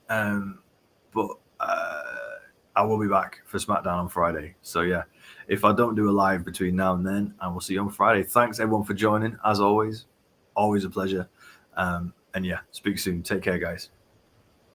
but I will be back for SmackDown on Friday. So, yeah, if I don't do a live between now and then, I will see you on Friday. Thanks, everyone, for joining. As always a pleasure. And, yeah, speak soon. Take care, guys.